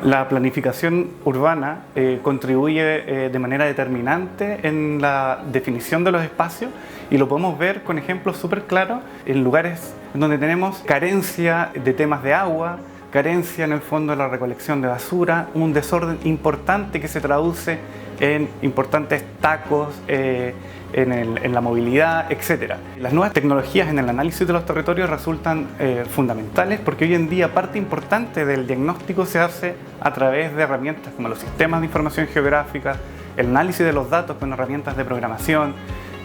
La planificación urbana contribuye de manera determinante en la definición de los espacios y lo podemos ver con ejemplos súper claros en lugares en donde tenemos carencia de temas de agua, carencia en el fondo de la recolección de basura, un desorden importante que se traduce en importantes tacos, en la movilidad, etc. Las nuevas tecnologías en el análisis de los territorios resultan fundamentales porque hoy en día parte importante del diagnóstico se hace a través de herramientas como los sistemas de información geográfica, el análisis de los datos con herramientas de programación.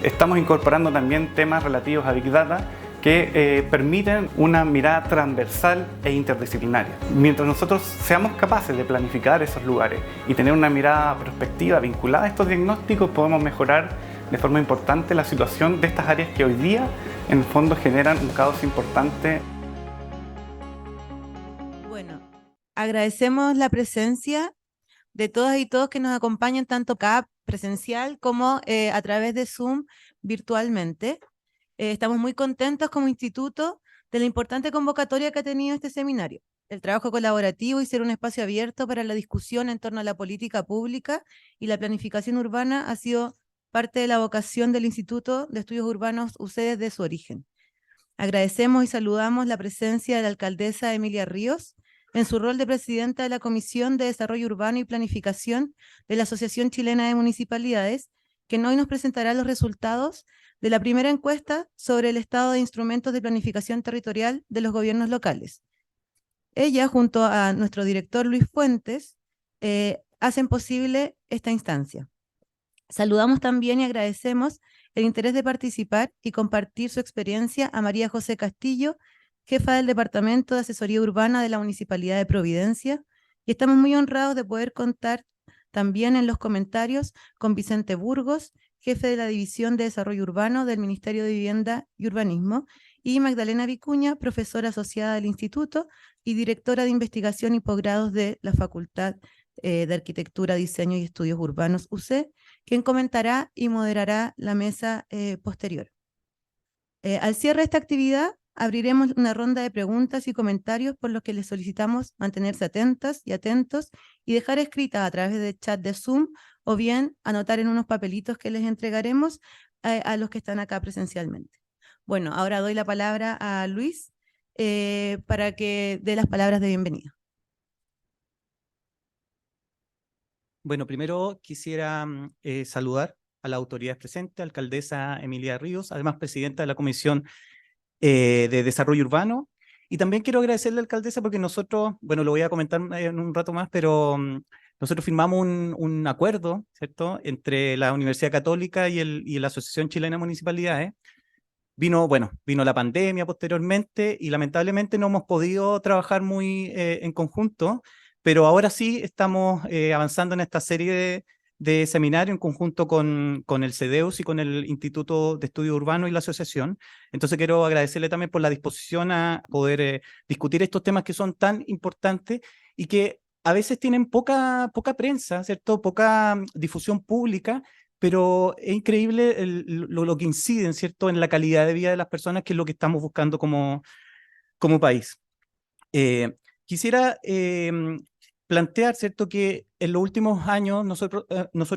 Estamos incorporando también temas relativos a Big Data que permiten una mirada transversal e interdisciplinaria. Mientras nosotros seamos capaces de planificar esos lugares y tener una mirada prospectiva vinculada a estos diagnósticos, podemos mejorar de forma importante la situación de estas áreas que hoy día en el fondo generan un caos importante. Bueno, agradecemos la presencia de todas y todos que nos acompañan tanto acá presencial como a través de Zoom virtualmente. Estamos muy contentos como instituto de la importante convocatoria que ha tenido este seminario. El trabajo colaborativo y ser un espacio abierto para la discusión en torno a la política pública y la planificación urbana ha sido parte de la vocación del Instituto de Estudios Urbanos UC desde su origen. Agradecemos y saludamos la presencia de la alcaldesa Emilia Ríos en su rol de presidenta de la Comisión de Desarrollo Urbano y Planificación de la Asociación Chilena de Municipalidades, que hoy nos presentará los resultados de la primera encuesta sobre el estado de instrumentos de planificación territorial de los gobiernos locales. Ella, junto a nuestro director Luis Fuentes, hacen posible esta instancia. Saludamos también y agradecemos el interés de participar y compartir su experiencia a María José Castillo, jefa del Departamento de Asesoría Urbana de la Municipalidad de Providencia, y estamos muy honrados de poder contar también en los comentarios con Vicente Burgos, jefe de la División de Desarrollo Urbano del Ministerio de Vivienda y Urbanismo, y Magdalena Vicuña, profesora asociada del Instituto y directora de Investigación y Posgrados de la Facultad de Arquitectura, Diseño y Estudios Urbanos UC, quien comentará y moderará la mesa posterior. Al cierre de esta actividad, abriremos una ronda de preguntas y comentarios por los que les solicitamos mantenerse atentas y atentos y dejar escritas a través del chat de Zoom o bien anotar en unos papelitos que les entregaremos a los que están acá presencialmente. Bueno, ahora doy la palabra a Luis para que dé las palabras de bienvenida. Bueno, primero quisiera saludar a las autoridades presentes, alcaldesa Emilia Ríos, además presidenta de la Comisión de Desarrollo Urbano, y también quiero agradecerle a la alcaldesa porque nosotros, bueno, lo voy a comentar en un rato más, pero nosotros firmamos un acuerdo, ¿cierto?, entre la Universidad Católica y la Asociación Chilena de Municipalidades. Vino la pandemia posteriormente y lamentablemente no hemos podido trabajar muy en conjunto, pero ahora sí estamos avanzando en esta serie de seminarios en conjunto con el CEDEUS y con el Instituto de Estudios Urbanos y la asociación. Entonces quiero agradecerle también por la disposición a poder discutir estos temas que son tan importantes y que a veces tienen poca prensa, ¿cierto? Poca difusión pública, pero es increíble lo que inciden, ¿cierto?, en la calidad de vida de las personas, que es lo que estamos buscando como país. Quisiera plantear, ¿cierto?, que en los últimos años nosotros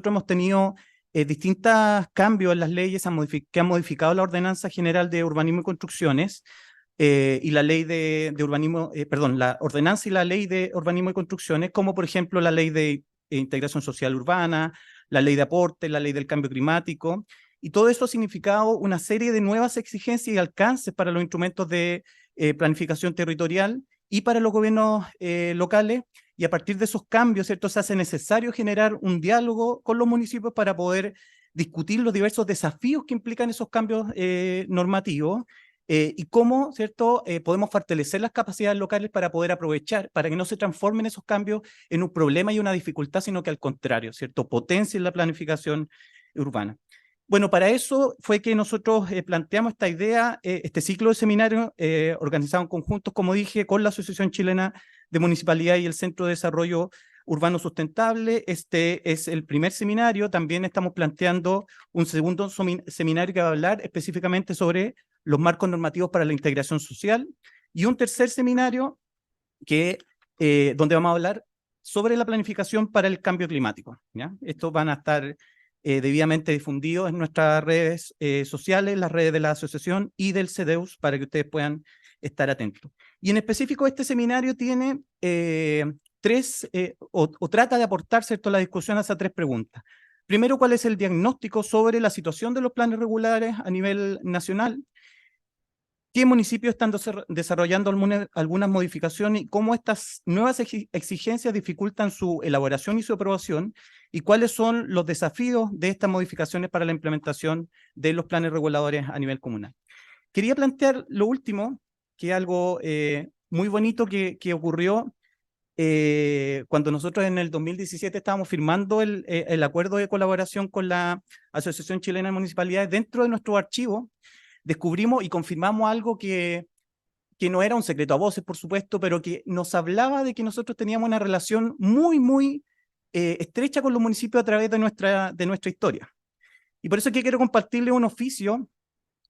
hemos tenido distintos cambios en las leyes que han modificado la Ordenanza General de Urbanismo y Construcciones y la ley de urbanismo, la Ordenanza y la Ley de Urbanismo y Construcciones, como por ejemplo la Ley de Integración Social Urbana, la Ley de Aporte, la Ley del Cambio Climático, y todo eso ha significado una serie de nuevas exigencias y alcances para los instrumentos de planificación territorial y para los gobiernos locales, y a partir de esos cambios, ¿cierto?, se hace necesario generar un diálogo con los municipios para poder discutir los diversos desafíos que implican esos cambios normativos y cómo, ¿cierto?, podemos fortalecer las capacidades locales para poder aprovechar, para que no se transformen esos cambios en un problema y una dificultad, sino que al contrario, ¿cierto?, potencien la planificación urbana. Bueno, para eso fue que nosotros planteamos esta idea, este ciclo de seminarios organizado en conjuntos, como dije, con la Asociación Chilena de Municipalidad y el Centro de Desarrollo Urbano Sustentable. Este es el primer seminario. También estamos planteando un segundo seminario que va a hablar específicamente sobre los marcos normativos para la integración social, y un tercer seminario donde vamos a hablar sobre la planificación para el cambio climático, ¿ya? Estos van a estar debidamente difundidos en nuestras redes sociales, las redes de la asociación y del CEDEUS, para que ustedes puedan estar atentos. Y en específico este seminario tiene o trata de aportar, ¿cierto?, la discusión a esas tres preguntas. Primero, ¿cuál es el diagnóstico sobre la situación de los planes regulares a nivel nacional? ¿Qué municipios están desarrollando algunas modificaciones y cómo estas nuevas exigencias dificultan su elaboración y su aprobación? ¿Y cuáles son los desafíos de estas modificaciones para la implementación de los planes reguladores a nivel comunal? Quería plantear lo último, que es algo muy bonito que ocurrió cuando nosotros en el 2017 estábamos firmando el acuerdo de colaboración con la Asociación Chilena de Municipalidades. Dentro de nuestro archivo descubrimos y confirmamos algo que no era un secreto a voces, por supuesto, pero que nos hablaba de que nosotros teníamos una relación muy estrecha con los municipios a través de nuestra historia. Y por eso es que quiero compartirles un oficio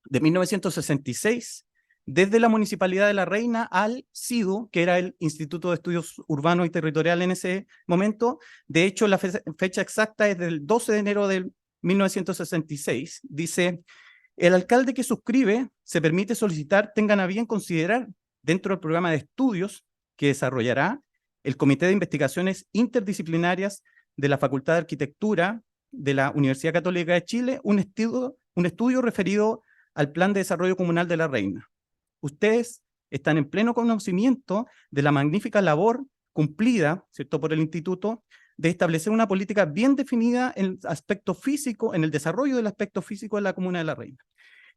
de 1966, desde la Municipalidad de La Reina al CIDU, que era el Instituto de Estudios Urbanos y Territoriales en ese momento. De hecho, la fecha exacta es del 12 de enero de 1966. Dice: el alcalde que suscribe se permite solicitar tengan a bien considerar dentro del programa de estudios que desarrollará el Comité de Investigaciones Interdisciplinarias de la Facultad de Arquitectura de la Universidad Católica de Chile un estudio referido al Plan de Desarrollo Comunal de La Reina. Ustedes están en pleno conocimiento de la magnífica labor cumplida, ¿cierto?, por el Instituto de establecer una política bien definida en el aspecto físico, en el desarrollo del aspecto físico de la Comuna de La Reina.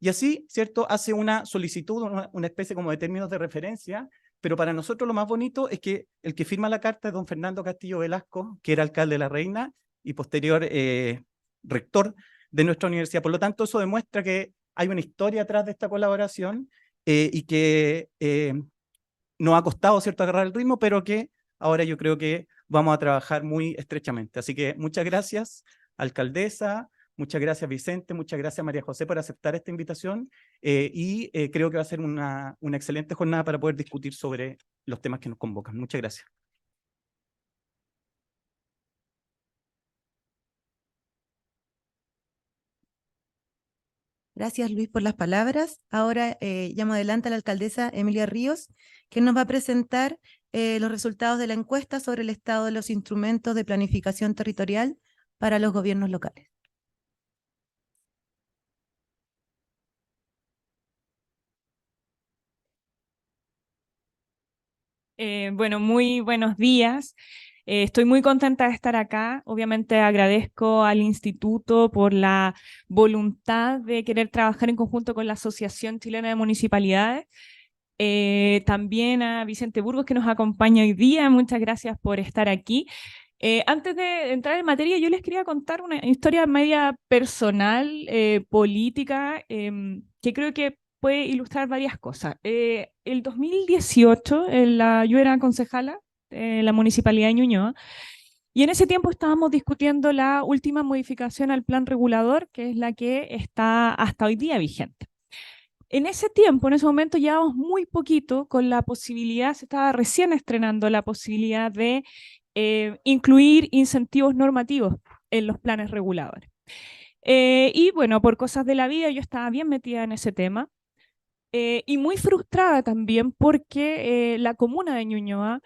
Y así, ¿cierto?, hace una solicitud, una especie como de términos de referencia, pero para nosotros lo más bonito es que el que firma la carta es don Fernando Castillo Velasco, que era alcalde de La Reina y posterior rector de nuestra universidad. Por lo tanto, eso demuestra que hay una historia atrás de esta colaboración y que nos ha costado, ¿cierto?, agarrar el ritmo, pero que ahora yo creo que vamos a trabajar muy estrechamente. Así que muchas gracias, alcaldesa, muchas gracias, Vicente, muchas gracias, María José, por aceptar esta invitación y creo que va a ser una excelente jornada para poder discutir sobre los temas que nos convocan. Muchas gracias. Gracias, Luis, por las palabras. Ahora llamo adelante a la alcaldesa Emilia Ríos, que nos va a presentar los resultados de la encuesta sobre el estado de los instrumentos de planificación territorial para los gobiernos locales. Bueno, muy buenos días. Estoy muy contenta de estar acá. Obviamente agradezco al instituto por la voluntad de querer trabajar en conjunto con la Asociación Chilena de Municipalidades. También a Vicente Burgos, que nos acompaña hoy día. Muchas gracias por estar aquí. Antes de entrar en materia, yo les quería contar una historia media personal, política, que creo que puede ilustrar varias cosas. El 2018, yo era concejala en la Municipalidad de Ñuñoa, y en ese tiempo estábamos discutiendo la última modificación al plan regulador, que es la que está hasta hoy día vigente. En ese tiempo, en ese momento, llevábamos muy poquito con la posibilidad, se estaba recién estrenando la posibilidad de incluir incentivos normativos en los planes reguladores. Y bueno, por cosas de la vida yo estaba bien metida en ese tema y muy frustrada también porque la comuna de Ñuñoa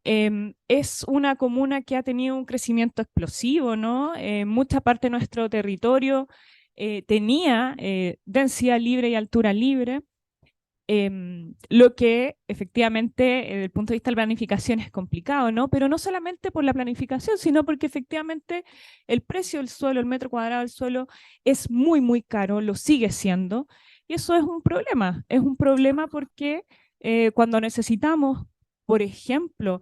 es una comuna que ha tenido un crecimiento explosivo, ¿no? Mucha parte de nuestro territorio tenía densidad libre y altura libre, lo que efectivamente desde el punto de vista de la planificación es complicado, ¿no? Pero no solamente por la planificación, sino porque efectivamente el precio del suelo, el metro cuadrado del suelo es muy caro, lo sigue siendo, y eso es un problema porque cuando necesitamos, por ejemplo,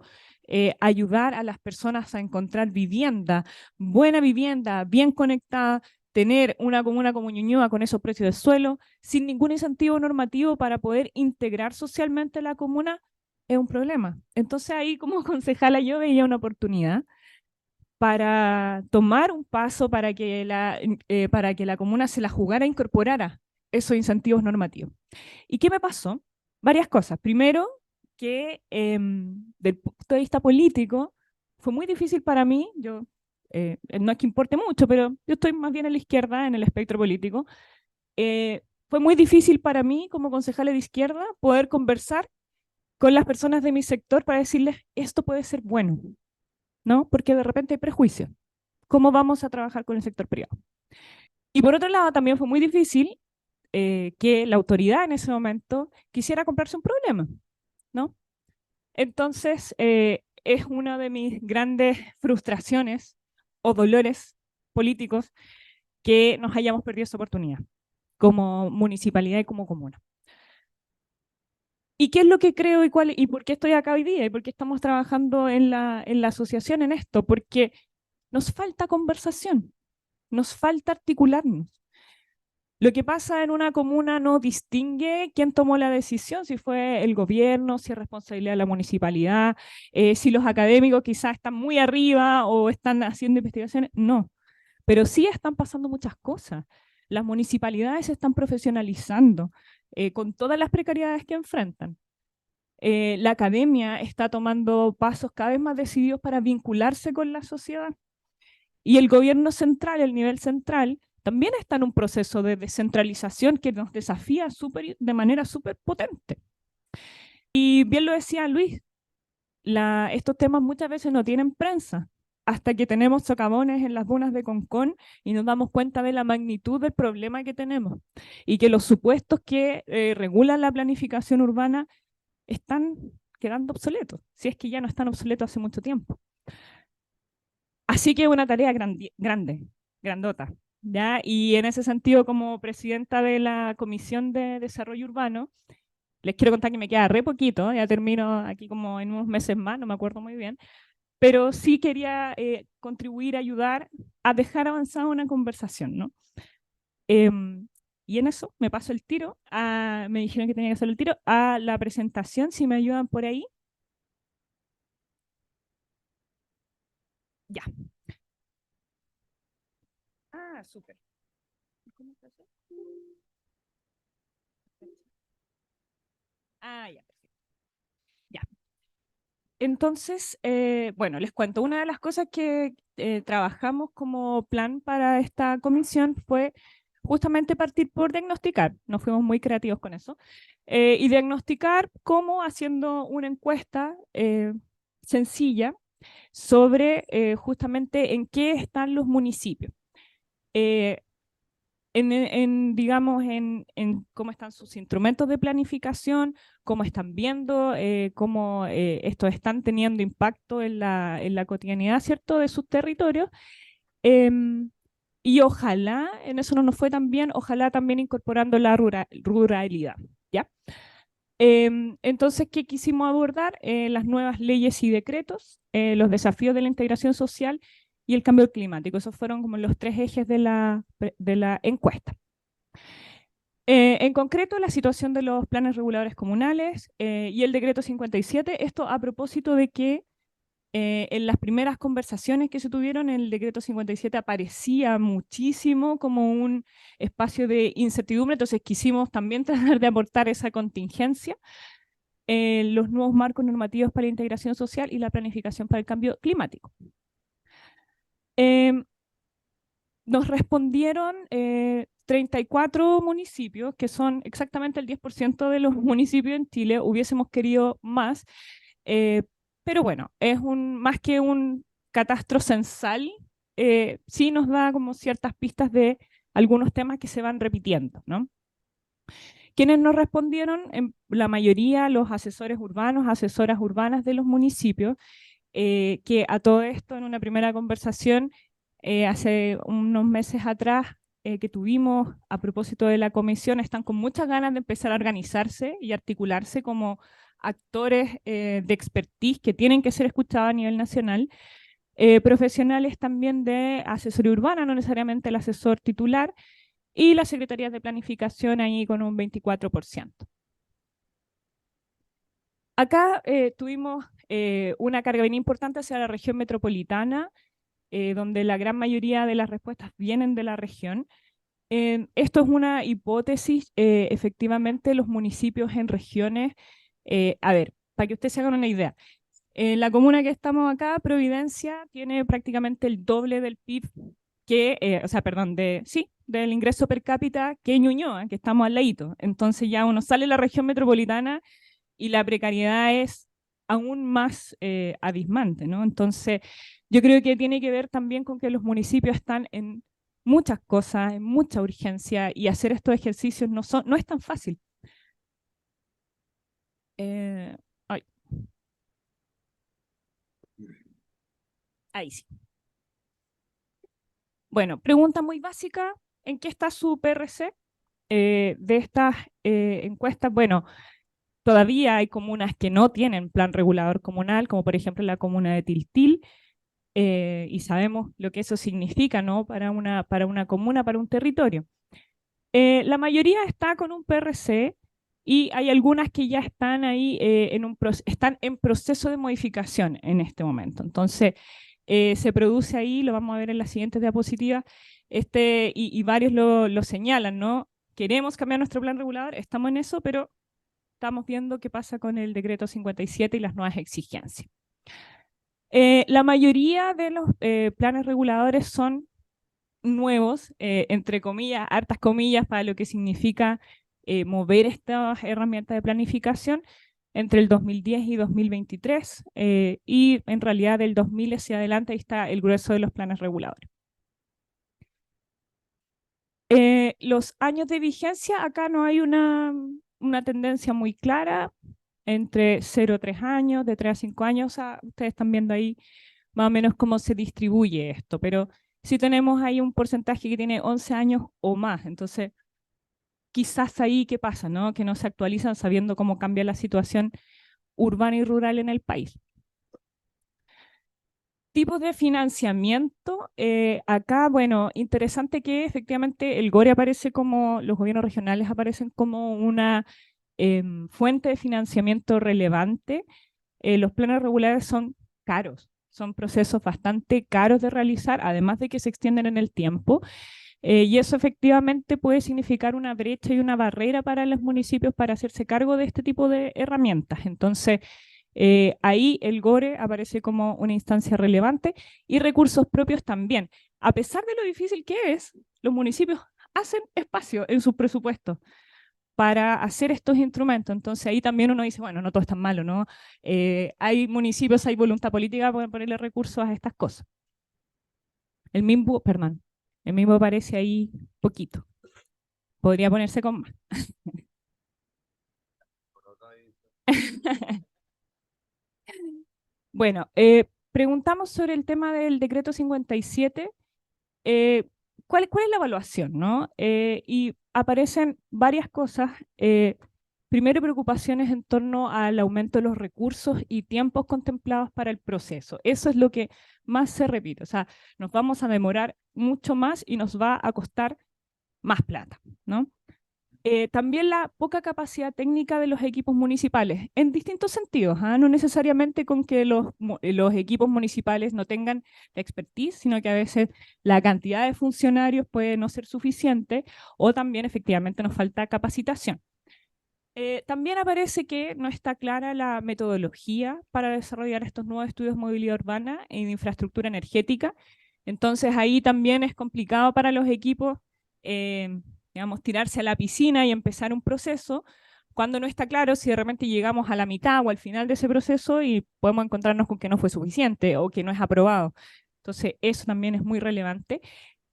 ayudar a las personas a encontrar vivienda, buena vivienda, bien conectada, tener una comuna como Ñuñoa con esos precios de suelo, sin ningún incentivo normativo para poder integrar socialmente la comuna, es un problema. Entonces ahí como concejala yo veía una oportunidad para tomar un paso para que la comuna se la jugara, incorporara esos incentivos normativos. ¿Y qué me pasó? Varias cosas. Primero, que del punto de vista político, fue muy difícil para mí, no es que importe mucho, pero yo estoy más bien a la izquierda en el espectro político. Fue muy difícil para mí, como concejala de izquierda, poder conversar con las personas de mi sector para decirles, esto puede ser bueno, ¿no? Porque de repente hay prejuicios. ¿Cómo vamos a trabajar con el sector privado? Y por otro lado, también fue muy difícil que la autoridad en ese momento quisiera comprarse un problema, ¿no? Entonces, es una de mis grandes frustraciones o dolores políticos que nos hayamos perdido esa oportunidad como municipalidad y como comuna. ¿Y qué es lo que creo y por qué estoy acá hoy día y por qué estamos trabajando en la asociación en esto? Porque nos falta conversación, nos falta articularnos. Lo que pasa en una comuna no distingue quién tomó la decisión, si fue el gobierno, si es responsabilidad de la municipalidad, si los académicos quizás están muy arriba o están haciendo investigaciones. No, pero sí están pasando muchas cosas. Las municipalidades se están profesionalizando con todas las precariedades que enfrentan. La academia está tomando pasos cada vez más decididos para vincularse con la sociedad. Y el gobierno central, el nivel central, también está en un proceso de descentralización que nos desafía de manera súper potente. Y bien lo decía Luis, estos temas muchas veces no tienen prensa, hasta que tenemos socavones en las dunas de Concón y nos damos cuenta de la magnitud del problema que tenemos y que los supuestos que regulan la planificación urbana están quedando obsoletos, si es que ya no están obsoletos hace mucho tiempo. Así que es una tarea grande, grandota, ¿ya? Y en ese sentido, como presidenta de la Comisión de Desarrollo Urbano, les quiero contar que me queda re poquito, ya termino aquí como en unos meses más, no me acuerdo muy bien, pero sí quería contribuir, ayudar a dejar avanzada una conversación, ¿no? Y en eso me paso el tiro, me dijeron que tenía que hacer el tiro, a la presentación, si me ayudan por ahí. Ya. Ah, súper. ¿Cómo está eso? Ah, ya, perfecto. Ya. Entonces, bueno, les cuento, una de las cosas que trabajamos como plan para esta comisión fue justamente partir por diagnosticar, nos fuimos muy creativos con eso, y diagnosticar cómo haciendo una encuesta sencilla sobre justamente en qué están los municipios. Digamos, en cómo están sus instrumentos de planificación, cómo están viendo, cómo estos están teniendo impacto en la cotidianidad, ¿cierto?, de sus territorios. Y ojalá, en eso no nos fue tan bien, ojalá también incorporando la ruralidad, ¿ya? Entonces, ¿qué quisimos abordar? Las nuevas leyes y decretos, los desafíos de la integración social y el cambio climático. Esos fueron como los tres ejes de la encuesta. En concreto, la situación de los planes reguladores comunales y el decreto 57, esto a propósito de que en las primeras conversaciones que se tuvieron, el decreto 57 aparecía muchísimo como un espacio de incertidumbre, entonces quisimos también tratar de aportar esa contingencia en los nuevos marcos normativos para la integración social y la planificación para el cambio climático. Nos respondieron 34 municipios, que son exactamente el 10% de los municipios en Chile. Hubiésemos querido más, pero bueno, es más que un catastro censal, sí nos da como ciertas pistas de algunos temas que se van repitiendo, ¿no? Quienes nos respondieron, en la mayoría, los asesores urbanos, asesoras urbanas de los municipios, que a todo esto en una primera conversación hace unos meses atrás que tuvimos a propósito de la comisión, están con muchas ganas de empezar a organizarse y articularse como actores de expertise que tienen que ser escuchados a nivel nacional, profesionales también de asesoría urbana, no necesariamente el asesor titular, y las secretarías de planificación ahí con un 24%. Acá tuvimos una carga bien importante hacia la región metropolitana, donde la gran mayoría de las respuestas vienen de la región. Esto es una hipótesis, efectivamente los municipios en regiones, a ver, para que ustedes se hagan una idea, La comuna que estamos acá, Providencia, tiene prácticamente el doble del PIB que, o sea, perdón, del ingreso per cápita que Ñuñoa, que estamos al ladito. Entonces ya uno sale de la región metropolitana y la precariedad es aún más abismante, ¿no? Entonces, yo creo que tiene que ver también con que los municipios están en muchas cosas, en mucha urgencia, y hacer estos ejercicios no es tan fácil. Ay. Ahí sí. Bueno, pregunta muy básica, ¿en qué está su PRC? De estas encuestas, bueno, todavía hay comunas que no tienen plan regulador comunal, como por ejemplo la comuna de Tiltil, y sabemos lo que eso significa, ¿no? Para una comuna, para un territorio. La mayoría está con un PRC y hay algunas que ya están ahí están en proceso de modificación en este momento. Entonces, se produce ahí, lo vamos a ver en la siguiente diapositiva, y varios lo señalan, ¿no? Queremos cambiar nuestro plan regulador, estamos en eso, pero estamos viendo qué pasa con el decreto 57 y las nuevas exigencias. La mayoría de los planes reguladores son nuevos, entre comillas, hartas comillas, para lo que significa mover estas herramientas de planificación entre el 2010 y 2023, y en realidad del 2000 hacia adelante ahí está el grueso de los planes reguladores. Los años de vigencia, acá no hay una tendencia muy clara, entre 0 a 3 años, de 3 a 5 años, o sea, ustedes están viendo ahí más o menos cómo se distribuye esto, pero sí tenemos ahí un porcentaje que tiene 11 años o más, entonces quizás ahí qué pasa, ¿no? Que no se actualizan sabiendo cómo cambia la situación urbana y rural en el país. Tipos de financiamiento, acá, bueno, interesante que efectivamente el GORE aparece como, los gobiernos regionales aparecen como una fuente de financiamiento relevante. Los planes regulares son caros, son procesos bastante caros de realizar, además de que se extienden en el tiempo. Y eso efectivamente puede significar una brecha y una barrera para los municipios para hacerse cargo de este tipo de herramientas. Entonces, ahí el GORE aparece como una instancia relevante y recursos propios también. A pesar de lo difícil que es, los municipios hacen espacio en sus presupuestos para hacer estos instrumentos. Entonces ahí también uno dice, bueno, no todo es tan malo, ¿no? Hay municipios, hay voluntad política para ponerle recursos a estas cosas. El MIMBU aparece ahí poquito. Podría ponerse con más. Bueno, preguntamos sobre el tema del decreto 57. ¿Cuál es la evaluación, no? Y aparecen varias cosas. Primero, preocupaciones en torno al aumento de los recursos y tiempos contemplados para el proceso. Eso es lo que más se repite. O sea, nos vamos a demorar mucho más y nos va a costar más plata, ¿no? También la poca capacidad técnica de los equipos municipales, en distintos sentidos, no necesariamente con que los equipos municipales no tengan la expertise, sino que a veces la cantidad de funcionarios puede no ser suficiente o también efectivamente nos falta capacitación. También aparece que no está clara la metodología para desarrollar estos nuevos estudios de movilidad urbana y de infraestructura energética. Entonces ahí también es complicado para los equipos digamos, tirarse a la piscina y empezar un proceso, cuando no está claro si de repente llegamos a la mitad o al final de ese proceso y podemos encontrarnos con que no fue suficiente o que no es aprobado. Entonces, eso también es muy relevante.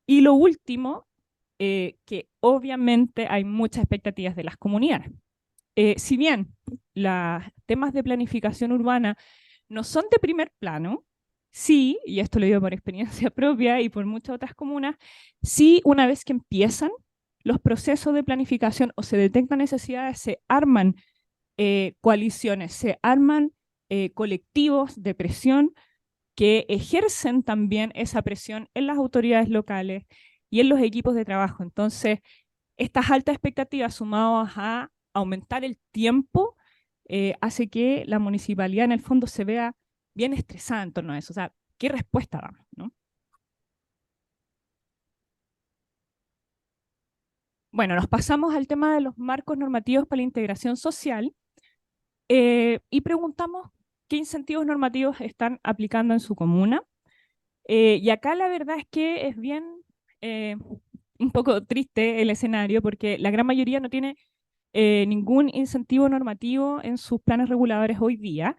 Y lo último, que obviamente hay muchas expectativas de las comunidades. Si bien los temas de planificación urbana no son de primer plano, sí, y esto lo digo por experiencia propia y por muchas otras comunas, sí, una vez que empiezan los procesos de planificación o se detectan necesidades, se arman coaliciones, se arman colectivos de presión que ejercen también esa presión en las autoridades locales y en los equipos de trabajo. Entonces, estas altas expectativas sumadas a aumentar el tiempo hace que la municipalidad en el fondo se vea bien estresada en torno a eso. O sea, ¿qué respuesta damos, no? Bueno, nos pasamos al tema de los marcos normativos para la integración social y preguntamos qué incentivos normativos están aplicando en su comuna. Y acá la verdad es que es bien un poco triste el escenario, porque la gran mayoría no tiene ningún incentivo normativo en sus planes reguladores hoy día.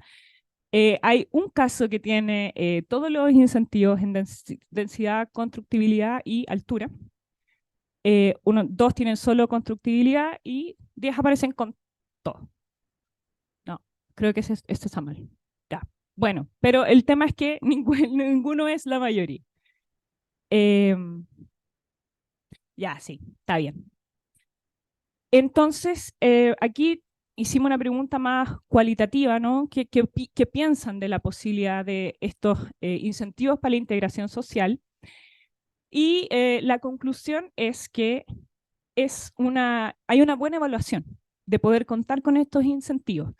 Hay un caso que tiene todos los incentivos en densidad, constructibilidad y altura. Dos tienen solo constructibilidad y 10 aparecen con todo. No, creo que esto está mal. Ya. Bueno, pero el tema es que ninguno es la mayoría. Ya, sí, está bien. Entonces, aquí hicimos una pregunta más cualitativa, ¿no? ¿Qué piensan de la posibilidad de estos incentivos para la integración social? Y la conclusión es que hay una buena evaluación de poder contar con estos incentivos,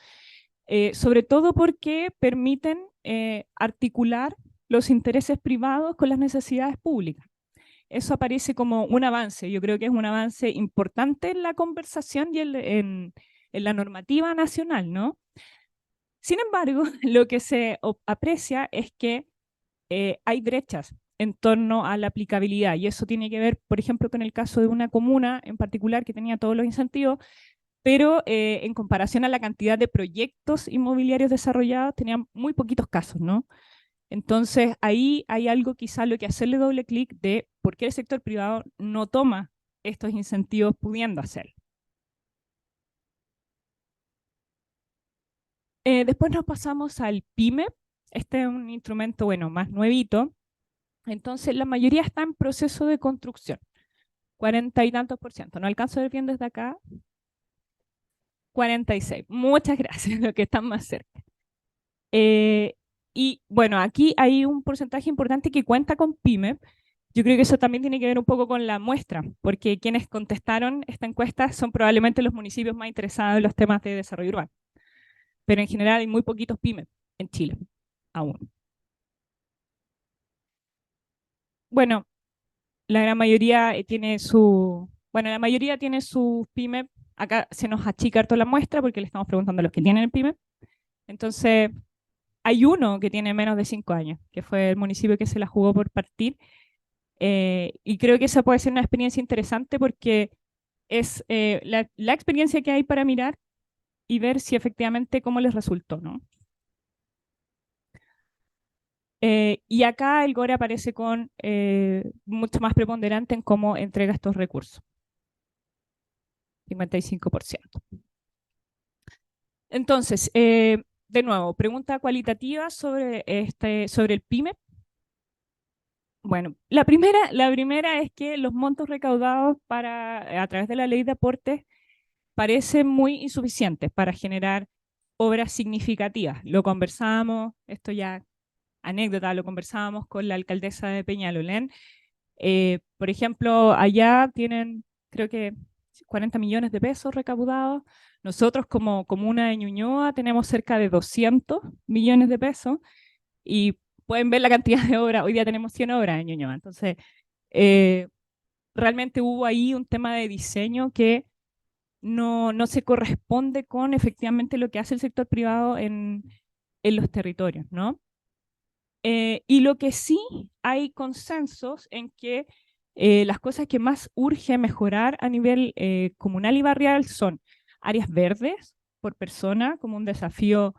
sobre todo porque permiten articular los intereses privados con las necesidades públicas. Eso aparece como un avance, yo creo que es un avance importante en la conversación y en la normativa nacional, ¿no? Sin embargo, lo que se aprecia es que hay brechas en torno a la aplicabilidad, y eso tiene que ver, por ejemplo, con el caso de una comuna en particular que tenía todos los incentivos, pero en comparación a la cantidad de proyectos inmobiliarios desarrollados, tenían muy poquitos casos, ¿no? Entonces, ahí hay algo quizá lo que hacerle doble clic de por qué el sector privado no toma estos incentivos pudiendo hacerlo. Después nos pasamos al PYME. Este es un instrumento, bueno, más nuevito. Entonces, la mayoría está en proceso de construcción. 40 y tantos %. No alcanzo a ver bien desde acá. 46. Muchas gracias, los que están más cerca. Y bueno, aquí hay un porcentaje importante que cuenta con PYME. Yo creo que eso también tiene que ver un poco con la muestra, porque quienes contestaron esta encuesta son probablemente los municipios más interesados en los temas de desarrollo urbano. Pero en general hay muy poquitos PYME en Chile, aún. Bueno, la gran mayoría la mayoría tiene su PYME. Acá se nos achica harto la muestra porque le estamos preguntando a los que tienen el PYME. Entonces, hay uno que tiene menos de 5 años, que fue el municipio que se la jugó por partir. Y creo que esa puede ser una experiencia interesante porque es la experiencia que hay para mirar y ver si efectivamente cómo les resultó, ¿no? Y acá el GORE aparece con mucho más preponderante en cómo entrega estos recursos. 55%. Entonces, de nuevo, pregunta cualitativa sobre el PYME. Bueno, la primera es que los montos recaudados a través de la ley de aportes parecen muy insuficientes para generar obras significativas. Lo conversábamos, esto ya anécdota, lo conversábamos con la alcaldesa de Peñalolén. Por ejemplo, allá tienen, creo que 40 millones de pesos recaudados. Nosotros como comuna de Ñuñoa tenemos cerca de 200 millones de pesos y pueden ver la cantidad de obras. Hoy día tenemos 100 obras en Ñuñoa. Entonces, realmente hubo ahí un tema de diseño que no se corresponde con efectivamente lo que hace el sector privado en los territorios, ¿no? Y lo que sí hay consensos en que las cosas que más urge mejorar a nivel comunal y barrial son áreas verdes por persona como un desafío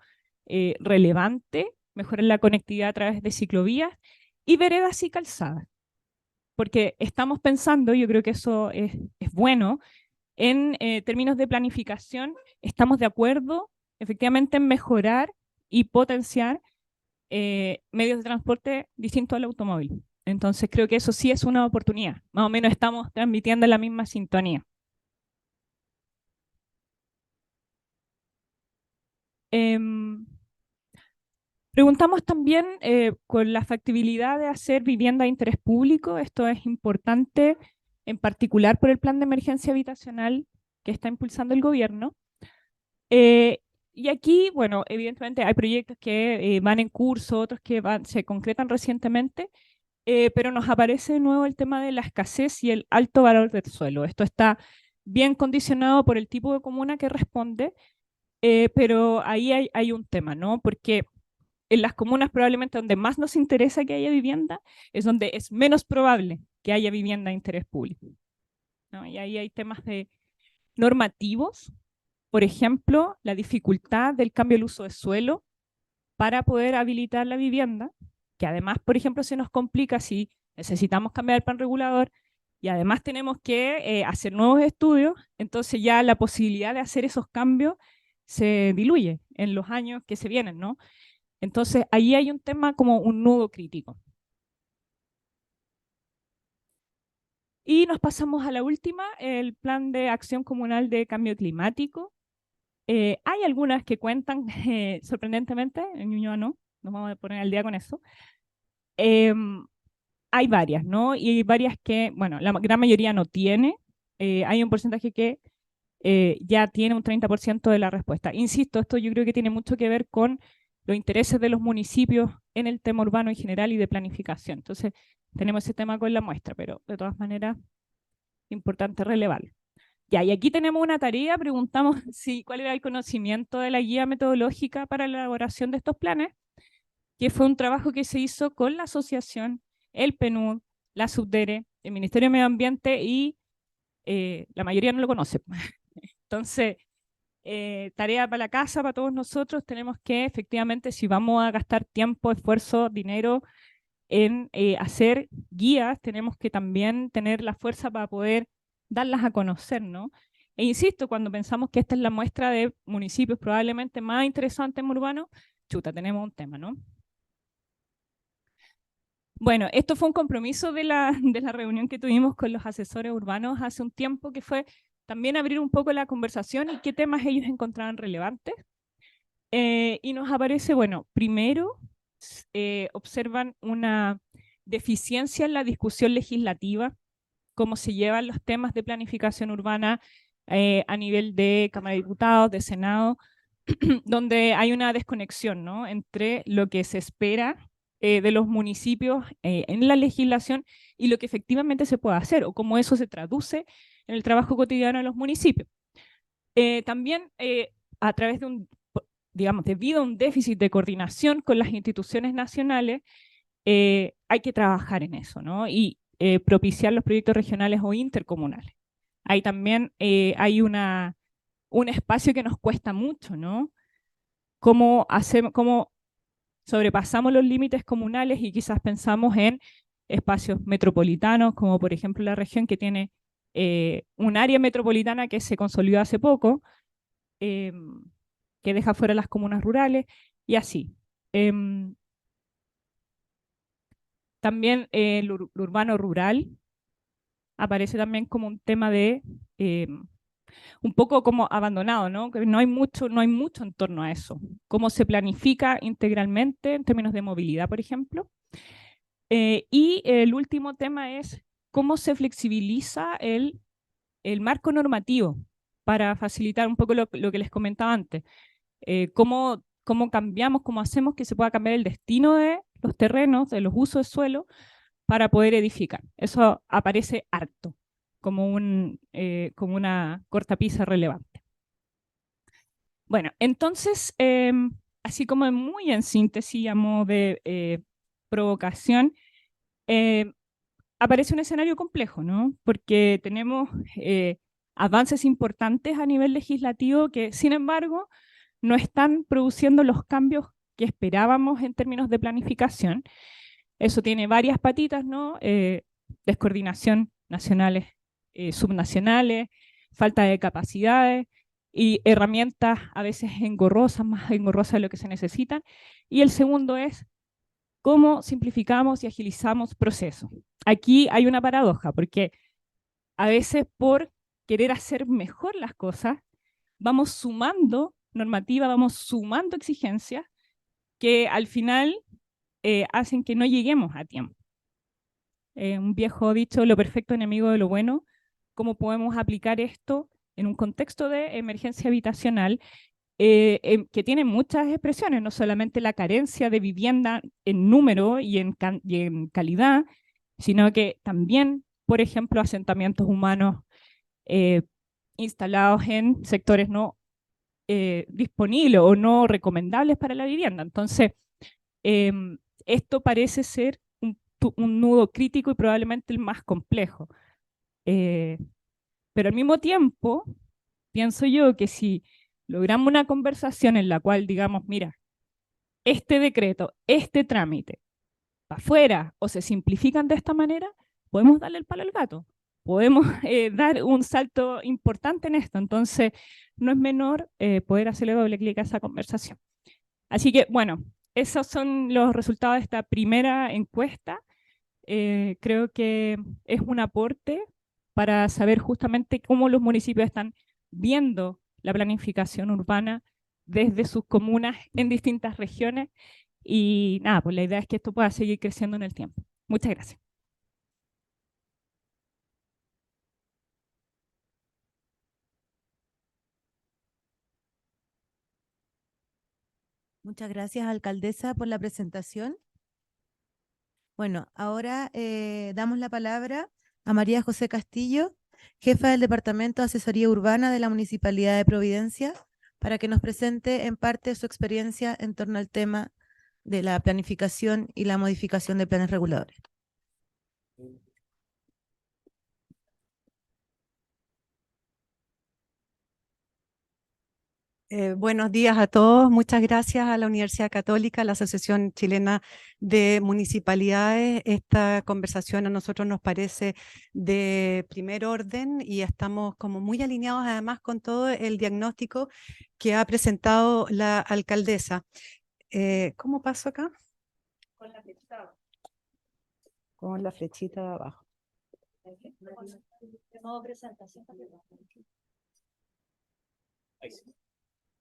relevante, mejorar la conectividad a través de ciclovías y veredas y calzadas. Porque estamos pensando, yo creo que eso es bueno, en términos de planificación, estamos de acuerdo efectivamente en mejorar y potenciar medios de transporte distintos al automóvil. Entonces creo que eso sí es una oportunidad. Más o menos estamos transmitiendo la misma sintonía. Preguntamos también con la factibilidad de hacer vivienda de interés público. Esto es importante en particular por el plan de emergencia habitacional que está impulsando el gobierno. Y aquí, bueno, evidentemente hay proyectos que van en curso, otros que se concretan recientemente, pero nos aparece de nuevo el tema de la escasez y el alto valor del suelo. Esto está bien condicionado por el tipo de comuna que responde, pero ahí hay un tema, ¿no? Porque en las comunas probablemente donde más nos interesa que haya vivienda, es donde es menos probable que haya vivienda de interés público, ¿no? Y ahí hay temas de normativos, por ejemplo, la dificultad del cambio del uso de suelo para poder habilitar la vivienda, que además, por ejemplo, se nos complica si necesitamos cambiar el plan regulador y además tenemos que hacer nuevos estudios, entonces ya la posibilidad de hacer esos cambios se diluye en los años que se vienen, ¿no? Entonces, ahí hay un tema como un nudo crítico. Y nos pasamos a la última, el Plan de Acción Comunal de Cambio Climático. Hay algunas que cuentan, sorprendentemente, en Ñuñoa no, nos vamos a poner al día con eso. Hay varias, ¿no? Y hay varias que, bueno, la gran mayoría no tiene. Hay un porcentaje que ya tiene un 30% de la respuesta. Insisto, esto yo creo que tiene mucho que ver con los intereses de los municipios en el tema urbano en general y de planificación. Entonces, tenemos ese tema con la muestra, pero de todas maneras, importante relevarlo. Ya, y aquí tenemos una tarea, preguntamos cuál era el conocimiento de la guía metodológica para la elaboración de estos planes, que fue un trabajo que se hizo con la asociación, el PNUD, la Subdere, el Ministerio de Medio Ambiente y la mayoría no lo conoce. Entonces, tarea para la casa, para todos nosotros, tenemos que efectivamente, si vamos a gastar tiempo, esfuerzo, dinero en hacer guías, tenemos que también tener la fuerza para poder darlas a conocer, ¿no? E insisto, cuando pensamos que esta es la muestra de municipios probablemente más interesantes en urbano, chuta, tenemos un tema, ¿no? Bueno, esto fue un compromiso de la reunión que tuvimos con los asesores urbanos hace un tiempo, que fue también abrir un poco la conversación y qué temas ellos encontraban relevantes. Y nos aparece, bueno, primero, observan una deficiencia en la discusión legislativa, cómo se llevan los temas de planificación urbana a nivel de Cámara de Diputados, de Senado, donde hay una desconexión, ¿no?, entre lo que se espera de los municipios en la legislación y lo que efectivamente se puede hacer, o cómo eso se traduce en el trabajo cotidiano de los municipios. También a través de digamos, debido a un déficit de coordinación con las instituciones nacionales, hay que trabajar en eso, ¿no? Y propiciar los proyectos regionales o intercomunales. Ahí también hay un espacio que nos cuesta mucho, ¿no? Cómo sobrepasamos los límites comunales y quizás pensamos en espacios metropolitanos, como por ejemplo la región que tiene un área metropolitana que se consolidó hace poco, que deja fuera las comunas rurales, y así. También lo urbano rural aparece también como un tema de un poco como abandonado, ¿no? Que no hay mucho en torno a eso. Cómo se planifica integralmente en términos de movilidad, por ejemplo. Y el último tema es cómo se flexibiliza el marco normativo para facilitar un poco lo que les comentaba antes. Cómo cambiamos, cómo hacemos que se pueda cambiar el destino de los terrenos, de los usos de suelo, para poder edificar. Eso aparece harto, como una cortapisa relevante. Bueno, entonces, así como muy en síntesis, a modo de provocación, aparece un escenario complejo, ¿no? Porque tenemos avances importantes a nivel legislativo que, sin embargo, no están produciendo los cambios que esperábamos en términos de planificación. Eso tiene varias patitas, ¿no? Descoordinación nacionales, subnacionales, falta de capacidades y herramientas a veces engorrosas, más engorrosas de lo que se necesitan. Y el segundo es cómo simplificamos y agilizamos procesos. Aquí hay una paradoja, porque a veces por querer hacer mejor las cosas, vamos sumando normativa, vamos sumando exigencias que al final hacen que no lleguemos a tiempo. Un viejo dicho, lo perfecto enemigo de lo bueno. ¿Cómo podemos aplicar esto en un contexto de emergencia habitacional que tiene muchas expresiones, no solamente la carencia de vivienda en número y en calidad, sino que también, por ejemplo, asentamientos humanos instalados en sectores no disponibles o no recomendables para la vivienda? Entonces, esto parece ser un nudo crítico y probablemente el más complejo. Pero al mismo tiempo, pienso yo que si logramos una conversación en la cual digamos, mira, este decreto, este trámite, para afuera o se simplifican de esta manera, podemos darle el palo al gato, podemos dar un salto importante en esto. Entonces, no es menor poder hacerle doble clic a esa conversación. Así que, bueno, esos son los resultados de esta primera encuesta. Creo que es un aporte para saber justamente cómo los municipios están viendo la planificación urbana desde sus comunas en distintas regiones. Y nada, pues la idea es que esto pueda seguir creciendo en el tiempo. Muchas gracias. Muchas gracias, alcaldesa, por la presentación. Bueno, ahora damos la palabra a María José Castillo, jefa del Departamento de Asesoría Urbana de la Municipalidad de Providencia, para que nos presente en parte su experiencia en torno al tema de la planificación y la modificación de planes reguladores. Buenos días a todos. Muchas gracias a la Universidad Católica, a la Asociación Chilena de Municipalidades. Esta conversación a nosotros nos parece de primer orden y estamos como muy alineados además con todo el diagnóstico que ha presentado la alcaldesa. ¿Cómo paso acá? Con la flechita. Con la flechita de abajo. Modo presentación. Ahí sí.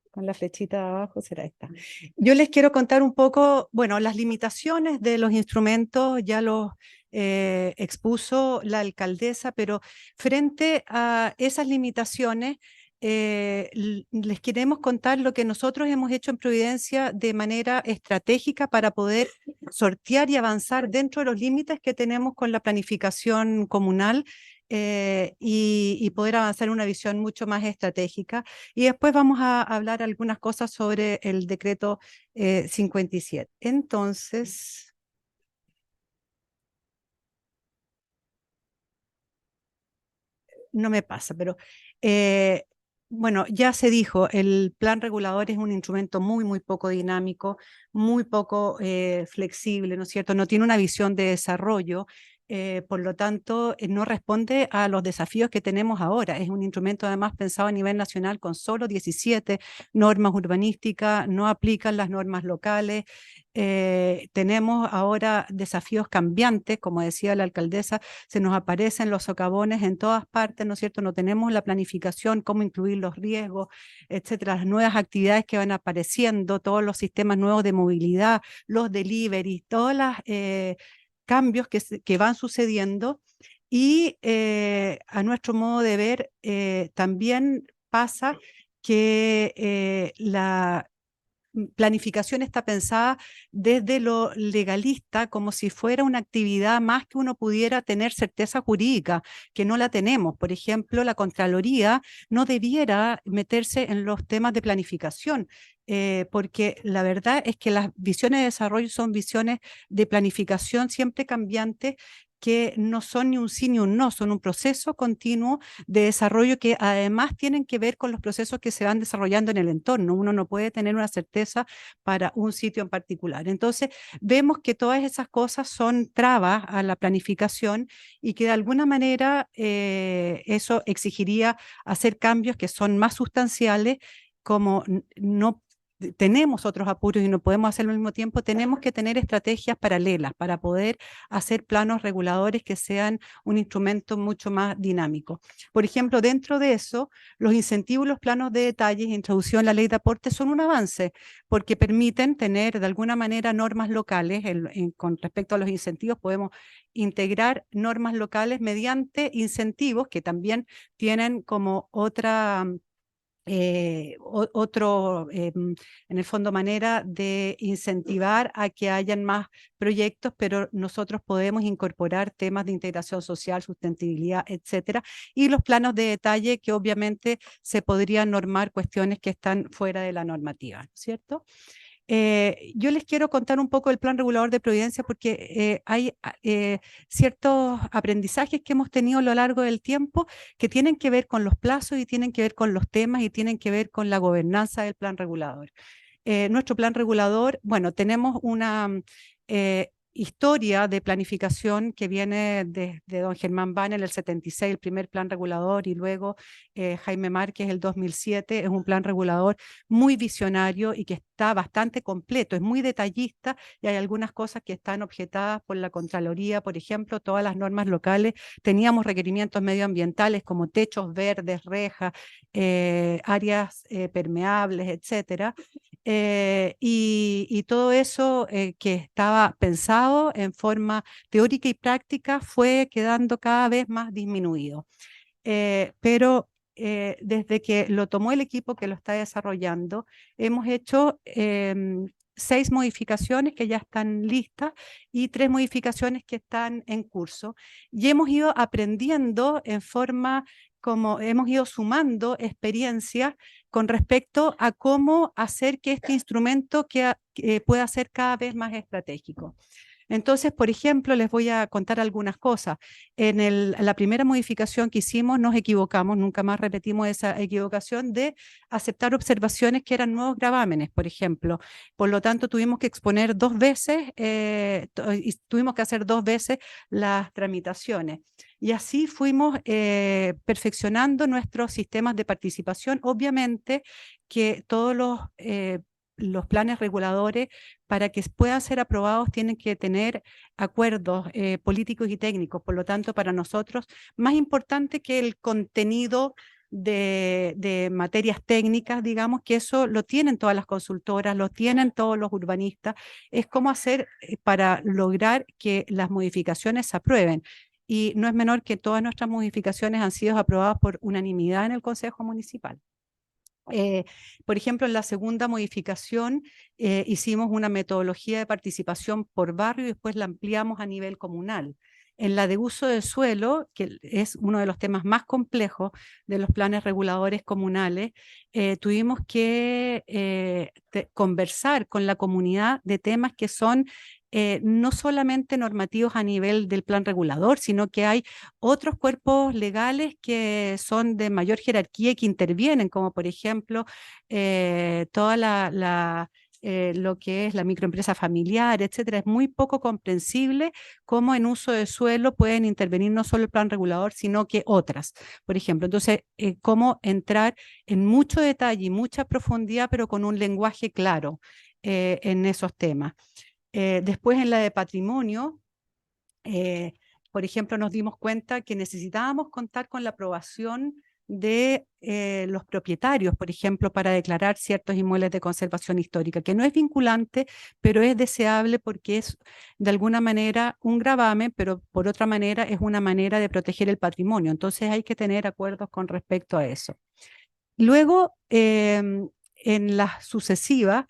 Con la flechita de abajo será esta. Yo les quiero contar un poco, bueno, las limitaciones de los instrumentos, ya los expuso la alcaldesa, pero frente a esas limitaciones, les queremos contar lo que nosotros hemos hecho en Providencia de manera estratégica para poder sortear y avanzar dentro de los límites que tenemos con la planificación comunal y poder avanzar en una visión mucho más estratégica. Y después vamos a hablar algunas cosas sobre el decreto 57. Entonces, no me pasa, pero bueno, ya se dijo, el plan regulador es un instrumento muy poco dinámico, muy poco flexible, ¿no es cierto? No tiene una visión de desarrollo. Por lo tanto, no responde a los desafíos que tenemos ahora. Es un instrumento además pensado a nivel nacional con solo 17 normas urbanísticas, no aplican las normas locales. Tenemos ahora desafíos cambiantes, como decía la alcaldesa, se nos aparecen los socavones en todas partes, ¿no es cierto? No tenemos la planificación, cómo incluir los riesgos, etcétera, las nuevas actividades que van apareciendo, todos los sistemas nuevos de movilidad, los delivery, todas las cambios que van sucediendo y a nuestro modo de ver también pasa que la planificación está pensada desde lo legalista como si fuera una actividad más que uno pudiera tener certeza jurídica, que no la tenemos. Por ejemplo, la Contraloría no debiera meterse en los temas de planificación, porque la verdad es que las visiones de desarrollo son visiones de planificación siempre cambiantes que no son ni un sí ni un no, son un proceso continuo de desarrollo que además tienen que ver con los procesos que se van desarrollando en el entorno. Uno no puede tener una certeza para un sitio en particular. Entonces, vemos que todas esas cosas son trabas a la planificación y que de alguna manera eso exigiría hacer cambios que son más sustanciales, como no tenemos otros apuros y no podemos hacerlo al mismo tiempo, tenemos que tener estrategias paralelas para poder hacer planos reguladores que sean un instrumento mucho más dinámico. Por ejemplo, dentro de eso, los incentivos y los planos de detalles introducidos en la ley de aportes son un avance, porque permiten tener de alguna manera normas locales. Con respecto a los incentivos, podemos integrar normas locales mediante incentivos que también tienen como otra en el fondo, manera de incentivar a que hayan más proyectos, pero nosotros podemos incorporar temas de integración social, sustentabilidad, etcétera, y los planos de detalle que obviamente se podrían normar cuestiones que están fuera de la normativa, ¿cierto? Yo les quiero contar un poco del Plan Regulador de Providencia porque hay ciertos aprendizajes que hemos tenido a lo largo del tiempo que tienen que ver con los plazos y tienen que ver con los temas y tienen que ver con la gobernanza del Plan Regulador. Nuestro Plan Regulador, bueno, tenemos una historia de planificación que viene de don Germán Bana en el 76, el primer plan regulador, y luego Jaime Márquez el 2007. Es un plan regulador muy visionario y que está bastante completo, es muy detallista y hay algunas cosas que están objetadas por la Contraloría. Por ejemplo, todas las normas locales teníamos requerimientos medioambientales como techos verdes, rejas, áreas permeables, etcétera. Y todo eso que estaba pensado en forma teórica y práctica fue quedando cada vez más disminuido. Pero desde que lo tomó el equipo que lo está desarrollando, hemos hecho 6 modificaciones que ya están listas y 3 modificaciones que están en curso. Y hemos ido aprendiendo en forma como hemos ido sumando experiencias con respecto a cómo hacer que este instrumento pueda ser cada vez más estratégico. Entonces, por ejemplo, les voy a contar algunas cosas. En la primera modificación que hicimos nos equivocamos, nunca más repetimos esa equivocación de aceptar observaciones que eran nuevos gravámenes, por ejemplo. Por lo tanto, tuvimos que exponer 2 veces, y tuvimos que hacer 2 veces las tramitaciones. Y así fuimos perfeccionando nuestros sistemas de participación. Obviamente que todos los planes reguladores, para que puedan ser aprobados, tienen que tener acuerdos políticos y técnicos. Por lo tanto, para nosotros, más importante que el contenido de materias técnicas, digamos, que eso lo tienen todas las consultoras, lo tienen todos los urbanistas, es cómo hacer para lograr que las modificaciones se aprueben. Y no es menor que todas nuestras modificaciones han sido aprobadas por unanimidad en el Consejo Municipal. Por ejemplo, en la segunda modificación hicimos una metodología de participación por barrio y después la ampliamos a nivel comunal. En la de uso del suelo, que es uno de los temas más complejos de los planes reguladores comunales, tuvimos que conversar con la comunidad de temas que son no solamente normativos a nivel del plan regulador, sino que hay otros cuerpos legales que son de mayor jerarquía y que intervienen, como por ejemplo toda lo que es la microempresa familiar, etcétera. Es muy poco comprensible cómo en uso de suelo pueden intervenir no solo el plan regulador, sino que otras, por ejemplo. Entonces, cómo entrar en mucho detalle y mucha profundidad, pero con un lenguaje claro en esos temas. Después en la de patrimonio, por ejemplo, nos dimos cuenta que necesitábamos contar con la aprobación de los propietarios, por ejemplo, para declarar ciertos inmuebles de conservación histórica, que no es vinculante, pero es deseable porque es de alguna manera un gravamen, pero por otra manera es una manera de proteger el patrimonio. Entonces hay que tener acuerdos con respecto a eso. Luego, en las sucesivas,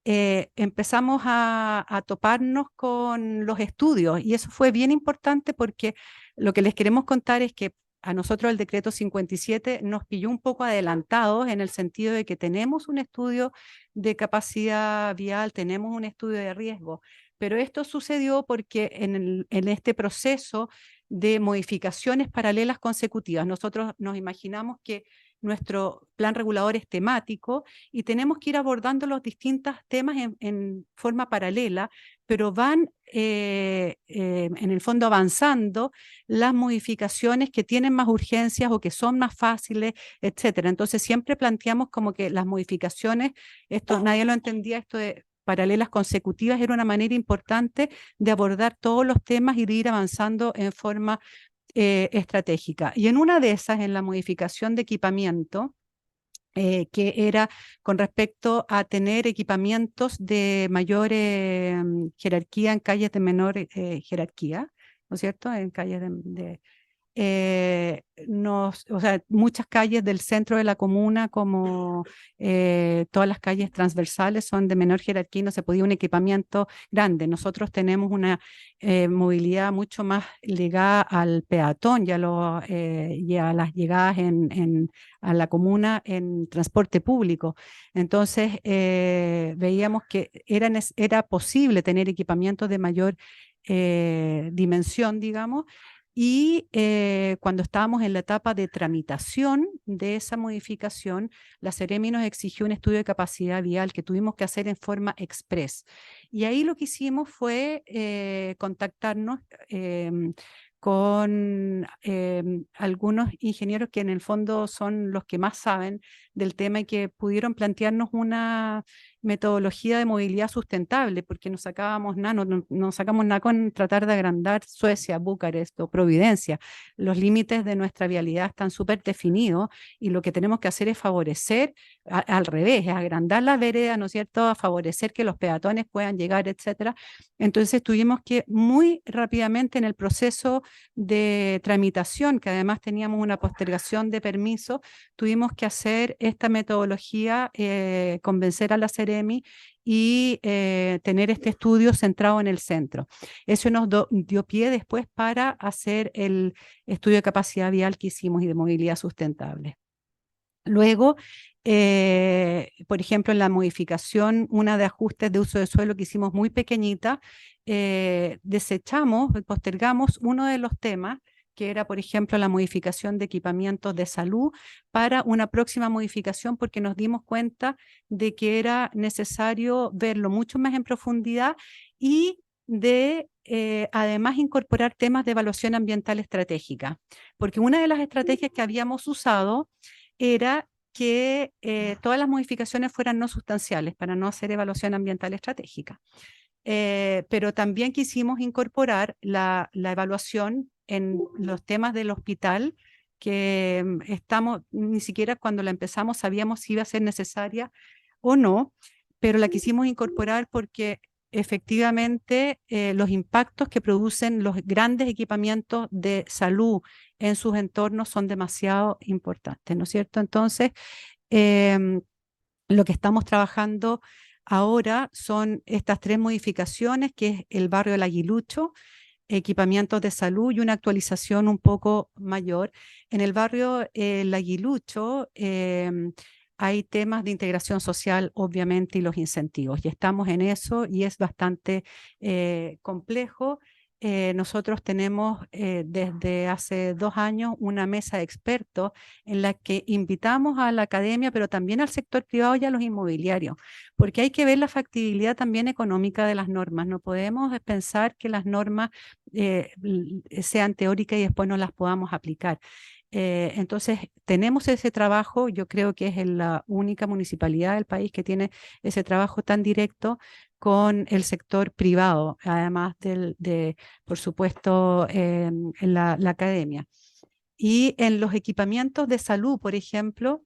empezamos a toparnos con los estudios y eso fue bien importante porque lo que les queremos contar es que a nosotros el decreto 57 nos pilló un poco adelantados en el sentido de que tenemos un estudio de capacidad vial, tenemos un estudio de riesgo, pero esto sucedió porque en este proceso de modificaciones paralelas consecutivas, nosotros nos imaginamos que nuestro plan regulador es temático y tenemos que ir abordando los distintos temas en forma paralela, pero van en el fondo avanzando las modificaciones que tienen más urgencias o que son más fáciles, etcétera. Entonces siempre planteamos como que las modificaciones, esto nadie lo entendía, esto de paralelas consecutivas era una manera importante de abordar todos los temas y de ir avanzando en forma estratégica. Y en una de esas, en la modificación de equipamiento, que era con respecto a tener equipamientos de mayor jerarquía en calles de menor jerarquía, ¿no es cierto? En calles o sea, muchas calles del centro de la comuna, como todas las calles transversales, son de menor jerarquía y no se podía un equipamiento grande. Nosotros tenemos una movilidad mucho más ligada al peatón y a las llegadas a la comuna en transporte público. Entonces, veíamos que era posible tener equipamientos de mayor dimensión, digamos, y cuando estábamos en la etapa de tramitación de esa modificación, la Seremi nos exigió un estudio de capacidad vial que tuvimos que hacer en forma express. Y ahí lo que hicimos fue contactarnos con algunos ingenieros que en el fondo son los que más saben del tema y que pudieron plantearnos una metodología de movilidad sustentable, porque no sacamos nada con tratar de agrandar Suecia, Bucarest o Providencia. Los límites de nuestra vialidad están súper definidos y lo que tenemos que hacer es favorecer, al revés, es agrandar la vereda, ¿no es cierto?, a favorecer que los peatones puedan llegar, etcétera. Entonces tuvimos que muy rápidamente en el proceso de tramitación, que además teníamos una postergación de permiso, tuvimos que hacer esta metodología, convencer a la Seremi y tener este estudio centrado en el centro. Eso nos dio pie después para hacer el estudio de capacidad vial que hicimos y de movilidad sustentable. Luego, por ejemplo, en la modificación, una de ajustes de uso de suelo que hicimos muy pequeñita, postergamos uno de los temas, que era, por ejemplo, la modificación de equipamientos de salud para una próxima modificación, porque nos dimos cuenta de que era necesario verlo mucho más en profundidad y de además incorporar temas de evaluación ambiental estratégica, porque una de las estrategias que habíamos usado era que todas las modificaciones fueran no sustanciales para no hacer evaluación ambiental estratégica. Pero también quisimos incorporar la evaluación en los temas del hospital, que ni siquiera cuando la empezamos sabíamos si iba a ser necesaria o no, pero la quisimos incorporar porque efectivamente los impactos que producen los grandes equipamientos de salud en sus entornos son demasiado importantes, ¿no es cierto? Entonces, lo que estamos trabajando ahora son estas 3 modificaciones, que es el barrio del Aguilucho, equipamientos de salud y una actualización un poco mayor. En el barrio El Aguilucho hay temas de integración social, obviamente, y los incentivos, y estamos en eso y es bastante complejo. Nosotros tenemos desde hace 2 años una mesa de expertos en la que invitamos a la academia, pero también al sector privado y a los inmobiliarios, porque hay que ver la factibilidad también económica de las normas. No podemos pensar que las normas sean teóricas y después no las podamos aplicar. Entonces, tenemos ese trabajo, yo creo que es la única municipalidad del país que tiene ese trabajo tan directo con el sector privado, además por supuesto, en la academia. Y en los equipamientos de salud, por ejemplo,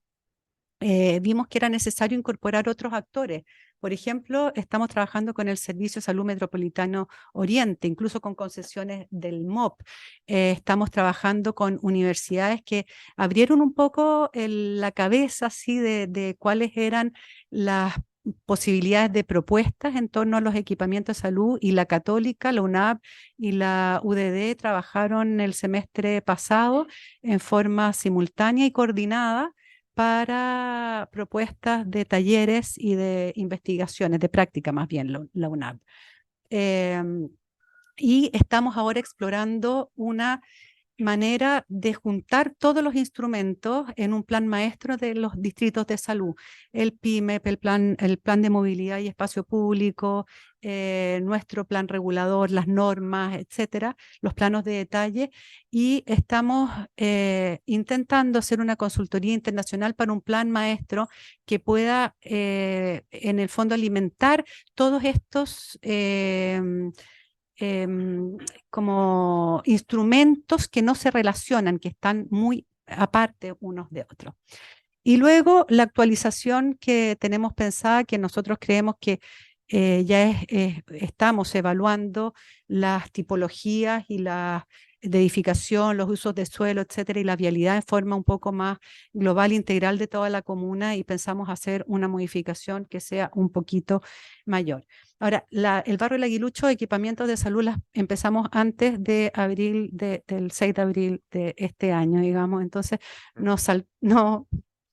vimos que era necesario incorporar otros actores. Por ejemplo, estamos trabajando con el Servicio de Salud Metropolitano Oriente, incluso con concesiones del MOP. Estamos trabajando con universidades que abrieron un poco la cabeza así de cuáles eran las posibilidades de propuestas en torno a los equipamientos de salud, y la Católica, la UNAP y la UDD trabajaron el semestre pasado en forma simultánea y coordinada para propuestas de talleres y de investigaciones, de práctica más bien, la UNAP. Y estamos ahora explorando una manera de juntar todos los instrumentos en un plan maestro de los distritos de salud, el PIMEP, el plan de movilidad y espacio público, nuestro plan regulador, las normas, etcétera, los planos de detalle, y estamos intentando hacer una consultoría internacional para un plan maestro que pueda en el fondo alimentar todos estos como instrumentos que no se relacionan, que están muy aparte unos de otros. Y luego la actualización que tenemos pensada, que nosotros creemos que estamos evaluando las tipologías y la de edificación, los usos de suelo, etcétera, y la vialidad en forma un poco más global, integral de toda la comuna, y pensamos hacer una modificación que sea un poquito mayor. Ahora, el barrio El Aguilucho, equipamientos de salud, las empezamos antes de abril, del 6 de abril de este año, digamos, entonces nos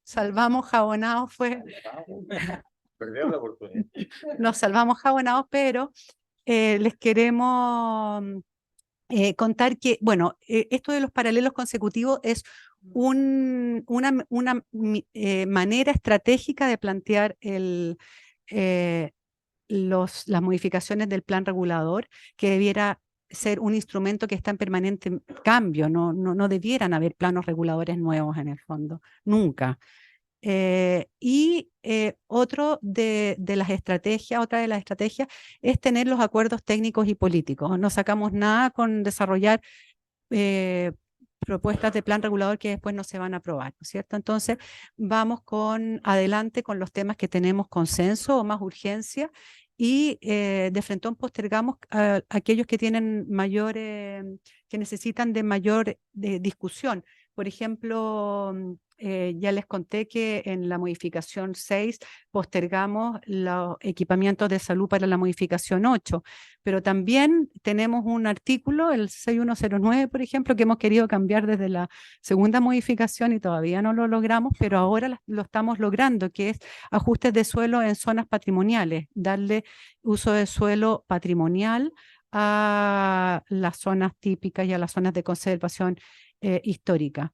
salvamos jabonados, nos salvamos jabonados, pero les queremos contar que, bueno, esto de los paralelos consecutivos es una manera estratégica de plantear las modificaciones del plan regulador, que debiera ser un instrumento que está en permanente cambio. No debieran haber planos reguladores nuevos en el fondo, nunca. Otra de las estrategias es tener los acuerdos técnicos y políticos. No sacamos nada con desarrollar propuestas de plan regulador que después no se van a aprobar, ¿no es cierto? Entonces vamos adelante con los temas que tenemos consenso o más urgencia, y de frentón postergamos aquellos que tienen que necesitan de mayor discusión. Por ejemplo, ya les conté que en la modificación 6 postergamos los equipamientos de salud para la modificación 8, pero también tenemos un artículo, el 6109, por ejemplo, que hemos querido cambiar desde la segunda modificación y todavía no lo logramos, pero ahora lo estamos logrando, que es ajustes de suelo en zonas patrimoniales, darle uso de suelo patrimonial a las zonas típicas y a las zonas de conservación histórica.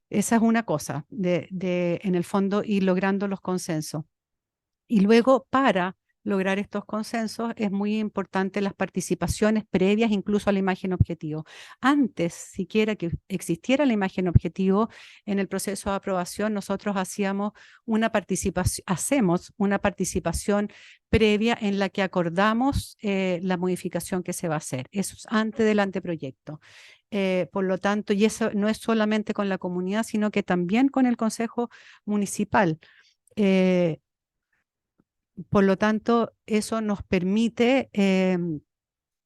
Esa es una cosa, en el fondo, ir logrando los consensos. Y luego, para lograr estos consensos, es muy importante las participaciones previas incluso a la imagen objetivo. Antes siquiera que existiera la imagen objetivo, en el proceso de aprobación nosotros hacemos una participación previa en la que acordamos la modificación que se va a hacer. Eso es antes del anteproyecto. Por lo tanto, y eso no es solamente con la comunidad, sino que también con el Consejo Municipal. Por lo tanto, eso nos permite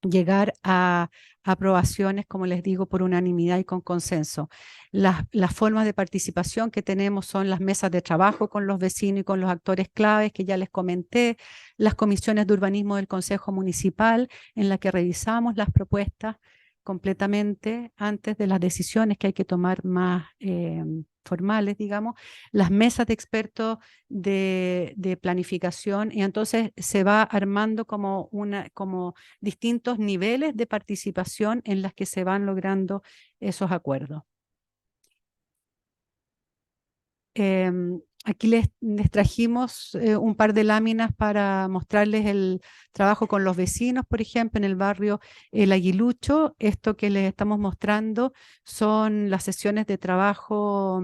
llegar a aprobaciones, como les digo, por unanimidad y con consenso. Las formas de participación que tenemos son las mesas de trabajo con los vecinos y con los actores claves que ya les comenté, las comisiones de urbanismo del Consejo Municipal, en la que revisamos las propuestas completamente antes de las decisiones que hay que tomar más formales, digamos, las mesas de expertos de planificación, y entonces se va armando como distintos niveles de participación en las que se van logrando esos acuerdos. Aquí les trajimos un par de láminas para mostrarles el trabajo con los vecinos, por ejemplo, en el barrio El Aguilucho. Esto que les estamos mostrando son las sesiones de trabajo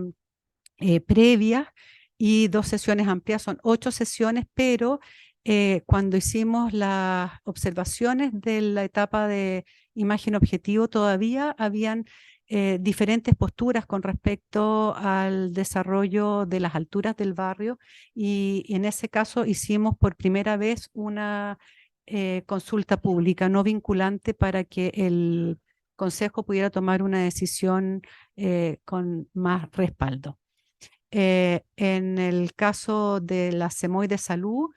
previas y 2 sesiones amplias, son 8 sesiones, pero cuando hicimos las observaciones de la etapa de imagen objetivo todavía habían diferentes posturas con respecto al desarrollo de las alturas del barrio, y en ese caso hicimos por primera vez una consulta pública no vinculante para que el Consejo pudiera tomar una decisión con más respaldo. En el caso de la CEMOI de salud,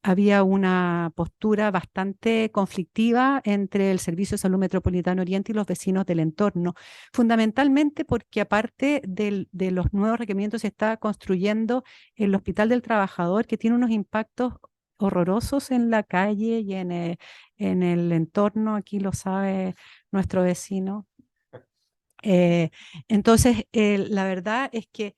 había una postura bastante conflictiva entre el Servicio de Salud Metropolitano Oriente y los vecinos del entorno, fundamentalmente porque aparte de los nuevos requerimientos se está construyendo el Hospital del Trabajador, que tiene unos impactos horrorosos en la calle y en el entorno, aquí lo sabe nuestro vecino. Entonces, la verdad es que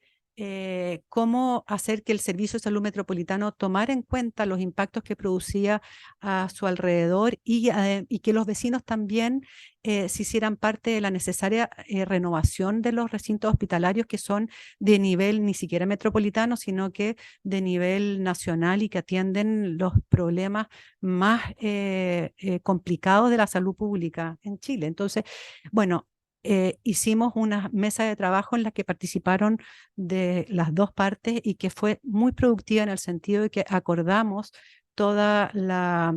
cómo hacer que el Servicio de Salud Metropolitano tomara en cuenta los impactos que producía a su alrededor, y que los vecinos también se hicieran parte de la necesaria renovación de los recintos hospitalarios, que son de nivel ni siquiera metropolitano, sino que de nivel nacional, y que atienden los problemas más complicados de la salud pública en Chile. Entonces, bueno, hicimos una mesa de trabajo en la que participaron de las dos partes y que fue muy productiva en el sentido de que acordamos toda la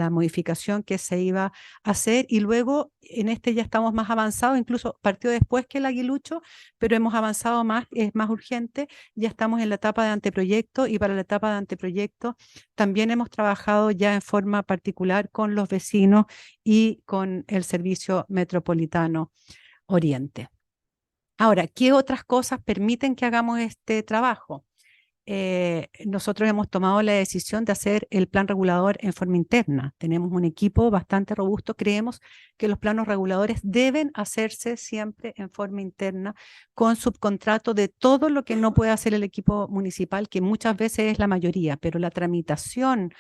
modificación que se iba a hacer, y luego en este ya estamos más avanzados, incluso partió después que el aguilucho, pero hemos avanzado más, es más urgente, ya estamos en la etapa de anteproyecto, y para la etapa de anteproyecto también hemos trabajado ya en forma particular con los vecinos y con el Servicio Metropolitano Oriente. Ahora, ¿qué otras cosas permiten que hagamos este trabajo? Nosotros hemos tomado la decisión de hacer el plan regulador en forma interna. Tenemos un equipo bastante robusto. Creemos que los planos reguladores deben hacerse siempre en forma interna, con subcontrato de todo lo que no puede hacer el equipo municipal, que muchas veces es la mayoría, pero la tramitación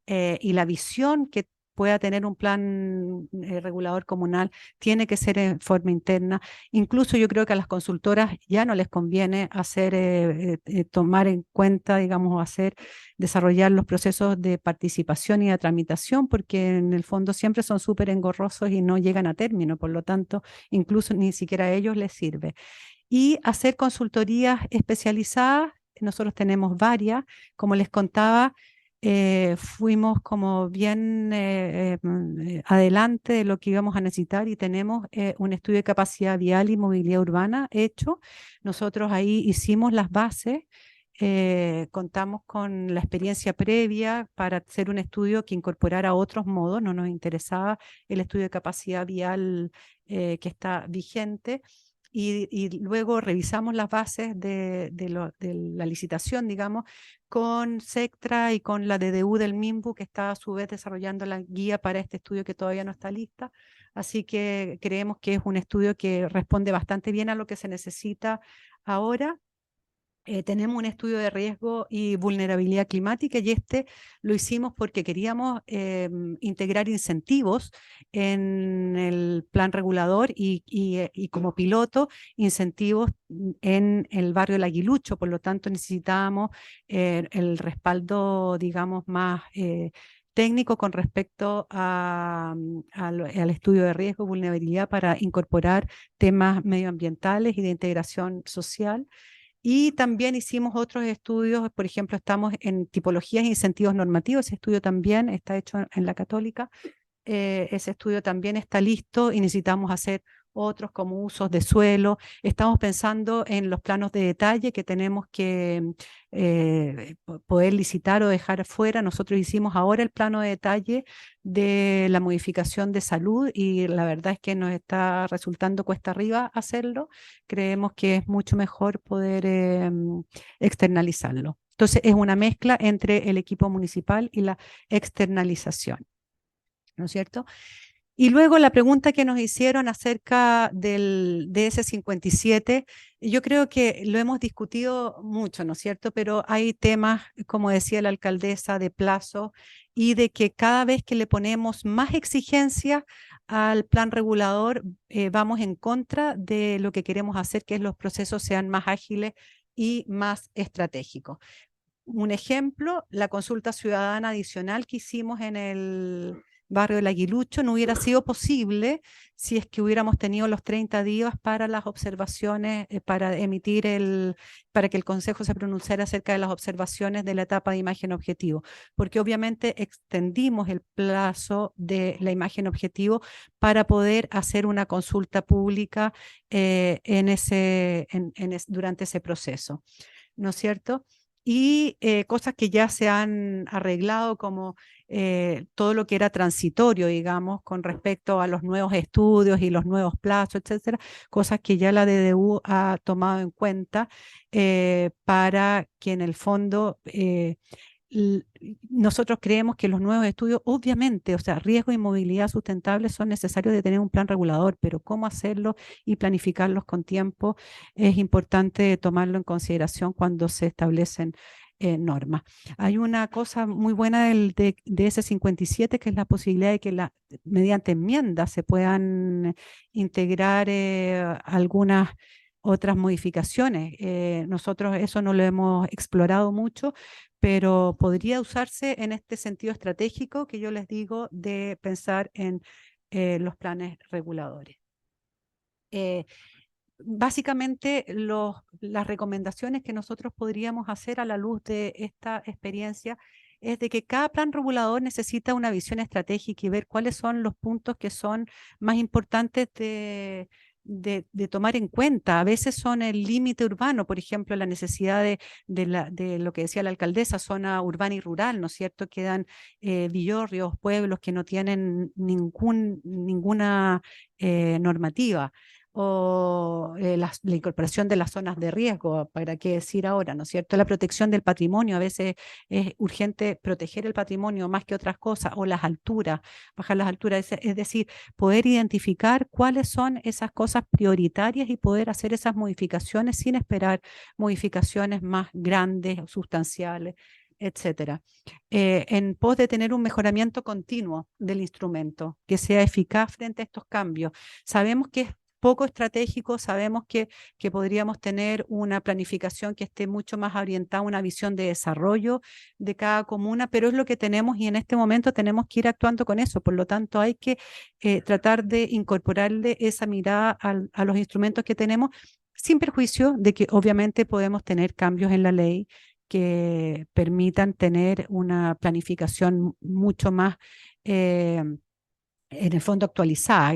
y la visión que pueda tener un plan regulador comunal tiene que ser en forma interna. Incluso yo creo que a las consultoras ya no les conviene tomar en cuenta, digamos, desarrollar los procesos de participación y de tramitación, porque en el fondo siempre son súper engorrosos y no llegan a término, por lo tanto, incluso ni siquiera a ellos les sirve. Y hacer consultorías especializadas, nosotros tenemos varias, como les contaba, fuimos como bien adelante de lo que íbamos a necesitar, y tenemos un estudio de capacidad vial y movilidad urbana hecho. Nosotros ahí hicimos las bases, contamos con la experiencia previa para hacer un estudio que incorporara otros modos, no nos interesaba el estudio de capacidad vial que está vigente. Y luego revisamos las bases de la licitación, digamos, con Sectra y con la DDU del MIMBU, que está a su vez desarrollando la guía para este estudio que todavía no está lista. Así que creemos que es un estudio que responde bastante bien a lo que se necesita ahora. Tenemos un estudio de riesgo y vulnerabilidad climática, y este lo hicimos porque queríamos integrar incentivos en el plan regulador y como piloto incentivos en el barrio del Aguilucho. Por lo tanto, necesitábamos el respaldo, digamos, más técnico con respecto al estudio de riesgo y vulnerabilidad para incorporar temas medioambientales y de integración social. Y también hicimos otros estudios, por ejemplo, estamos en tipologías e incentivos normativos. Ese estudio también está hecho en la Católica. Ese estudio también está listo, y necesitamos hacer otros como usos de suelo. Estamos pensando en los planos de detalle que tenemos que poder licitar o dejar fuera. Nosotros hicimos ahora el plano de detalle de la modificación de salud, y la verdad es que nos está resultando cuesta arriba hacerlo. Creemos que es mucho mejor poder externalizarlo. Entonces es una mezcla entre el equipo municipal y la externalización, ¿no es cierto? Y luego la pregunta que nos hicieron acerca del DS57, yo creo que lo hemos discutido mucho, ¿no es cierto? Pero hay temas, como decía la alcaldesa, de plazo, y de que cada vez que le ponemos más exigencias al plan regulador, vamos en contra de lo que queremos hacer, que es los procesos sean más ágiles y más estratégicos. Un ejemplo, la consulta ciudadana adicional que hicimos en el barrio del Aguilucho no hubiera sido posible si es que hubiéramos tenido los 30 días para las observaciones, para que el Consejo se pronunciara acerca de las observaciones de la etapa de imagen objetivo, porque obviamente extendimos el plazo de la imagen objetivo para poder hacer una consulta pública durante ese proceso, ¿no es cierto? Y cosas que ya se han arreglado, como todo lo que era transitorio, digamos, con respecto a los nuevos estudios y los nuevos plazos, etcétera, cosas que ya la DDU ha tomado en cuenta para que en el fondo nosotros creemos que los nuevos estudios, obviamente, o sea, riesgo y movilidad sustentable son necesarios de tener un plan regulador, pero cómo hacerlo y planificarlos con tiempo es importante tomarlo en consideración cuando se establecen normas. Hay una cosa muy buena de ese 57, que es la posibilidad de que mediante enmiendas se puedan integrar algunas otras modificaciones. Nosotros eso no lo hemos explorado mucho, pero podría usarse en este sentido estratégico que yo les digo, de pensar en los planes reguladores. Básicamente, las recomendaciones que nosotros podríamos hacer a la luz de esta experiencia es de que cada plan regulador necesita una visión estratégica y ver cuáles son los puntos que son más importantes de tomar en cuenta. A veces son el límite urbano, por ejemplo, la necesidad de lo que decía la alcaldesa, zona urbana y rural, ¿no es cierto? Quedan villorrios, pueblos que no tienen ninguna normativa. O la incorporación de las zonas de riesgo, para qué decir ahora, ¿no es cierto? La protección del patrimonio, a veces es urgente proteger el patrimonio más que otras cosas, o las alturas, bajar las alturas, es decir, poder identificar cuáles son esas cosas prioritarias y poder hacer esas modificaciones sin esperar modificaciones más grandes, sustanciales, etcétera, en pos de tener un mejoramiento continuo del instrumento, que sea eficaz frente a estos cambios. Sabemos que es poco estratégico, sabemos que podríamos tener una planificación que esté mucho más orientada a una visión de desarrollo de cada comuna, pero es lo que tenemos y en este momento tenemos que ir actuando con eso. Por lo tanto, hay que tratar de incorporarle esa mirada a los instrumentos que tenemos, sin perjuicio de que obviamente podemos tener cambios en la ley que permitan tener una planificación mucho más en el fondo actualizada.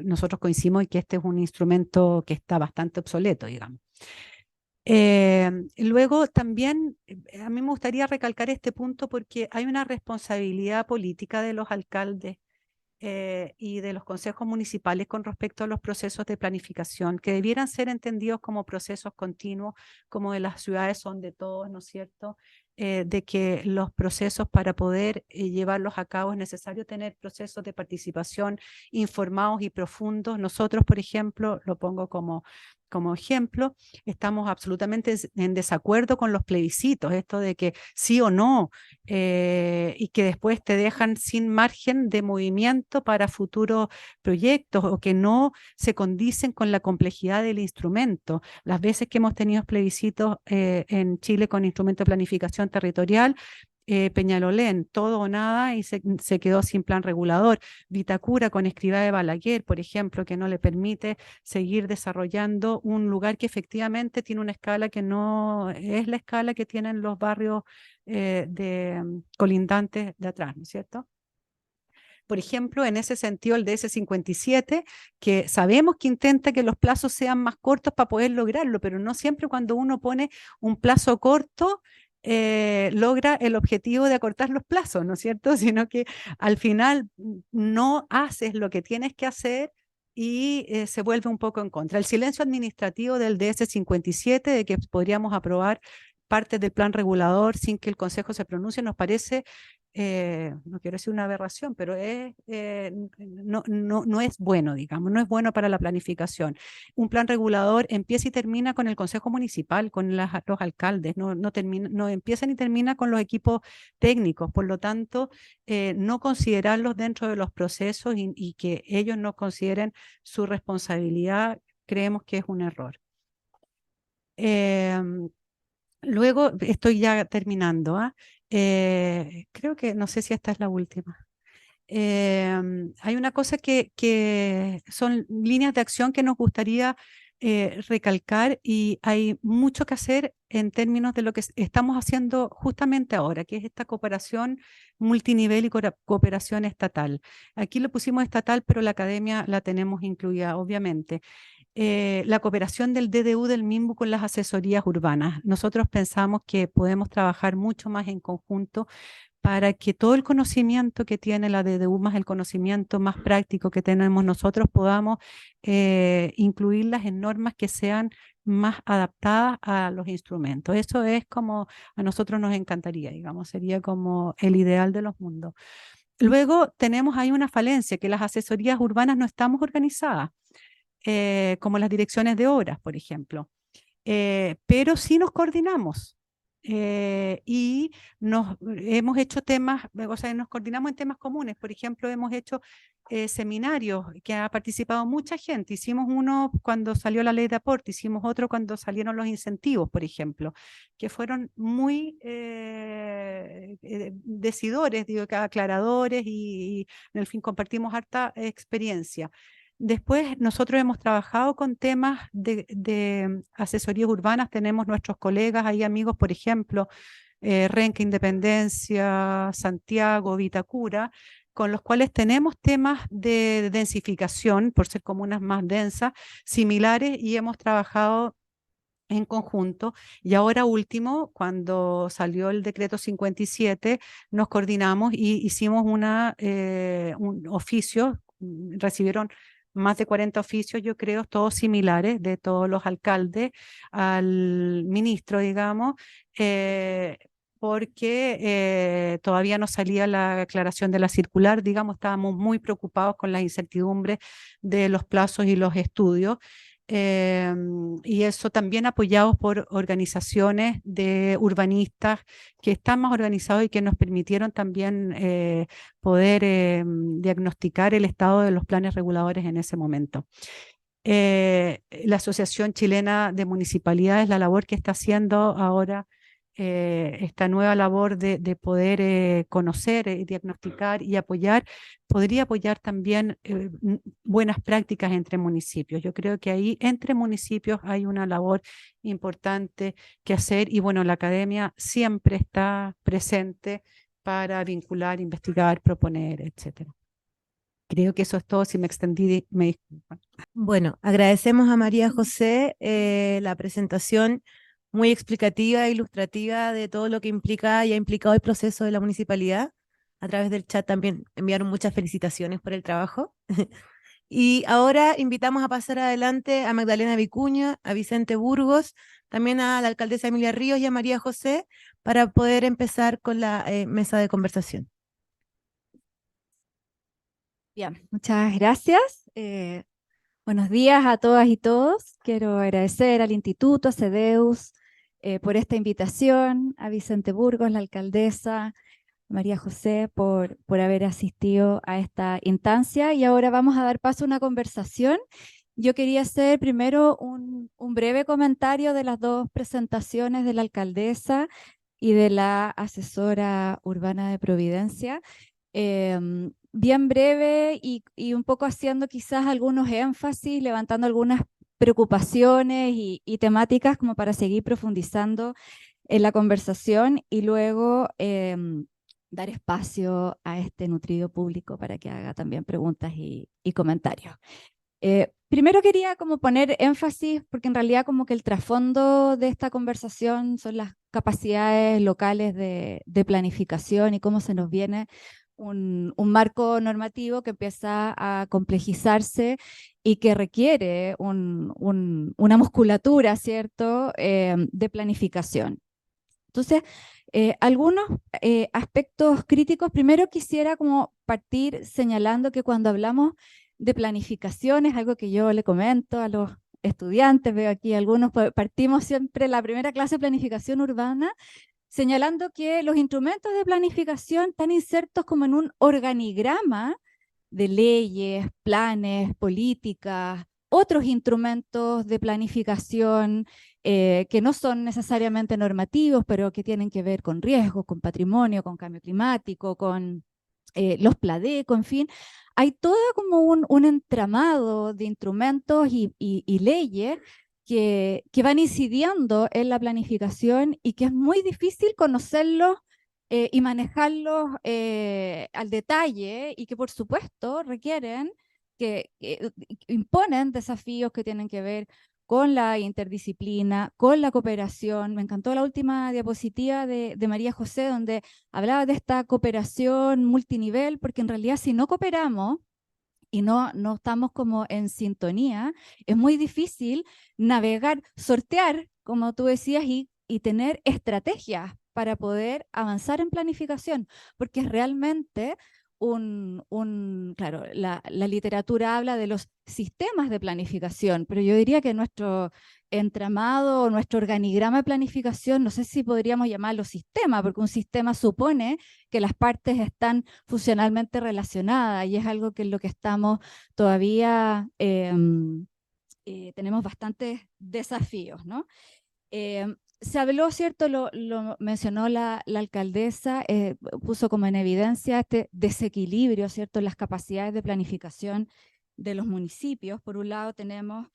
Nosotros coincidimos en que este es un instrumento que está bastante obsoleto, digamos. Luego también a mí me gustaría recalcar este punto porque hay una responsabilidad política de los alcaldes y de los consejos municipales con respecto a los procesos de planificación, que debieran ser entendidos como procesos continuos, como de las ciudades son de todos, ¿no es cierto? De que los procesos para poder llevarlos a cabo es necesario tener procesos de participación informados y profundos. Nosotros, por ejemplo, lo pongo como ejemplo, estamos absolutamente en desacuerdo con los plebiscitos, esto de que sí o no, y que después te dejan sin margen de movimiento para futuros proyectos o que no se condicen con la complejidad del instrumento. Las veces que hemos tenido plebiscitos en Chile con instrumento de planificación territorial, Peñalolén, todo o nada, y se quedó sin plan regulador. Vitacura con Escrivá de Balaguer, por ejemplo, que no le permite seguir desarrollando un lugar que efectivamente tiene una escala que no es la escala que tienen los barrios colindantes de atrás, ¿no es cierto? Por ejemplo, en ese sentido, el DS57, que sabemos que intenta que los plazos sean más cortos para poder lograrlo, pero no siempre cuando uno pone un plazo corto, logra el objetivo de acortar los plazos, ¿no es cierto? Sino que al final no haces lo que tienes que hacer y se vuelve un poco en contra. El silencio administrativo del DS57, de que podríamos aprobar partes del plan regulador sin que el Consejo se pronuncie, nos parece, no quiero decir una aberración, pero no es bueno, digamos, no es bueno para la planificación. Un plan regulador empieza y termina con el Consejo Municipal, con los alcaldes, no empieza ni termina con los equipos técnicos, por lo tanto, no considerarlos dentro de los procesos y que ellos no consideren su responsabilidad, creemos que es un error. Luego, estoy ya terminando, creo que, no sé si esta es la última. Hay una cosa que son líneas de acción que nos gustaría recalcar y hay mucho que hacer en términos de lo que estamos haciendo justamente ahora, que es esta cooperación multinivel y cooperación estatal. Aquí lo pusimos estatal, pero la academia la tenemos incluida, obviamente. La cooperación del DDU del MIMBU con las asesorías urbanas. Nosotros pensamos que podemos trabajar mucho más en conjunto para que todo el conocimiento que tiene la DDU más el conocimiento más práctico que tenemos nosotros podamos incluirlas en normas que sean más adaptadas a los instrumentos. Eso es como a nosotros nos encantaría, digamos, sería como el ideal de los mundos. Luego tenemos ahí una falencia, que las asesorías urbanas no estamos organizadas. Como las direcciones de obras, por ejemplo. Pero sí nos coordinamos y hemos hecho temas, o sea, nos coordinamos en temas comunes. Por ejemplo, hemos hecho seminarios que ha participado mucha gente. Hicimos uno cuando salió la ley de aporte, hicimos otro cuando salieron los incentivos, por ejemplo, que fueron muy decidores, digo, aclaradores y en el fin compartimos harta experiencia. Después nosotros hemos trabajado con temas de asesorías urbanas, tenemos nuestros colegas, hay amigos, por ejemplo, Renca, Independencia, Santiago, Vitacura, con los cuales tenemos temas de densificación, por ser comunas más densas, similares, y hemos trabajado en conjunto. Y ahora último, cuando salió el decreto 57, nos coordinamos y hicimos un oficio, recibieron más de 40 oficios, yo creo, todos similares, de todos los alcaldes al ministro, digamos, porque todavía no salía la aclaración de la circular, digamos, estábamos muy preocupados con las incertidumbres de los plazos y los estudios. Y eso también apoyados por organizaciones de urbanistas que están más organizados y que nos permitieron también poder diagnosticar el estado de los planes reguladores en ese momento. La Asociación Chilena de Municipalidades, la labor que está haciendo ahora, esta nueva labor de poder conocer, diagnosticar y apoyar, podría apoyar también buenas prácticas entre municipios. Yo creo que ahí entre municipios hay una labor importante que hacer, y bueno, la academia siempre está presente para vincular, investigar, proponer, etcétera. Creo que eso es todo. Si me extendí, me disculpan. Bueno, agradecemos a María José la presentación muy explicativa e ilustrativa de todo lo que implica y ha implicado el proceso de la municipalidad. A través del chat también enviaron muchas felicitaciones por el trabajo. Y ahora invitamos a pasar adelante a Magdalena Vicuña, a Vicente Burgos, también a la alcaldesa Emilia Ríos y a María José para poder empezar con la mesa de conversación. Bien, muchas gracias. Buenos días a todas y todos. Quiero agradecer al Instituto, a CEDEUS, por esta invitación, a Vicente Burgos, la alcaldesa, a María José, por haber asistido a esta instancia. Y ahora vamos a dar paso a una conversación. Yo quería hacer primero un breve comentario de las dos presentaciones de la alcaldesa y de la asesora urbana de Providencia. Bien breve y un poco haciendo quizás algunos énfasis, levantando algunas preocupaciones y temáticas como para seguir profundizando en la conversación y luego dar espacio a este nutrido público para que haga también preguntas y comentarios. Primero quería como poner énfasis, porque en realidad como que el trasfondo de esta conversación son las capacidades locales de planificación y cómo se nos viene un marco normativo que empieza a complejizarse y que requiere una musculatura, ¿cierto?, de planificación. Entonces, algunos aspectos críticos. Primero quisiera como partir señalando que cuando hablamos de planificación, es algo que yo le comento a los estudiantes, veo aquí algunos, partimos siempre la primera clase de planificación urbana, señalando que los instrumentos de planificación están insertos como en un organigrama de leyes, planes, políticas, otros instrumentos de planificación que no son necesariamente normativos, pero que tienen que ver con riesgos, con patrimonio, con cambio climático, con los PLADECO, en fin. Hay todo como un entramado de instrumentos y leyes que van incidiendo en la planificación y que es muy difícil conocerlos y manejarlos al detalle, y que por supuesto requieren, que imponen desafíos que tienen que ver con la interdisciplina, con la cooperación. Me encantó la última diapositiva de María José, donde hablaba de esta cooperación multinivel, porque en realidad si no cooperamos y no estamos como en sintonía, es muy difícil navegar, sortear, como tú decías, y tener estrategias para poder avanzar en planificación, porque es realmente claro, la literatura habla de los sistemas de planificación, pero yo diría que nuestro entramado, nuestro organigrama de planificación, no sé si podríamos llamarlo sistema, porque un sistema supone que las partes están funcionalmente relacionadas, y es algo que en lo que estamos todavía tenemos bastantes desafíos, ¿no? Se habló, ¿cierto? Lo mencionó la alcaldesa, puso como en evidencia este desequilibrio, ¿cierto?, en las capacidades de planificación de los municipios. Por un lado tenemos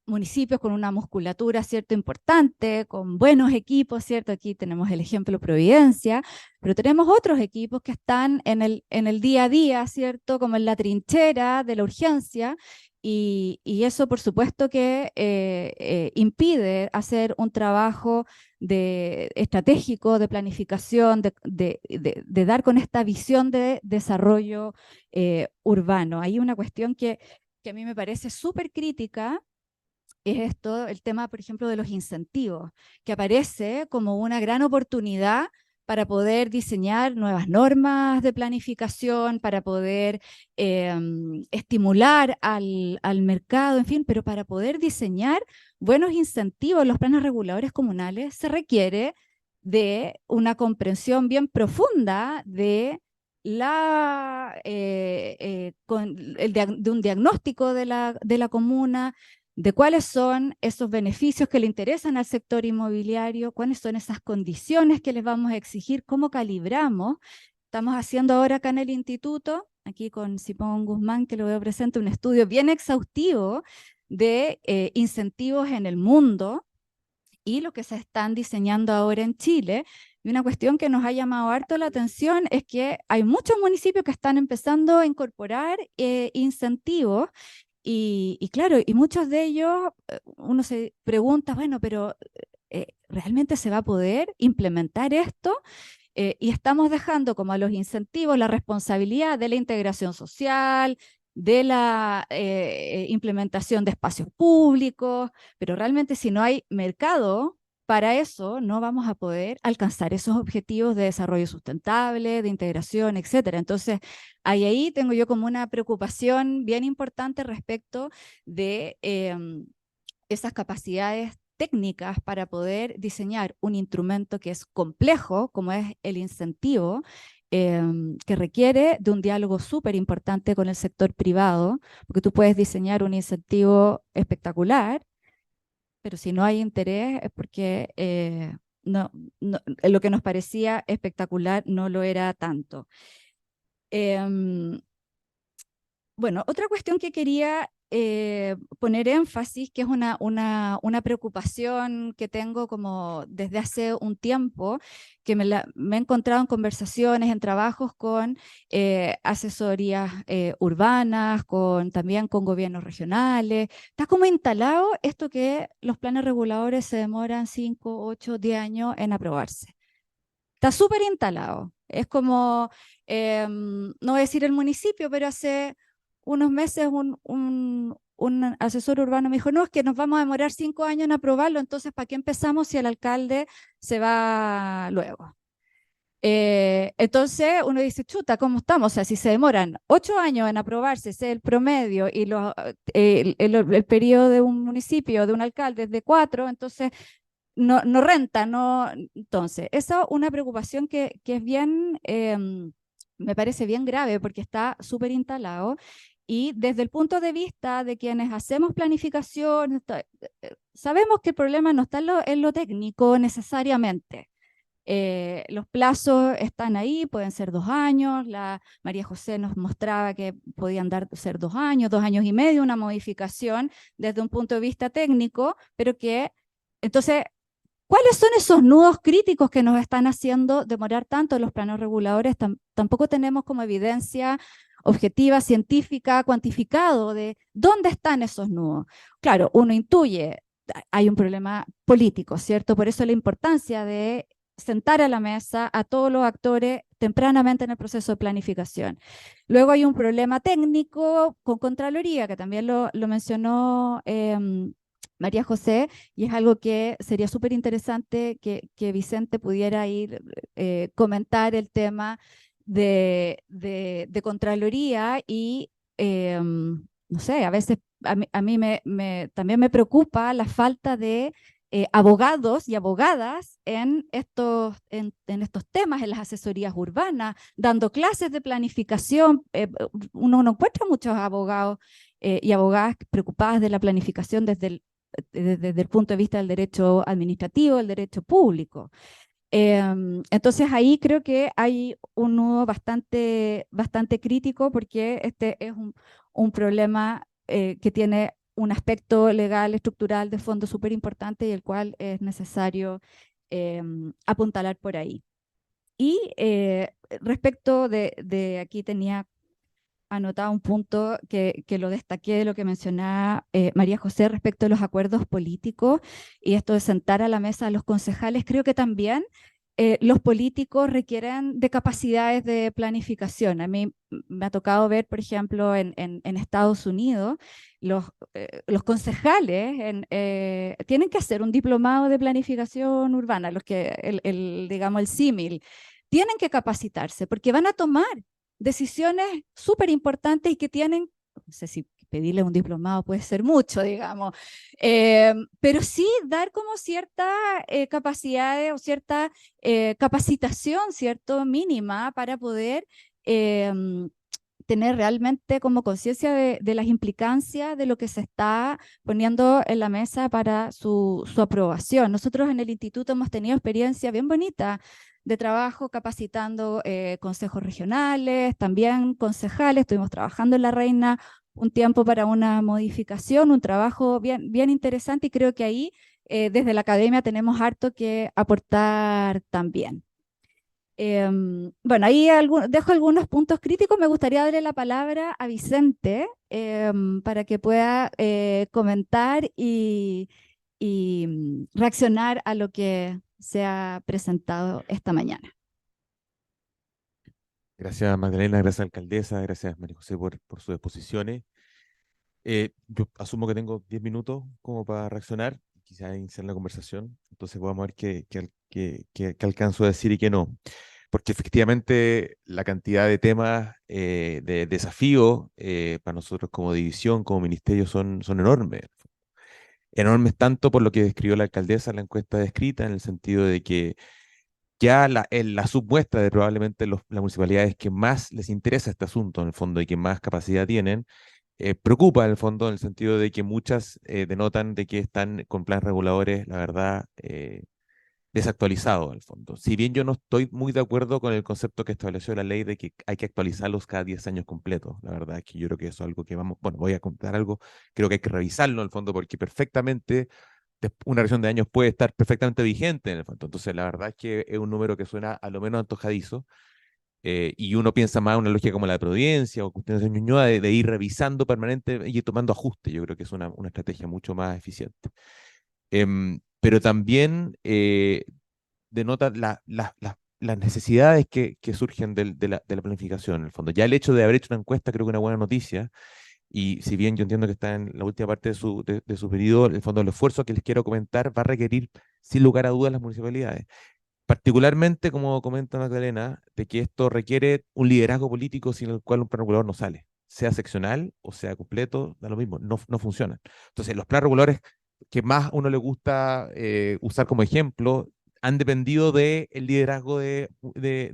municipios con una musculatura, ¿cierto?, importante, con buenos equipos, ¿cierto? Aquí tenemos el ejemplo Providencia, pero tenemos otros equipos que están en el día a día, ¿cierto?, como en la trinchera de la urgencia, y eso por supuesto que impide hacer un trabajo estratégico, de planificación, de dar con esta visión de desarrollo urbano. Hay una cuestión que a mí me parece súper crítica, es esto, el tema, por ejemplo, de los incentivos, que aparece como una gran oportunidad para poder diseñar nuevas normas de planificación, para poder estimular al mercado, en fin, pero para poder diseñar buenos incentivos en los planes reguladores comunales se requiere de una comprensión bien profunda de de un diagnóstico de la comuna, de cuáles son esos beneficios que le interesan al sector inmobiliario, cuáles son esas condiciones que les vamos a exigir, cómo calibramos. Estamos haciendo ahora acá en el instituto, aquí con Simón Guzmán, que lo veo presente, un estudio bien exhaustivo de incentivos en el mundo y lo que se están diseñando ahora en Chile. Y una cuestión que nos ha llamado harto la atención es que hay muchos municipios que están empezando a incorporar incentivos. Y claro, y muchos de ellos, uno se pregunta, bueno, pero ¿realmente se va a poder implementar esto? Y estamos dejando como a los incentivos la responsabilidad de la integración social, de la implementación de espacios públicos, pero realmente si no hay mercado para eso, no vamos a poder alcanzar esos objetivos de desarrollo sustentable, de integración, etcétera. Entonces, ahí tengo yo como una preocupación bien importante respecto de esas capacidades técnicas para poder diseñar un instrumento que es complejo, como es el incentivo, que requiere de un diálogo súper importante con el sector privado, porque tú puedes diseñar un incentivo espectacular, pero si no hay interés es porque lo que nos parecía espectacular no lo era tanto. Bueno, otra cuestión que quería poner énfasis, que es una preocupación que tengo como desde hace un tiempo, que me he encontrado en conversaciones, en trabajos con asesorías urbanas, también con gobiernos regionales. Está como instalado esto que los planes reguladores se demoran 5, 8, 10 años en aprobarse. Está súper instalado. Es como, no voy a decir el municipio, pero hace unos meses un asesor urbano me dijo, no, es que nos vamos a demorar 5 años en aprobarlo, entonces ¿para qué empezamos si el alcalde se va luego? Entonces uno dice, chuta, ¿cómo estamos? O sea, si se demoran 8 años en aprobarse, ese es el promedio, y el periodo de un municipio, de un alcalde es de 4, entonces no renta, no. Entonces, esa es una preocupación que es bien, me parece bien grave porque está súper instalado. Y desde el punto de vista de quienes hacemos planificación, sabemos que el problema no está en lo técnico necesariamente. Los plazos están ahí, pueden ser 2 años. La María José nos mostraba que podían ser 2 años, 2 años y medio, una modificación desde un punto de vista técnico, pero que entonces, ¿cuáles son esos nudos críticos que nos están haciendo demorar tanto los planos reguladores? Tampoco tenemos como evidencia objetiva, científica, cuantificado de dónde están esos nudos. Claro, uno intuye, hay un problema político, ¿cierto? Por eso la importancia de sentar a la mesa a todos los actores tempranamente en el proceso de planificación. Luego hay un problema técnico con Contraloría, que también lo mencionó María José, y es algo que sería súper interesante que Vicente pudiera ir comentar el tema de Contraloría y, no sé, a veces a mí también me preocupa la falta de abogados y abogadas en estos temas, en las asesorías urbanas, dando clases de planificación. Uno no encuentra muchos abogados y abogadas preocupadas de la planificación desde el punto de vista del derecho administrativo, el derecho público. Entonces ahí creo que hay un nudo bastante crítico, porque este es un problema que tiene un aspecto legal, estructural de fondo súper importante y el cual es necesario apuntalar por ahí. Y respecto aquí tenía anotado un punto que lo destaqué de lo que mencionaba María José respecto a los acuerdos políticos y esto de sentar a la mesa a los concejales. Creo que también los políticos requieren de capacidades de planificación. A mí me ha tocado ver, por ejemplo, en Estados Unidos, los concejales tienen que hacer un diplomado de planificación urbana, digamos, el símil. Tienen que capacitarse porque van a tomar decisiones súper importantes y que tienen, no sé si pedirle un diplomado puede ser mucho, digamos, pero sí dar como cierta capacidad o cierta capacitación, ¿cierto? Mínima para poder tener realmente como conciencia de las implicancias de lo que se está poniendo en la mesa para su aprobación. Nosotros en el instituto hemos tenido experiencia bien bonita de trabajo capacitando consejos regionales, también concejales. Estuvimos trabajando en La Reina un tiempo para una modificación, un trabajo bien, bien interesante y creo que ahí desde la academia tenemos harto que aportar también. Bueno, ahí dejo algunos puntos críticos. Me gustaría darle la palabra a Vicente para que pueda comentar y reaccionar a lo que se ha presentado esta mañana. Gracias Magdalena, gracias alcaldesa, gracias María José por sus exposiciones. Yo asumo que tengo 10 minutos como para reaccionar, quizás iniciar la conversación, entonces vamos a ver qué alcanzo a decir y qué no. Porque efectivamente la cantidad de temas, de desafíos para nosotros como división, como ministerio, son enormes. Enormes tanto por lo que describió la alcaldesa en la encuesta descrita, en el sentido de que ya la submuestra de probablemente las municipalidades que más les interesa este asunto, en el fondo, y que más capacidad tienen, preocupa en el fondo, en el sentido de que muchas denotan de que están con planes reguladores, la verdad, desactualizados en el fondo. Si bien yo no estoy muy de acuerdo con el concepto que estableció la ley de que hay que actualizarlos cada 10 años completos, la verdad es que yo creo que eso es algo que voy a contar algo, creo que hay que revisarlo en el fondo porque perfectamente una revisión de años puede estar perfectamente vigente en el fondo. Entonces, la verdad es que es un número que suena a lo menos antojadizo, y uno piensa más en una lógica como la de Providencia o cuestiones de Ñuñoa de ir revisando permanente y tomando ajustes. Yo creo que es una estrategia mucho más eficiente. Pero también denota las necesidades que surgen de la planificación, en el fondo. Ya el hecho de haber hecho una encuesta creo que es una buena noticia. Y si bien yo entiendo que está en la última parte de su periodo, en el fondo el esfuerzo que les quiero comentar va a requerir, sin lugar a dudas, las municipalidades. Particularmente, como comenta Magdalena, de que esto requiere un liderazgo político sin el cual un plan regulador no sale. Sea seccional o sea completo, da lo mismo, no funcionan. Entonces, los planes reguladores que más a uno le gusta usar como ejemplo han dependido del liderazgo de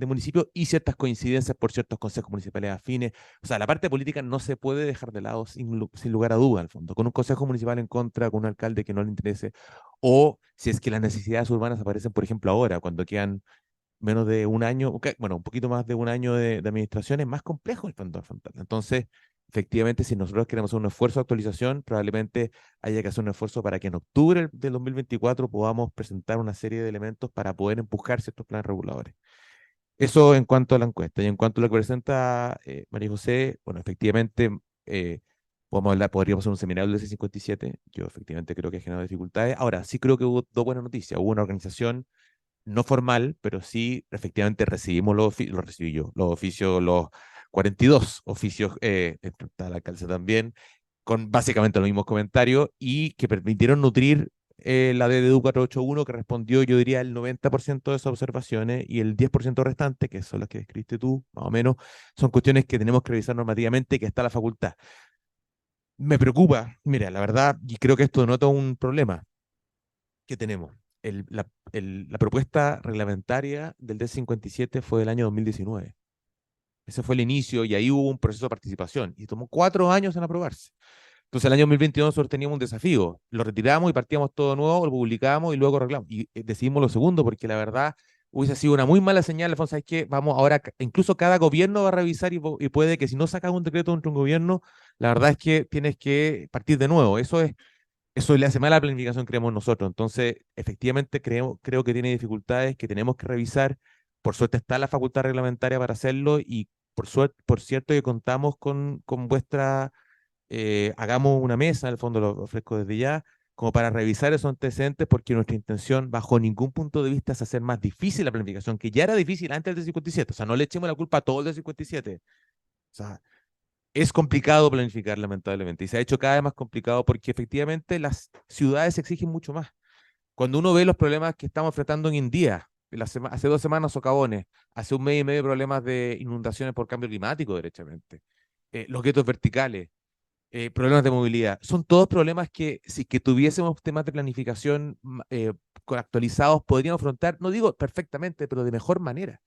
municipios y ciertas coincidencias por ciertos consejos municipales afines. O sea, la parte política no se puede dejar de lado sin lugar a duda, al fondo. Con un consejo municipal en contra, con un alcalde que no le interese, o si es que las necesidades urbanas aparecen, por ejemplo, ahora, cuando quedan menos de un año, bueno, un poquito más de un año de administración, es más complejo el fondo afrontar. Entonces, efectivamente, si nosotros queremos hacer un esfuerzo de actualización, probablemente haya que hacer un esfuerzo para que en octubre del 2024 podamos presentar una serie de elementos para poder empujar ciertos planes reguladores. Eso en cuanto a la encuesta. Y en cuanto a lo que presenta María José, bueno, efectivamente, podríamos hacer un seminario del C57. Yo efectivamente creo que ha generado dificultades. Ahora, sí creo que hubo dos buenas noticias. Hubo una organización no formal, pero sí efectivamente recibimos lo recibí yo, los oficios, los 42 oficios, está la alcaldesa también, con básicamente los mismos comentarios y que permitieron nutrir la DDU 481, que respondió, yo diría, el 90% de esas observaciones, y el 10% restante, que son las que describiste tú, más o menos, son cuestiones que tenemos que revisar normativamente, que está la facultad. Me preocupa, mira, la verdad, y creo que esto denota un problema que tenemos. La propuesta reglamentaria del D57 fue del año 2019. Ese fue el inicio y ahí hubo un proceso de participación y tomó 4 años en aprobarse. Entonces, el año 2021 nosotros teníamos un desafío. Lo retiramos y partíamos todo nuevo, lo publicamos y luego arreglamos. Y decidimos lo segundo porque la verdad hubiese sido una muy mala señal. Alfonso, ¿sabes qué? Vamos ahora, incluso cada gobierno va a revisar y puede que si no sacas un decreto dentro de un gobierno, la verdad es que tienes que partir de nuevo. Eso le hace mal a la planificación, creemos nosotros. Entonces, efectivamente, creo que tiene dificultades que tenemos que revisar. Por suerte está la facultad reglamentaria para hacerlo y por cierto que contamos con vuestra, hagamos una mesa, en el fondo lo ofrezco desde ya, como para revisar esos antecedentes, porque nuestra intención, bajo ningún punto de vista, es hacer más difícil la planificación, que ya era difícil antes del 57. O sea, no le echemos la culpa a todo el del 57. O sea, es complicado planificar, lamentablemente, y se ha hecho cada vez más complicado porque efectivamente las ciudades exigen mucho más. Cuando uno ve los problemas que estamos enfrentando hoy en día, hace 2 semanas socavones, hace un mes y medio problemas de inundaciones por cambio climático, derechamente, los guetos verticales, problemas de movilidad, son todos problemas que si que tuviésemos temas de planificación actualizados podríamos afrontar, no digo perfectamente, pero de mejor manera.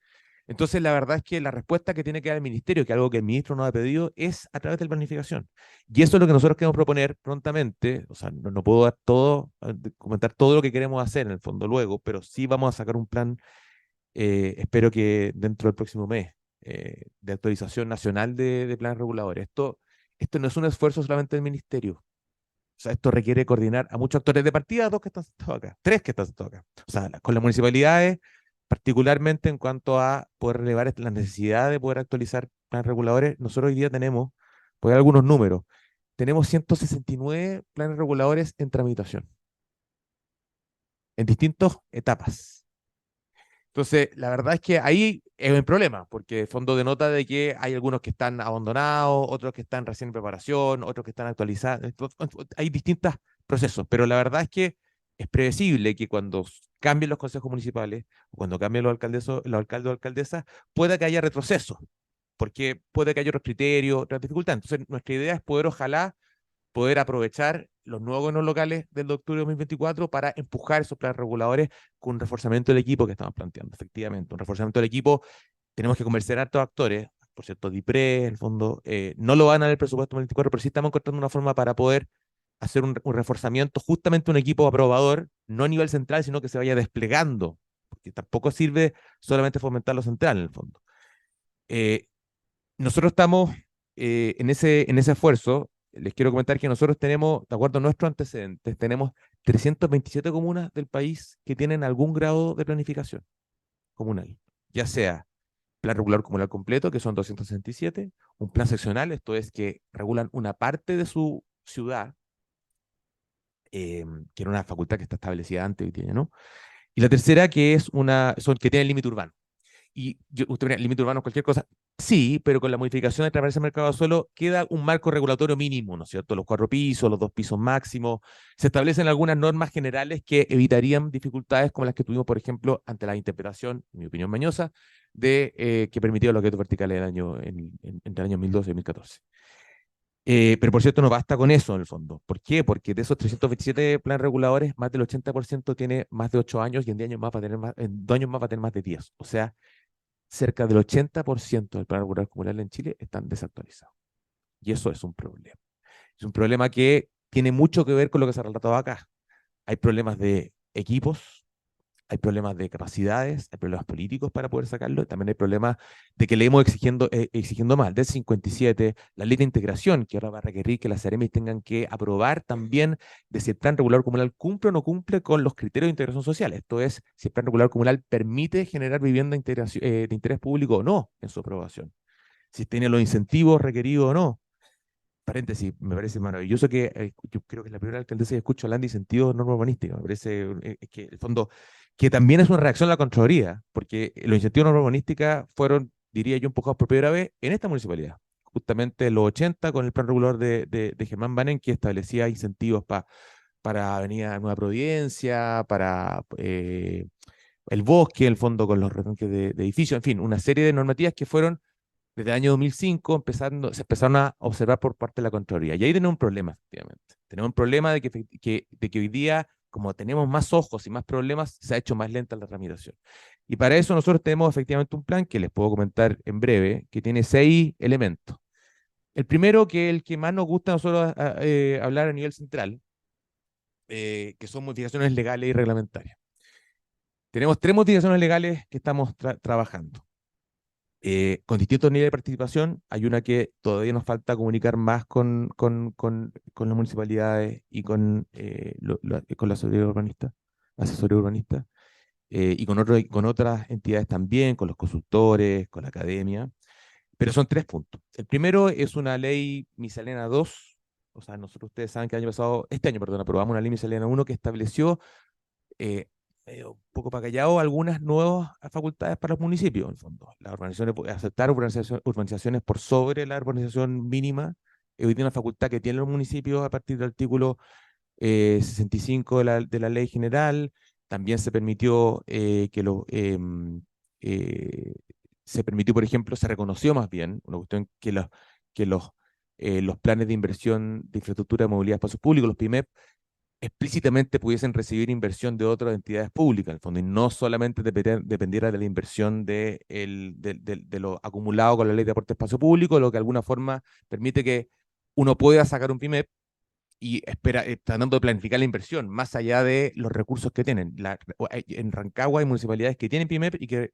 Entonces, la verdad es que la respuesta que tiene que dar el ministerio, que es algo que el ministro nos ha pedido, es a través de la planificación. Y eso es lo que nosotros queremos proponer prontamente. O sea, no puedo dar todo, comentar todo lo que queremos hacer en el fondo luego, pero sí vamos a sacar un plan, espero que dentro del próximo mes, de actualización nacional de planes reguladores. Esto no es un esfuerzo solamente del ministerio. O sea, esto requiere coordinar a muchos actores de partida, dos que están sentados acá, tres que están sentados acá. O sea, con las municipalidades, particularmente en cuanto a poder relevar la necesidad de poder actualizar planes reguladores. Nosotros hoy día tenemos, por dar algunos números, tenemos 169 planes reguladores en tramitación, en distintas etapas. Entonces, la verdad es que ahí es un problema, porque el fondo denota de que hay algunos que están abandonados, otros que están recién en preparación, otros que están actualizados. Hay distintos procesos, pero la verdad es que es previsible que cuando cambien los consejos municipales, o cuando cambien los alcaldes o alcaldesas, pueda que haya retroceso, porque puede que haya otros criterios, otras dificultades. Entonces, nuestra idea es ojalá, poder aprovechar los nuevos gobiernos locales del de octubre de 2024 para empujar esos planes reguladores con un reforzamiento del equipo que estamos planteando, efectivamente. Un reforzamiento del equipo, tenemos que convencer a estos actores, por cierto, DIPRE, en el fondo, no lo van a dar el presupuesto 2024, pero sí estamos encontrando una forma para poder hacer un reforzamiento, justamente un equipo aprobador, no a nivel central, sino que se vaya desplegando, porque tampoco sirve solamente fomentar lo central, en el fondo. Nosotros estamos en ese esfuerzo. Les quiero comentar que nosotros tenemos, de acuerdo a nuestros antecedentes, tenemos 327 comunas del país que tienen algún grado de planificación comunal, ya sea plan regular comunal completo, que son 267, un plan seccional, esto es que regulan una parte de su ciudad, que era una facultad que está establecida antes y tiene, ¿no? Y la tercera que es que tiene el límite urbano. Y usted mira, límite urbano, cualquier cosa, sí, pero con la modificación de transparencia del mercado de suelo queda un marco regulatorio mínimo, ¿no es cierto? Los 4 pisos, los 2 pisos máximos. Se establecen algunas normas generales que evitarían dificultades como las que tuvimos, por ejemplo, ante la interpretación, en mi opinión mañosa, que permitió los guetos verticales entre el año 2012 y 2014. Pero por cierto, no basta con eso en el fondo. ¿Por qué? Porque de esos 327 planes reguladores, más del 80% tiene más de 8 años y en 10 años más va a tener en 2 años más va a tener más de 10. O sea, cerca del 80% del plan regular comunal en Chile están desactualizados. Y eso es un problema. Es un problema que tiene mucho que ver con lo que se ha relatado acá. Hay problemas de equipos, hay problemas de capacidades, hay problemas políticos para poder sacarlo, también hay problemas de que le hemos exigiendo más. Del 57, la ley de integración, que ahora va a requerir que las Ceremis tengan que aprobar también de si el plan regular comunal cumple o no cumple con los criterios de integración social. Esto es, si el plan regular comunal permite generar vivienda de interés público o no en su aprobación. Si tiene los incentivos requeridos o no. Paréntesis, me parece maravilloso que yo creo que es la primera alcaldesa que escucho hablando de incentivos de norma urbanística. Me parece que el fondo, que también es una reacción a la Contraloría, porque los incentivos de norma urbanística fueron, diría yo, empujados por primera vez en esta municipalidad. Justamente en los 80 con el plan regulador de Germán Banen, que establecía incentivos para Avenida Nueva Providencia, para el bosque, el fondo con los retanques de edificios, en fin, una serie de normativas que fueron desde el año 2005 se empezaron a observar por parte de la Contraloría. Y ahí tenemos un problema, efectivamente. Tenemos un problema de que hoy día, como tenemos más ojos y más problemas, se ha hecho más lenta la tramitación. Y para eso nosotros tenemos efectivamente un plan que les puedo comentar en breve, que tiene 6 elementos. El primero, que es el que más nos gusta a nosotros hablar a nivel central, que son modificaciones legales y reglamentarias. Tenemos 3 modificaciones legales que estamos trabajando. Con distintos niveles de participación, hay una que todavía nos falta comunicar más con las municipalidades y con la asesoría urbanista, y con otras entidades también, con los consultores, con la academia, pero son 3 puntos. El primero es una ley miscelánea 2, o sea, ustedes saben que este año, perdón, aprobamos una ley miscelánea 1 que estableció, un poco para callado, algunas nuevas facultades para los municipios, en el fondo. Las urbanizaciones, aceptar urbanizaciones por sobre la urbanización mínima, hoy tiene una facultad que tienen los municipios a partir del artículo 65 de la ley general. También se permitió se permitió, por ejemplo, se reconoció más bien una cuestión que los planes de inversión de infraestructura de movilidad de espacios públicos, los PIMEP, explícitamente pudiesen recibir inversión de otras entidades públicas, en el fondo, y no solamente dependiera de la inversión de lo acumulado con la ley de aporte a espacio público, lo que de alguna forma permite que uno pueda sacar un PIMEP y tratando de planificar la inversión, más allá de los recursos que tienen. En Rancagua hay municipalidades que tienen PIMEP y que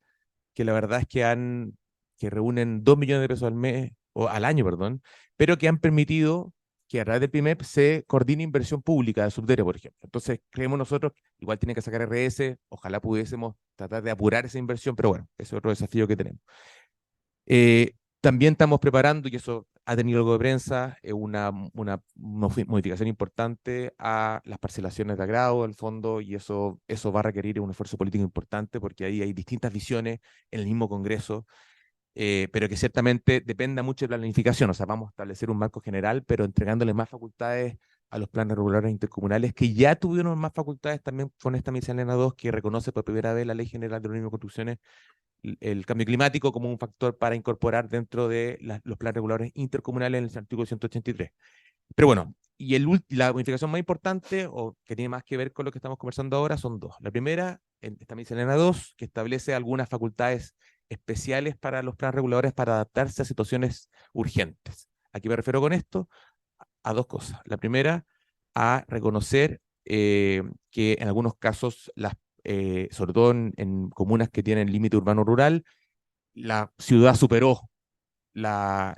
la verdad es que reúnen 2 millones de pesos al mes, o al año, perdón, pero que han permitido que a través del PIMEP se coordine inversión pública de subterráneo, por ejemplo. Entonces, creemos nosotros, igual tienen que sacar RS, ojalá pudiésemos tratar de apurar esa inversión, pero bueno, ese es otro desafío que tenemos. También estamos preparando, y eso ha tenido algo de prensa, una modificación importante a las parcelaciones de agrado, al fondo, y eso va a requerir un esfuerzo político importante, porque ahí hay distintas visiones en el mismo Congreso, pero que ciertamente dependa mucho de la planificación. O sea, vamos a establecer un marco general, pero entregándole más facultades a los planes regulares intercomunales, que ya tuvieron más facultades también con esta miscelánea 2, que reconoce por primera vez la Ley General de Urbanismo y Construcciones el cambio climático como un factor para incorporar dentro de los planes regulares intercomunales en el artículo 183. Pero bueno, y la modificación más importante, o que tiene más que ver con lo que estamos conversando ahora, son dos. La primera, esta miscelánea 2, que establece algunas facultades especiales para los planes reguladores para adaptarse a situaciones urgentes. ¿A qué me refiero con esto? A dos cosas. La primera, a reconocer que en algunos casos sobre todo en comunas que tienen límite urbano-rural, la ciudad superó la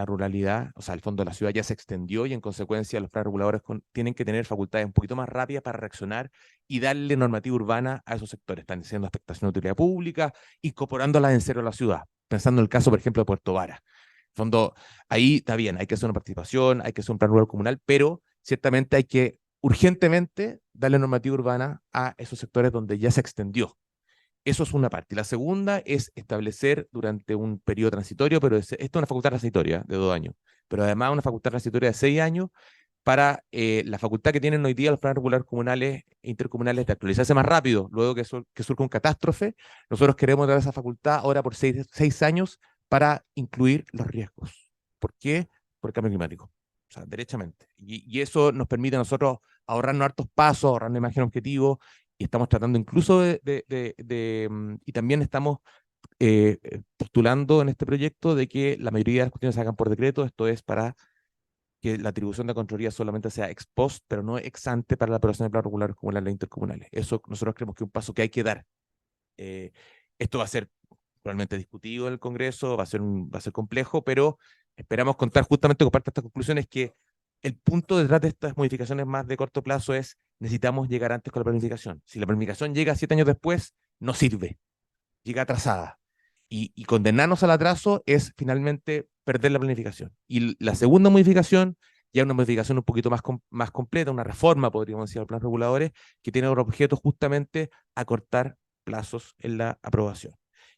ruralidad, o sea, el fondo de la ciudad ya se extendió y en consecuencia los planes reguladores tienen que tener facultades un poquito más rápidas para reaccionar y darle normativa urbana a esos sectores. Están haciendo expectación de utilidad pública, incorporándolas en serio a la ciudad, pensando en el caso, por ejemplo, de Puerto Vara. En fondo, ahí está bien, hay que hacer una participación, hay que hacer un plan rural comunal, pero ciertamente hay que urgentemente darle normativa urbana a esos sectores donde ya se extendió. Eso es una parte. La segunda es establecer durante un periodo transitorio, pero esto es una facultad transitoria de 2 años, pero además una facultad transitoria de 6 años para la facultad que tienen hoy día los planes regulares comunales e intercomunales de actualizarse más rápido, luego que surja un catástrofe. Nosotros queremos dar esa facultad ahora por 6 años para incluir los riesgos. ¿Por qué? Por el cambio climático. O sea, derechamente. Y eso nos permite a nosotros ahorrarnos hartos pasos, ahorrarnos imagen objetivo, y estamos tratando incluso y también estamos postulando en este proyecto de que la mayoría de las cuestiones se hagan por decreto. Esto es para que la atribución de Contraloría solamente sea ex post, pero no ex ante para la aprobación de planes regulares comunales e intercomunales. Eso nosotros creemos que es un paso que hay que dar. Esto va a ser probablemente discutido en el Congreso, va a ser complejo, pero esperamos contar justamente con parte de estas conclusiones, que el punto detrás de estas modificaciones más de corto plazo es: necesitamos llegar antes con la planificación. Si la planificación llega 7 años después, no sirve, llega atrasada. Y condenarnos al atraso es finalmente perder la planificación. Y la segunda modificación, ya una modificación un poquito más completa, una reforma, podríamos decir, al plan reguladores, que tiene por objeto justamente acortar plazos en la aprobación.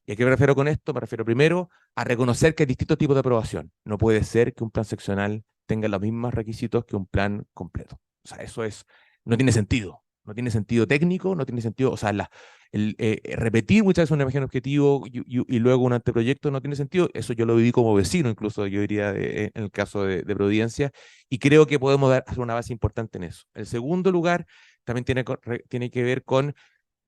¿Y a qué me refiero con esto? Me refiero primero a reconocer que hay distintos tipos de aprobación. No puede ser que un plan seccional tenga los mismos requisitos que un plan completo. O sea, no tiene sentido. No tiene sentido técnico, no tiene sentido, o sea, repetir muchas veces una imagen objetivo y luego un anteproyecto no tiene sentido. Eso yo lo viví como vecino, incluso yo diría en el caso de Providencia, y creo que podemos hacer una base importante en eso. El segundo lugar también tiene que ver con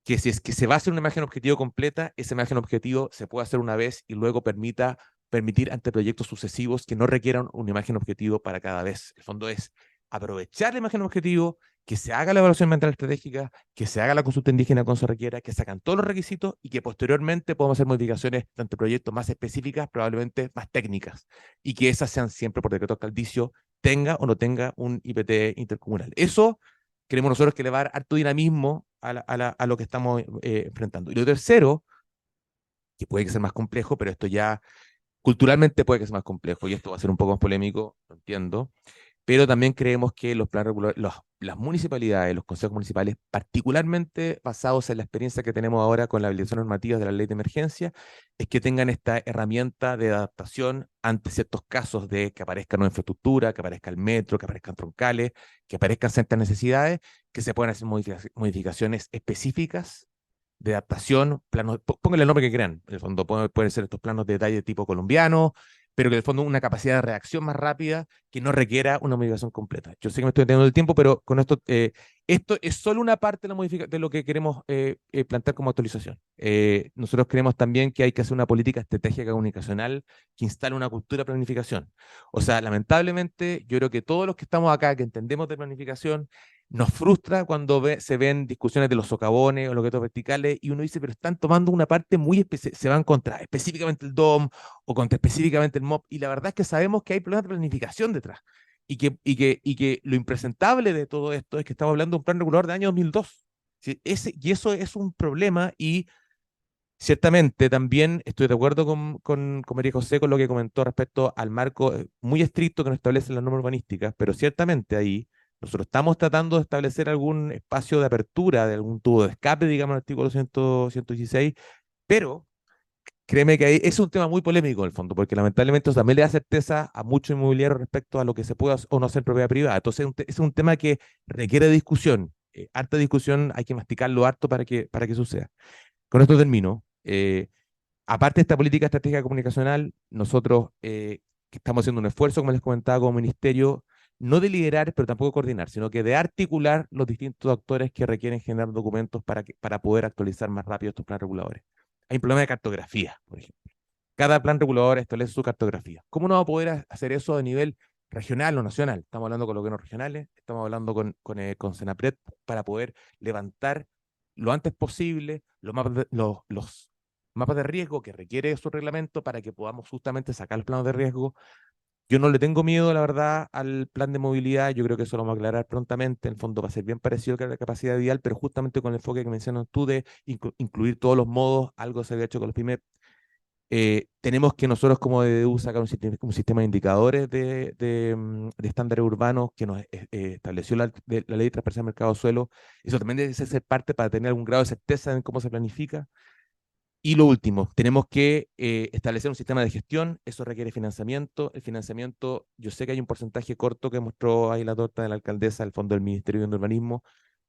que si es que se va a hacer una imagen objetivo completa, esa imagen objetivo se puede hacer una vez y luego permitir anteproyectos sucesivos que no requieran una imagen objetivo para cada vez. El fondo es aprovechar la imagen objetivo que se haga la evaluación ambiental estratégica, que se haga la consulta indígena cuando se requiera, que se hagan todos los requisitos y que posteriormente podamos hacer modificaciones de anteproyectos más específicas, probablemente más técnicas, y que esas sean siempre por decreto alcaldicio, tenga o no tenga un IPT intercomunal. Eso creemos nosotros que le va a dar harto dinamismo a lo que estamos enfrentando. Y lo tercero, que puede que sea más complejo, pero esto ya culturalmente puede que sea más complejo, y esto va a ser un poco más polémico, lo entiendo, pero también creemos que los planes regulares, las municipalidades, los consejos municipales, particularmente basados en la experiencia que tenemos ahora con la habilitación normativa de la ley de emergencia, es que tengan esta herramienta de adaptación ante ciertos casos de que aparezca nueva infraestructura, que aparezca el metro, que aparezcan troncales, que aparezcan ciertas necesidades, que se puedan hacer modificaciones específicas de adaptación, planos, pónganle el nombre que quieran, en el fondo pueden ser estos planos de detalle tipo colombiano, pero que en el fondo una capacidad de reacción más rápida que no requiera una modificación completa. Yo sé que me estoy entendiendo el tiempo, pero con esto, esto es solo una parte de, de lo que queremos plantear como actualización. Nosotros creemos también que hay que hacer una política estratégica comunicacional que instale una cultura de planificación. O sea, lamentablemente, yo creo que todos los que estamos acá, que entendemos de planificación, nos frustra cuando se ven discusiones de los socavones o los objetos verticales y uno dice, pero están tomando una parte muy específica, se van contra específicamente el DOM o contra específicamente el MOP, y la verdad es que sabemos que hay problemas de planificación detrás y que lo impresentable de todo esto es que estamos hablando de un plan regulador de año 2002. ¿Sí? Y eso es un problema, y ciertamente también estoy de acuerdo con María José con lo que comentó respecto al marco muy estricto que nos establecen las normas urbanísticas, pero ciertamente ahí nosotros estamos tratando de establecer algún espacio de apertura, de algún tubo de escape, digamos, en el artículo 116, pero créeme que ahí es un tema muy polémico en el fondo, porque lamentablemente eso también le da certeza a muchos inmobiliarios respecto a lo que se puede o no hacer en propiedad privada. Entonces es un tema que requiere discusión, harta discusión, hay que masticarlo harto para que suceda. Con esto termino. Aparte de esta política estratégica comunicacional, nosotros que estamos haciendo un esfuerzo, como les comentaba, como ministerio, no de liderar, pero tampoco coordinar, sino que de articular los distintos actores que requieren generar documentos para poder actualizar más rápido estos planes reguladores. Hay un problema de cartografía, por ejemplo. Cada plan regulador establece su cartografía. ¿Cómo no va a poder hacer eso a nivel regional o nacional? Estamos hablando con los gobiernos regionales, estamos hablando con Senapred para poder levantar lo antes posible los mapas de riesgo que requiere su reglamento para que podamos justamente sacar los planos de riesgo. Yo no le tengo miedo, la verdad, al plan de movilidad. Yo creo que eso lo vamos a aclarar prontamente. En el fondo va a ser bien parecido a la capacidad vial, pero justamente con el enfoque que mencionas tú de incluir todos los modos, algo se había hecho con los PYME. Tenemos que nosotros como DDU sacar un sistema de indicadores de estándares urbanos que nos estableció la Ley de Transparencia del Mercado de Suelo. Eso también debe ser parte para tener algún grado de certeza en cómo se planifica. Y lo último, tenemos que establecer un sistema de gestión. Eso requiere financiamiento. El financiamiento, yo sé que hay un porcentaje corto que mostró ahí la torta de la alcaldesa del Fondo del Ministerio de Urbanismo.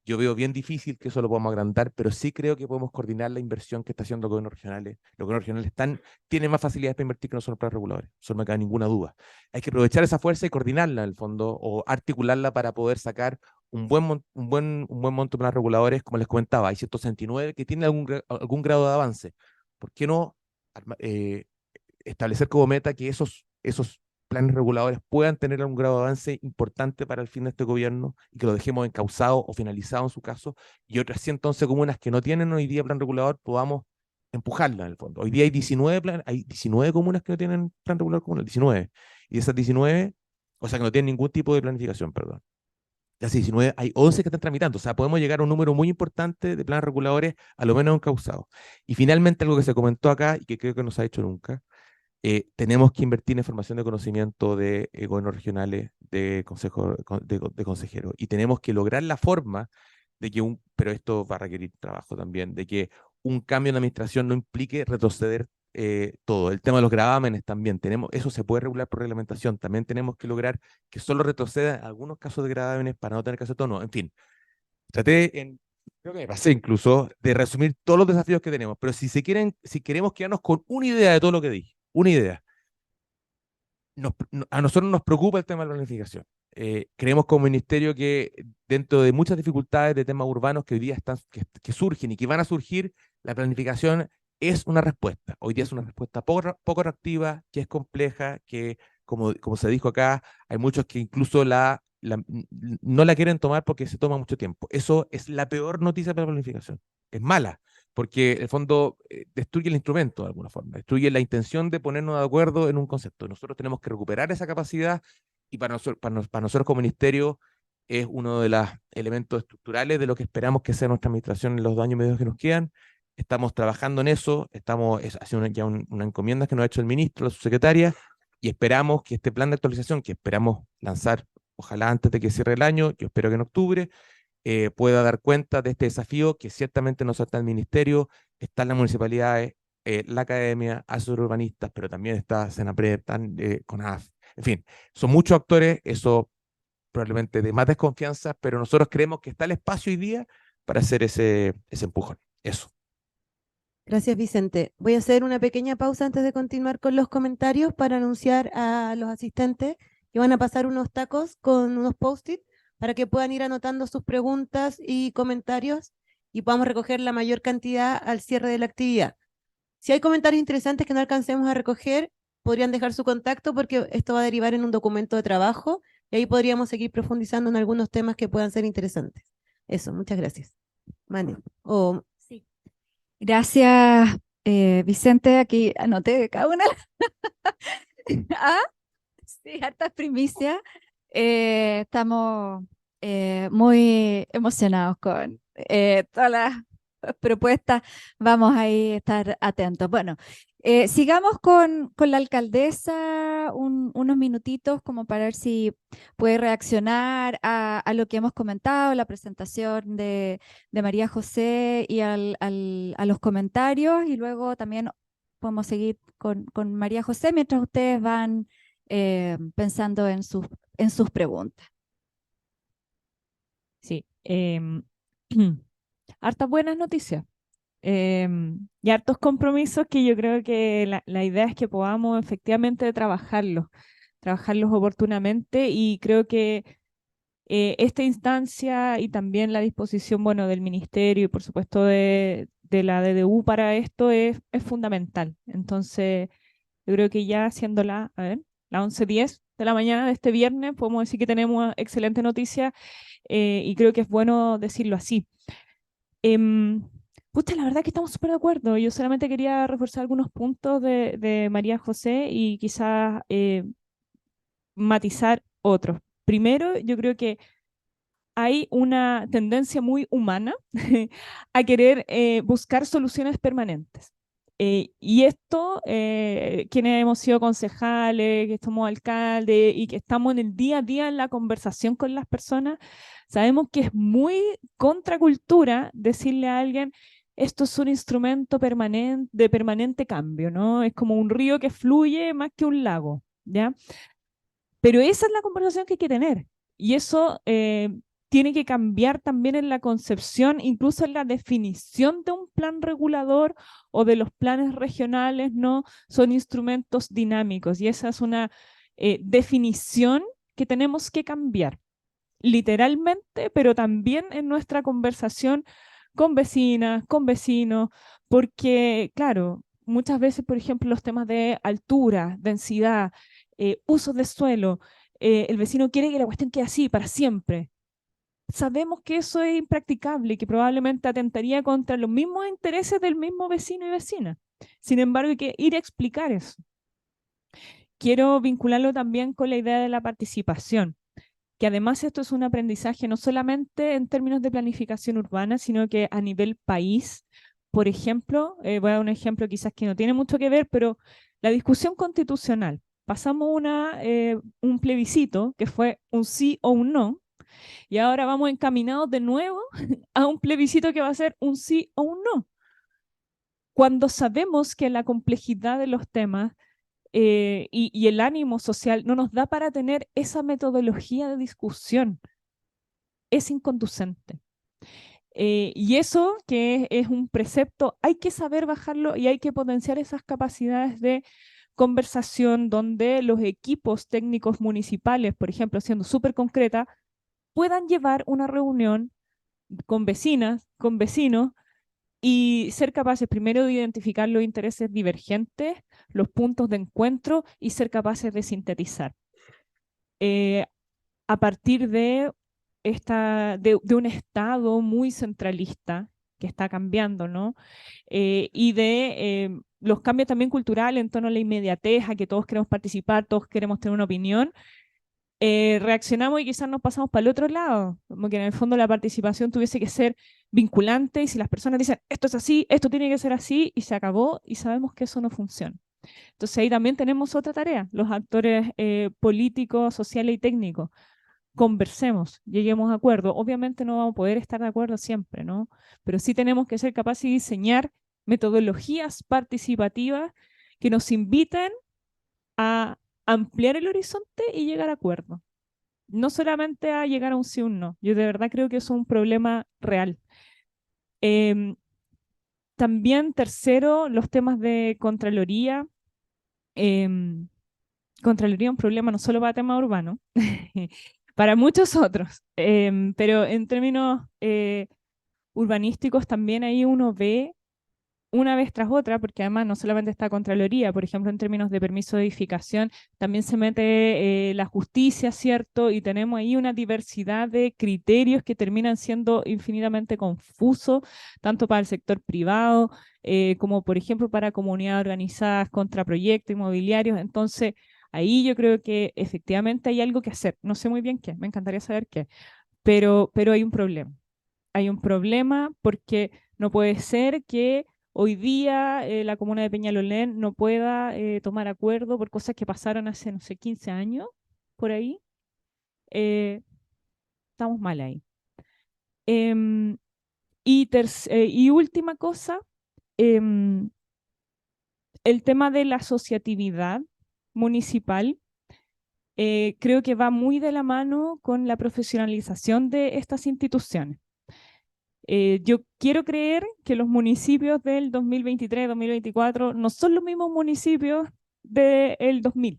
Yo veo bien difícil que eso lo podamos agrandar, pero sí creo que podemos coordinar la inversión que está haciendo los gobiernos regionales. Los gobiernos regionales tienen más facilidades para invertir que nosotros los planes reguladores. Eso no me cabe ninguna duda. Hay que aprovechar esa fuerza y coordinarla en el fondo, o articularla para poder sacar un buen monto de planes reguladores. Como les comentaba, hay 169 que tienen algún grado de avance. ¿Por qué no establecer como meta que esos planes reguladores puedan tener algún grado de avance importante para el fin de este gobierno y que lo dejemos encauzado o finalizado en su caso, y otras 111 comunas que no tienen hoy día plan regulador podamos empujarla en el fondo? Hoy día hay 19 comunas que no tienen plan regulador comunal, 19, y de esas 19, o sea que no tienen ningún tipo de planificación, perdón. De esas 19 hay 11 que están tramitando, o sea, podemos llegar a un número muy importante de planes reguladores, a lo menos encauzados. Y finalmente, algo que se comentó acá y que creo que no se ha hecho nunca, tenemos que invertir en formación de conocimiento de gobiernos regionales, de consejeros, y tenemos que lograr la forma de que pero esto va a requerir trabajo también, de que un cambio en la administración no implique retroceder todo. El tema de los gravámenes también, eso se puede regular por reglamentación, también tenemos que lograr que solo retroceda en algunos casos de gravámenes para no tener que hacer todo. No, en fin, creo que me pasé incluso de resumir todos los desafíos que tenemos, pero si queremos quedarnos con una idea de todo lo que dije, una idea. A nosotros nos preocupa el tema de la planificación. Creemos como ministerio que dentro de muchas dificultades de temas urbanos que hoy día que surgen y que van a surgir, la planificación es una respuesta. Hoy día es una respuesta poco reactiva, que es compleja, que como se dijo acá, hay muchos que incluso la no la quieren tomar porque se toma mucho tiempo. Eso es la peor noticia para la planificación. Es mala, porque en el fondo destruye el instrumento de alguna forma, destruye la intención de ponernos de acuerdo en un concepto. Nosotros tenemos que recuperar esa capacidad y para nosotros como ministerio es uno de los elementos estructurales de lo que esperamos que sea nuestra administración en los 2 años y medio que nos quedan. Estamos trabajando en eso, ha sido ya una encomienda que nos ha hecho el ministro, la subsecretaria, y esperamos que este plan de actualización, que esperamos lanzar, ojalá antes de que cierre el año, yo espero que en octubre, pueda dar cuenta de este desafío que ciertamente no solo está en el ministerio, está en las municipalidades, la academia, asesores urbanistas, pero también está Senapred, CONAF, en fin, son muchos actores, eso probablemente de más desconfianza, pero nosotros creemos que está el espacio hoy día para hacer ese empujón. Eso. Gracias, Vicente. Voy a hacer una pequeña pausa antes de continuar con los comentarios para anunciar a los asistentes que van a pasar unos tacos con unos post-it para que puedan ir anotando sus preguntas y comentarios y podamos recoger la mayor cantidad al cierre de la actividad. Si hay comentarios interesantes que no alcancemos a recoger, podrían dejar su contacto porque esto va a derivar en un documento de trabajo y ahí podríamos seguir profundizando en algunos temas que puedan ser interesantes. Eso, muchas gracias. Mane. Sí. Gracias, Vicente. Aquí anoté cada una. Ah, sí, hartas primicias. Estamos muy emocionados con todas las propuestas. Vamos a estar atentos. Bueno, sigamos con la alcaldesa unos minutitos como para ver si puede reaccionar a lo que hemos comentado, la presentación de María José y a los comentarios, y luego también podemos seguir con María José mientras ustedes van pensando en sus preguntas. Sí. Hartas buenas noticias. Y hartos compromisos que yo creo que la idea es que podamos efectivamente trabajarlos oportunamente, y creo que esta instancia y también la disposición, bueno, del ministerio y por supuesto de la DDU para esto es fundamental. Entonces, yo creo que ya siendo las 11:10 de la mañana de este viernes, podemos decir que tenemos excelente noticia, y creo que es bueno decirlo así. Pucha, la verdad que estamos súper de acuerdo. Yo solamente quería reforzar algunos puntos de María José y quizás matizar otros. Primero, yo creo que hay una tendencia muy humana a querer buscar soluciones permanentes. Y esto, quienes hemos sido concejales, que somos alcaldes y que estamos en el día a día en la conversación con las personas, sabemos que es muy contracultura decirle a alguien: esto es un instrumento de permanente cambio, ¿no? Es como un río que fluye más que un lago, ¿ya? Pero esa es la conversación que hay que tener. Y eso tiene que cambiar también en la concepción, incluso en la definición de un plan regulador o de los planes regionales, ¿no? Son instrumentos dinámicos, y esa es una definición que tenemos que cambiar, literalmente, pero también en nuestra conversación con vecinas, con vecinos, porque, claro, muchas veces, por ejemplo, los temas de altura, densidad, uso de suelo, el vecino quiere que la cuestión quede así para siempre. Sabemos que eso es impracticable y que probablemente atentaría contra los mismos intereses del mismo vecino y vecina. Sin embargo, hay que ir a explicar eso. Quiero vincularlo también con la idea de la participación, que además esto es un aprendizaje no solamente en términos de planificación urbana, sino que a nivel país. Por ejemplo, voy a dar un ejemplo quizás que no tiene mucho que ver, pero la discusión constitucional. Pasamos un plebiscito que fue un sí o un no, y ahora vamos encaminados de nuevo a un plebiscito que va a ser un sí o un no. Cuando sabemos que la complejidad de los temas y el ánimo social no nos da para tener esa metodología de discusión, es inconducente. Y eso, que es un precepto, hay que saber bajarlo y hay que potenciar esas capacidades de conversación donde los equipos técnicos municipales, por ejemplo, siendo súper concreta, puedan llevar una reunión con vecinas, con vecinos, y ser capaces primero de identificar los intereses divergentes, los puntos de encuentro, y ser capaces de sintetizar. a partir de, de un Estado muy centralista que está cambiando, ¿no? Y de los cambios también culturales en torno a la inmediatez, a que todos queremos participar, todos queremos tener una opinión, reaccionamos y quizás nos pasamos para el otro lado, como que en el fondo la participación tuviese que ser vinculante y si las personas dicen esto es así, esto tiene que ser así y se acabó y sabemos que eso no funciona. Entonces ahí también tenemos otra tarea, los actores políticos, sociales y técnicos. Conversemos, lleguemos a acuerdo. Obviamente no vamos a poder estar de acuerdo siempre, ¿no? Pero sí tenemos que ser capaces de diseñar metodologías participativas que nos inviten a ampliar el horizonte y llegar a acuerdo. No solamente a llegar a un sí o un no. Yo de verdad creo que eso es un problema real. También, tercero, los temas de Contraloría. Contraloría es un problema no solo para temas urbanos, para muchos otros, pero en términos urbanísticos también ahí uno ve una vez tras otra, porque además no solamente está Contraloría, por ejemplo, en términos de permiso de edificación, también se mete la justicia, ¿cierto? Y tenemos ahí una diversidad de criterios que terminan siendo infinitamente confusos, tanto para el sector privado, como por ejemplo para comunidades organizadas contra proyectos inmobiliarios. Entonces, ahí yo creo que efectivamente hay algo que hacer. No sé muy bien qué, me encantaría saber qué, pero hay un problema. Hay un problema porque no puede ser que hoy día la comuna de Peñalolén no pueda tomar acuerdo por cosas que pasaron hace, no sé, 15 años, por ahí. Estamos mal ahí. Em, y última cosa, em, el tema de la asociatividad municipal. Creo que va muy de la mano con la profesionalización de estas instituciones. Yo quiero creer que los municipios del 2023-2024 no son los mismos municipios del 2000,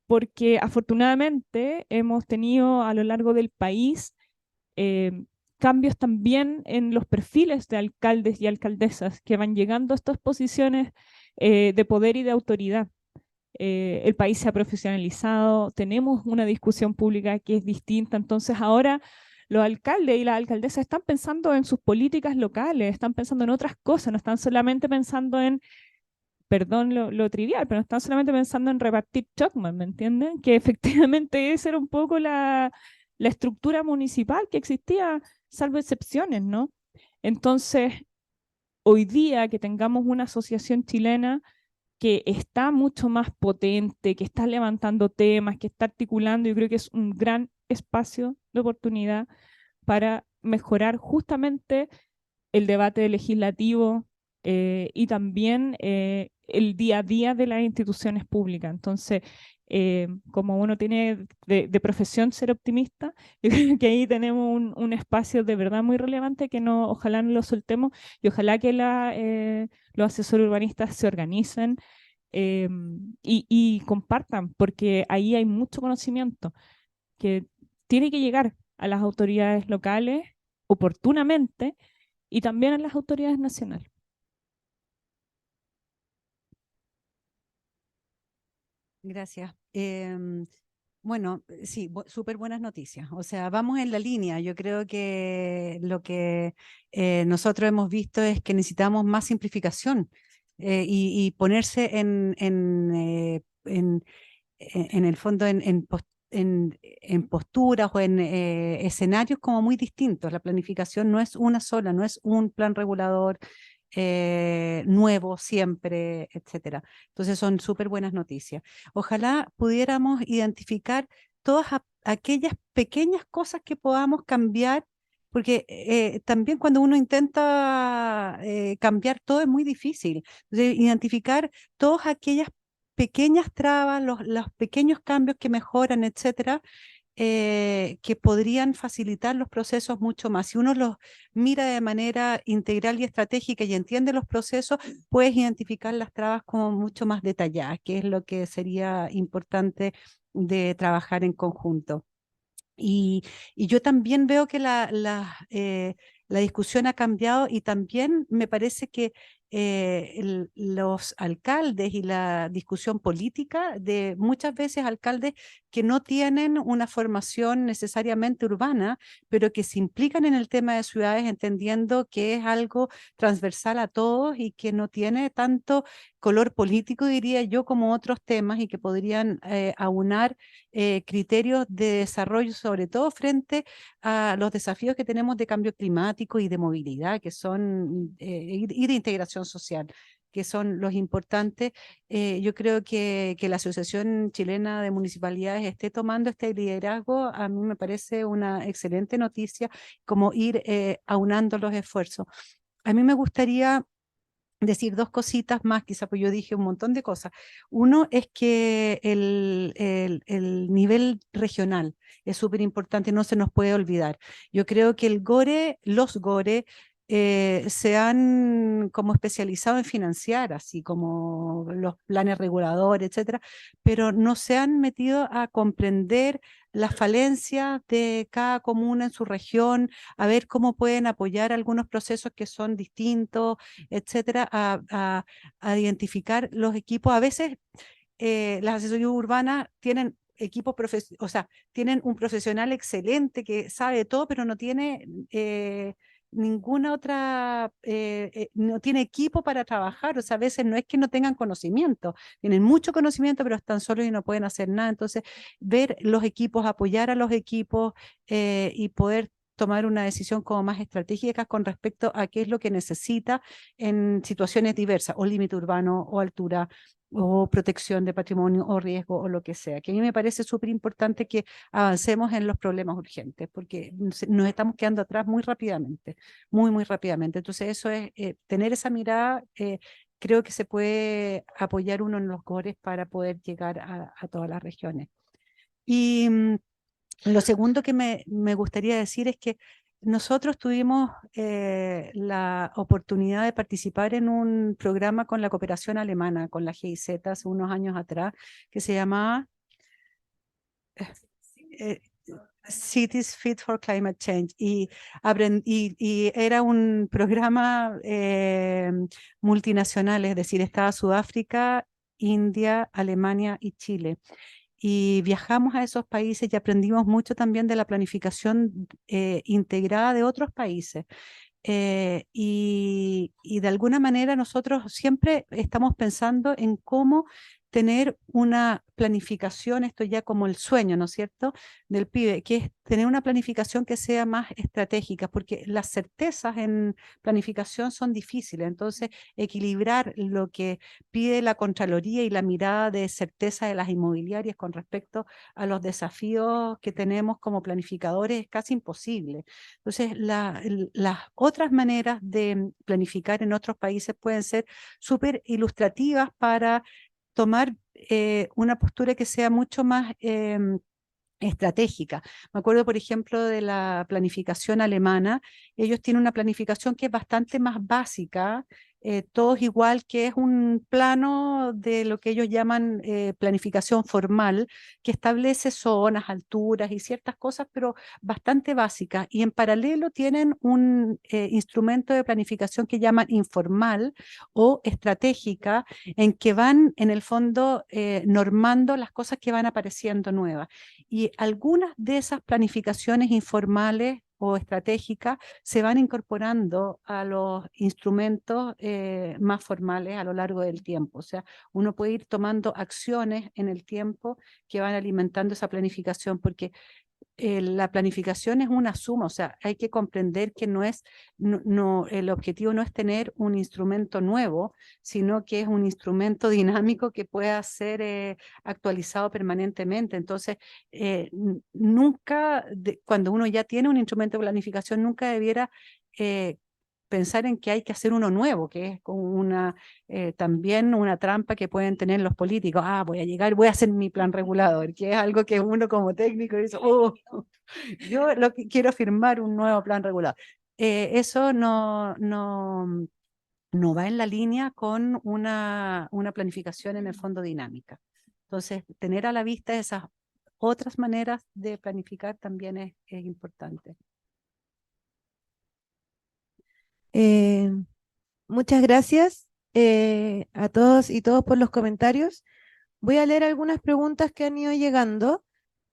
porque afortunadamente hemos tenido a lo largo del país cambios también en los perfiles de alcaldes y alcaldesas que van llegando a estas posiciones de poder y de autoridad. El país se ha profesionalizado, tenemos una discusión pública que es distinta, entonces ahora los alcaldes y las alcaldesas están pensando en sus políticas locales, están pensando en otras cosas, no están solamente pensando en, perdón lo trivial, pero no están solamente pensando en repartir Chocman, ¿me entienden? Que efectivamente esa era un poco la estructura municipal que existía, salvo excepciones, ¿no? Entonces, hoy día que tengamos una asociación chilena que está mucho más potente, que está levantando temas, que está articulando, yo creo que es un gran espacio de oportunidad para mejorar justamente el debate legislativo y también el día a día de las instituciones públicas. Entonces, como uno tiene de profesión ser optimista, yo creo que ahí tenemos un espacio de verdad muy relevante que no, ojalá no lo soltemos y ojalá que los asesores urbanistas se organicen y compartan, porque ahí hay mucho conocimiento que tiene que llegar a las autoridades locales oportunamente y también a las autoridades nacionales. Gracias. Bueno, sí, súper buenas noticias. O sea, vamos en la línea. Yo creo que lo que nosotros hemos visto es que necesitamos más simplificación y ponerse en el fondo en posturas o en escenarios como muy distintos. La planificación no es una sola, no es un plan regulador nuevo siempre, etcétera. Entonces son súper buenas noticias. Ojalá pudiéramos identificar todas aquellas pequeñas cosas que podamos cambiar, porque también cuando uno intenta cambiar todo es muy difícil. Entonces, identificar todas aquellas pequeñas trabas, los pequeños cambios que mejoran, etcétera, que podrían facilitar los procesos mucho más. Si uno los mira de manera integral y estratégica y entiende los procesos, puedes identificar las trabas como mucho más detalladas, que es lo que sería importante de trabajar en conjunto. Y yo también veo que la discusión ha cambiado y también me parece que los alcaldes y la discusión política de muchas veces alcaldes que no tienen una formación necesariamente urbana, pero que se implican en el tema de ciudades entendiendo que es algo transversal a todos y que no tiene tanto color político, diría yo, como otros temas y que podrían aunar criterios de desarrollo, sobre todo frente a los desafíos que tenemos de cambio climático y de movilidad, que son, y de integración social, que son los importantes. Yo creo que la Asociación Chilena de Municipalidades esté tomando este liderazgo, a mí me parece una excelente noticia, como ir aunando los esfuerzos. A mí me gustaría decir dos cositas más, quizá pues yo dije un montón de cosas. Uno es que el nivel regional es súper importante, no se nos puede olvidar. Yo creo que los GORE se han como especializado en financiar, así como los planes reguladores, etcétera, pero no se han metido a comprender las falencias de cada comuna en su región, a ver cómo pueden apoyar algunos procesos que son distintos, etcétera, a identificar los equipos. A veces las asesorías urbanas tienen equipos o sea, tienen un profesional excelente que sabe de todo, pero no tiene ninguna otra, no tiene equipo para trabajar. O sea, a veces no es que no tengan conocimiento, tienen mucho conocimiento, pero están solos y no pueden hacer nada. Entonces, ver los equipos, apoyar a los equipos y poder tomar una decisión como más estratégica con respecto a qué es lo que necesita en situaciones diversas, o límite urbano, o altura, o protección de patrimonio, o riesgo, o lo que sea. Que a mí me parece súper importante que avancemos en los problemas urgentes, porque nos estamos quedando atrás muy rápidamente, muy, muy rápidamente. Entonces eso es, tener esa mirada, creo que se puede apoyar uno en los GORES para poder llegar a todas las regiones. Y lo segundo que me gustaría decir es que nosotros tuvimos la oportunidad de participar en un programa con la cooperación alemana, con la GIZ, hace unos años atrás, que se llamaba Cities Fit for Climate Change, y era un programa multinacional, es decir, estaba Sudáfrica, India, Alemania y Chile. Y viajamos a esos países y aprendimos mucho también de la planificación integrada de otros países. Y de alguna manera nosotros siempre estamos pensando en cómo tener una planificación, esto ya como el sueño, ¿no es cierto?, del pibe, que es tener una planificación que sea más estratégica, porque las certezas en planificación son difíciles. Entonces, equilibrar lo que pide la Contraloría y la mirada de certeza de las inmobiliarias con respecto a los desafíos que tenemos como planificadores es casi imposible. Entonces, las otras maneras de planificar en otros países pueden ser súper ilustrativas para tomar una postura que sea mucho más estratégica. Me acuerdo, por ejemplo, de la planificación alemana. Ellos tienen una planificación que es bastante más básica, todos igual, que es un plano de lo que ellos llaman planificación formal, que establece zonas, alturas y ciertas cosas, pero bastante básicas. Y en paralelo tienen un instrumento de planificación que llaman informal o estratégica, en que van, en el fondo, normando las cosas que van apareciendo nuevas. Y algunas de esas planificaciones informales o estratégicas se van incorporando a los instrumentos más formales a lo largo del tiempo. O sea, uno puede ir tomando acciones en el tiempo que van alimentando esa planificación, porque la planificación es una suma. O sea, hay que comprender que el objetivo no es tener un instrumento nuevo, sino que es un instrumento dinámico que pueda ser actualizado permanentemente. Entonces, nunca, cuando uno ya tiene un instrumento de planificación, nunca debiera pensar en que hay que hacer uno nuevo, que es como también una trampa que pueden tener los políticos. Voy a llegar, voy a hacer mi plan regulador, que es algo que uno como técnico dice, yo quiero firmar un nuevo plan regulador. Eso no va en la línea con una planificación en el fondo dinámica. Entonces, tener a la vista esas otras maneras de planificar también es importante. Muchas gracias a todos y todos por los comentarios. Voy a leer algunas preguntas que han ido llegando.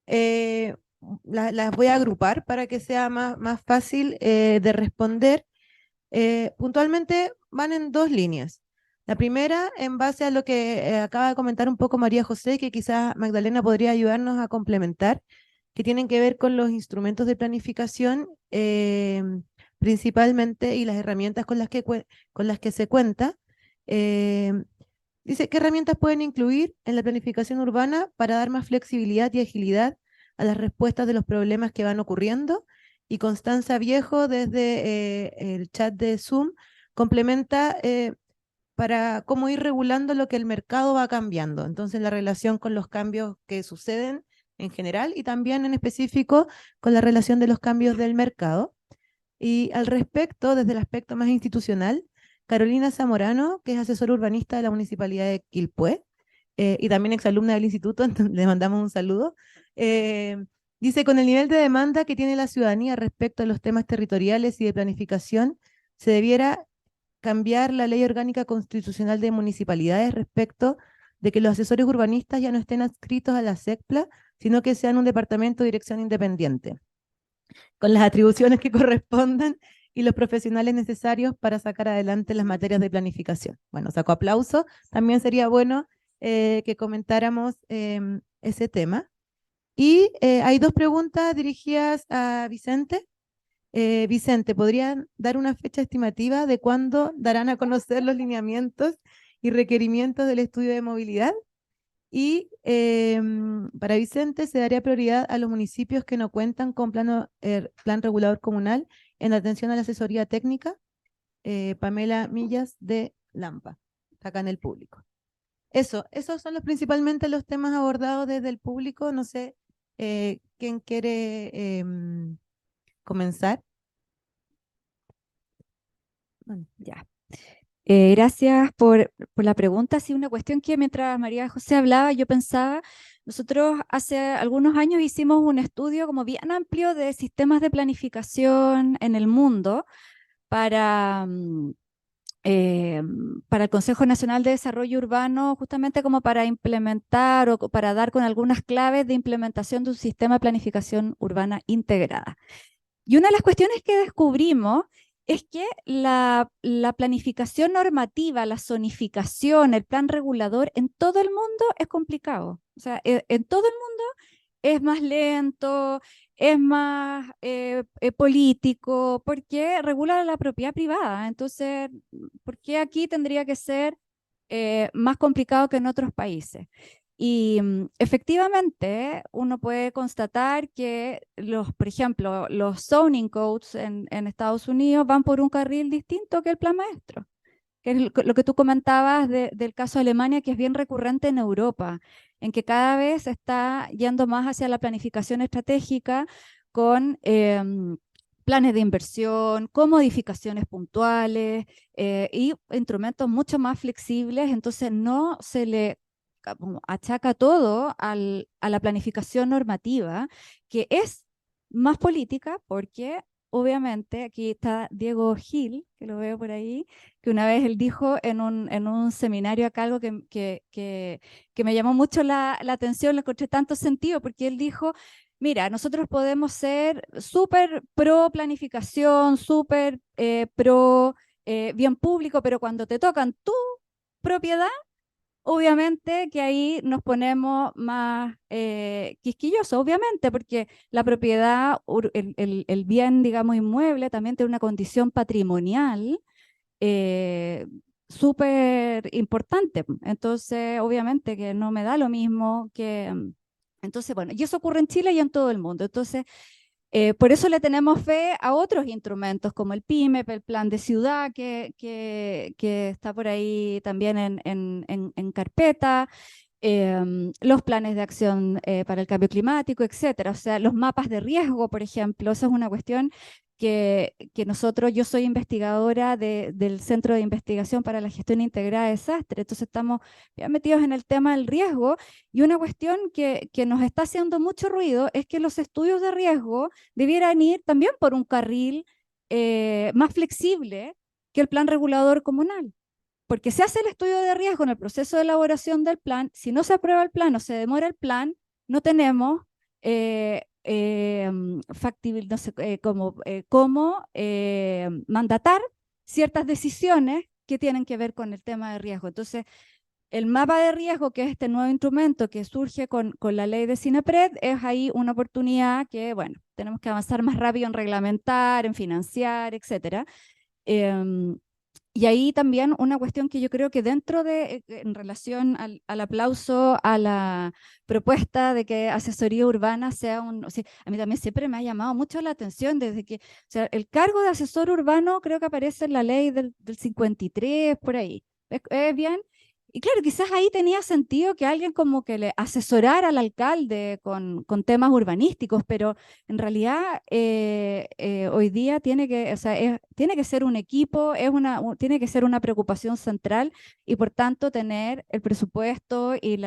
las voy a agrupar para que sea más fácil de responder. Puntualmente van en dos líneas. La primera, en base a lo que acaba de comentar un poco María José, que quizás Magdalena podría ayudarnos a complementar, que tienen que ver con los instrumentos de planificación principalmente y las herramientas con las que se cuenta. Dice, ¿qué herramientas pueden incluir en la planificación urbana para dar más flexibilidad y agilidad a las respuestas de los problemas que van ocurriendo? Y Constanza Viejo, desde el chat de Zoom, complementa para cómo ir regulando lo que el mercado va cambiando. Entonces, la relación con los cambios que suceden en general y también en específico con la relación de los cambios del mercado. Y al respecto, desde el aspecto más institucional, Carolina Zamorano, que es asesora urbanista de la Municipalidad de Quilpué, y también exalumna del instituto, entonces le mandamos un saludo, dice, con el nivel de demanda que tiene la ciudadanía respecto a los temas territoriales y de planificación, se debiera cambiar la ley orgánica constitucional de municipalidades respecto de que los asesores urbanistas ya no estén adscritos a la SECPLA, sino que sean un departamento de dirección independiente, con las atribuciones que correspondan y los profesionales necesarios para sacar adelante las materias de planificación. Bueno, saco aplauso. También sería bueno que comentáramos ese tema. Y hay dos preguntas dirigidas a Vicente. Vicente, ¿podrían dar una fecha estimativa de cuándo darán a conocer los lineamientos y requerimientos del estudio de movilidad? Y para Vicente, se daría prioridad a los municipios que no cuentan con plan regulador comunal en atención a la asesoría técnica. Pamela Millas de Lampa, acá en el público. Esos son principalmente los temas abordados desde el público. No sé quién quiere comenzar. Bueno, ya. Gracias por la pregunta. Sí, una cuestión que mientras María José hablaba, yo pensaba, nosotros hace algunos años hicimos un estudio como bien amplio de sistemas de planificación en el mundo para el Consejo Nacional de Desarrollo Urbano, justamente como para implementar o para dar con algunas claves de implementación de un sistema de planificación urbana integrada. Y una de las cuestiones que descubrimos es que la planificación normativa, la zonificación, el plan regulador en todo el mundo es complicado. O sea, en todo el mundo es más lento, es más político, porque regula la propiedad privada. Entonces, ¿por qué aquí tendría que ser más complicado que en otros países? Y efectivamente, uno puede constatar que por ejemplo, los zoning codes en Estados Unidos van por un carril distinto que el plan maestro, que es lo que tú comentabas del caso de Alemania, que es bien recurrente en Europa, en que cada vez se está yendo más hacia la planificación estratégica con planes de inversión, con modificaciones puntuales y instrumentos mucho más flexibles. Entonces no se le achaca todo a la planificación normativa, que es más política, porque obviamente aquí está Diego Gil, que lo veo por ahí, que una vez él dijo en un seminario acá algo que me llamó mucho la atención, le encontré tanto sentido, porque él dijo, mira, nosotros podemos ser súper pro planificación, súper pro bien público, pero cuando te tocan tu propiedad, obviamente que ahí nos ponemos más quisquillosos, obviamente, porque la propiedad, el bien, digamos, inmueble, también tiene una condición patrimonial súper importante. Entonces, obviamente que no me da lo mismo que... Entonces, bueno, y eso ocurre en Chile y en todo el mundo. Entonces, por eso le tenemos fe a otros instrumentos como el PIMEP, el plan de ciudad que está por ahí también en carpeta, los planes de acción para el cambio climático, etcétera. O sea, los mapas de riesgo, por ejemplo, esa es una cuestión que nosotros, yo soy investigadora del Centro de Investigación para la Gestión Integrada de Desastres, entonces estamos bien metidos en el tema del riesgo, y una cuestión que nos está haciendo mucho ruido es que los estudios de riesgo debieran ir también por un carril más flexible que el plan regulador comunal. Porque se hace el estudio de riesgo en el proceso de elaboración del plan, si no se aprueba el plan o se demora el plan, no tenemos factible, no sé, cómo mandatar ciertas decisiones que tienen que ver con el tema de riesgo. Entonces, el mapa de riesgo, que es este nuevo instrumento que surge con la ley de SINAPRED, es ahí una oportunidad que, bueno, tenemos que avanzar más rápido en reglamentar, en financiar, etcétera. Y ahí también una cuestión que yo creo que dentro de, en relación al aplauso a la propuesta de que asesoría urbana sea o sea, a mí también siempre me ha llamado mucho la atención desde que, o sea, el cargo de asesor urbano creo que aparece en la ley del 53, por ahí. ¿Es bien? Y claro, quizás ahí tenía sentido que alguien como que le asesorara al alcalde con temas urbanísticos, pero en realidad hoy día tiene que, o sea, tiene que ser un equipo, tiene que ser una preocupación central y por tanto tener el presupuesto y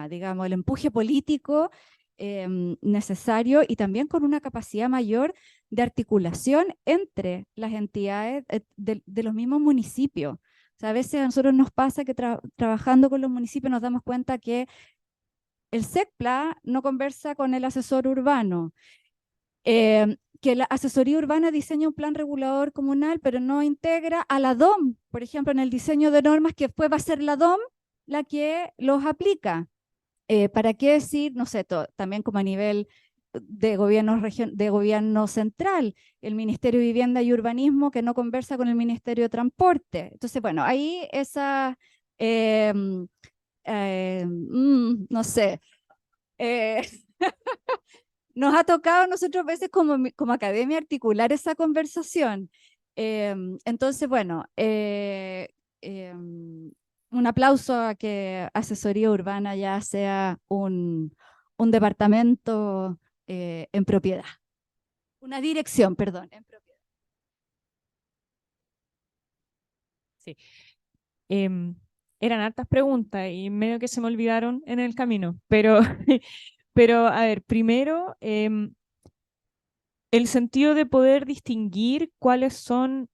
digamos, el empuje político necesario y también con una capacidad mayor de articulación entre las entidades de los mismos municipios. O sea, a veces a nosotros nos pasa que trabajando con los municipios nos damos cuenta que el SECPLA no conversa con el asesor urbano, que la asesoría urbana diseña un plan regulador comunal, pero no integra a la DOM, por ejemplo, en el diseño de normas, que después va a ser la DOM la que los aplica. ¿Para qué decir, no sé, también como a nivel de gobierno central, el Ministerio de Vivienda y Urbanismo que no conversa con el Ministerio de Transporte? Entonces, bueno, ahí esa, no sé, eh, nos ha tocado a nosotros a veces como academia articular esa conversación. Entonces, bueno, un aplauso a que asesoría urbana ya sea un departamento en propiedad. Una dirección, perdón, en propiedad. Sí. Eran hartas preguntas y medio que se me olvidaron en el camino, pero, pero a ver, primero, el sentido de poder distinguir cuáles son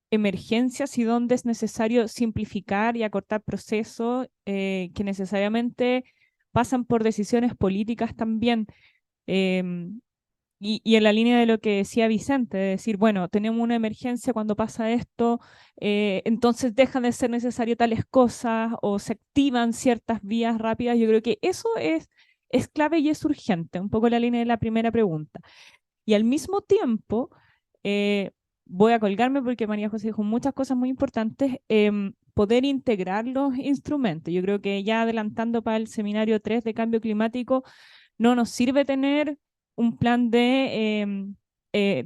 emergencias y dónde es necesario simplificar y acortar procesos que necesariamente pasan por decisiones políticas también. Y en la línea de lo que decía Vicente, de decir, bueno, tenemos una emergencia cuando pasa esto, entonces dejan de ser necesarias tales cosas o se activan ciertas vías rápidas. Yo creo que eso es clave y es urgente, un poco la línea de la primera pregunta. Y al mismo tiempo, voy a colgarme porque María José dijo muchas cosas muy importantes, poder integrar los instrumentos. Yo creo que ya adelantando para el seminario 3 de cambio climático, no nos sirve tener un plan de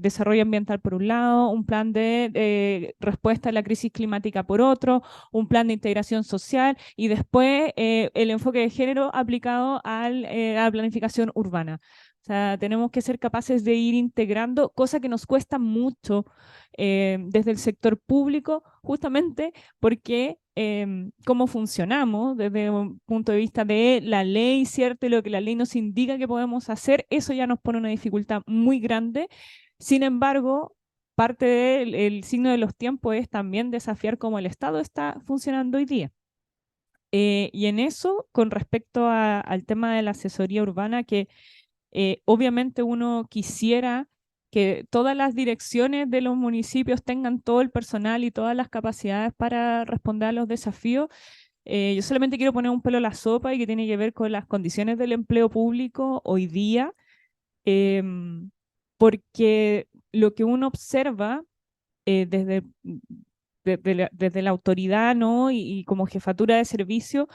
desarrollo ambiental por un lado, un plan de respuesta a la crisis climática por otro, un plan de integración social y después el enfoque de género aplicado a la planificación urbana. O sea, tenemos que ser capaces de ir integrando, cosa que nos cuesta mucho desde el sector público, justamente porque cómo funcionamos desde un punto de vista de la ley, ¿cierto? Y lo que la ley nos indica que podemos hacer, eso ya nos pone una dificultad muy grande. Sin embargo, parte del signo de los tiempos es también desafiar cómo el Estado está funcionando hoy día. Y en eso, con respecto al tema de la asesoría urbana, que obviamente uno quisiera que todas las direcciones de los municipios tengan todo el personal y todas las capacidades para responder a los desafíos. Yo solamente quiero poner un pelo a la sopa y que tiene que ver con las condiciones del empleo público hoy día, porque lo que uno observa desde la autoridad, ¿no? y como jefatura de servicio,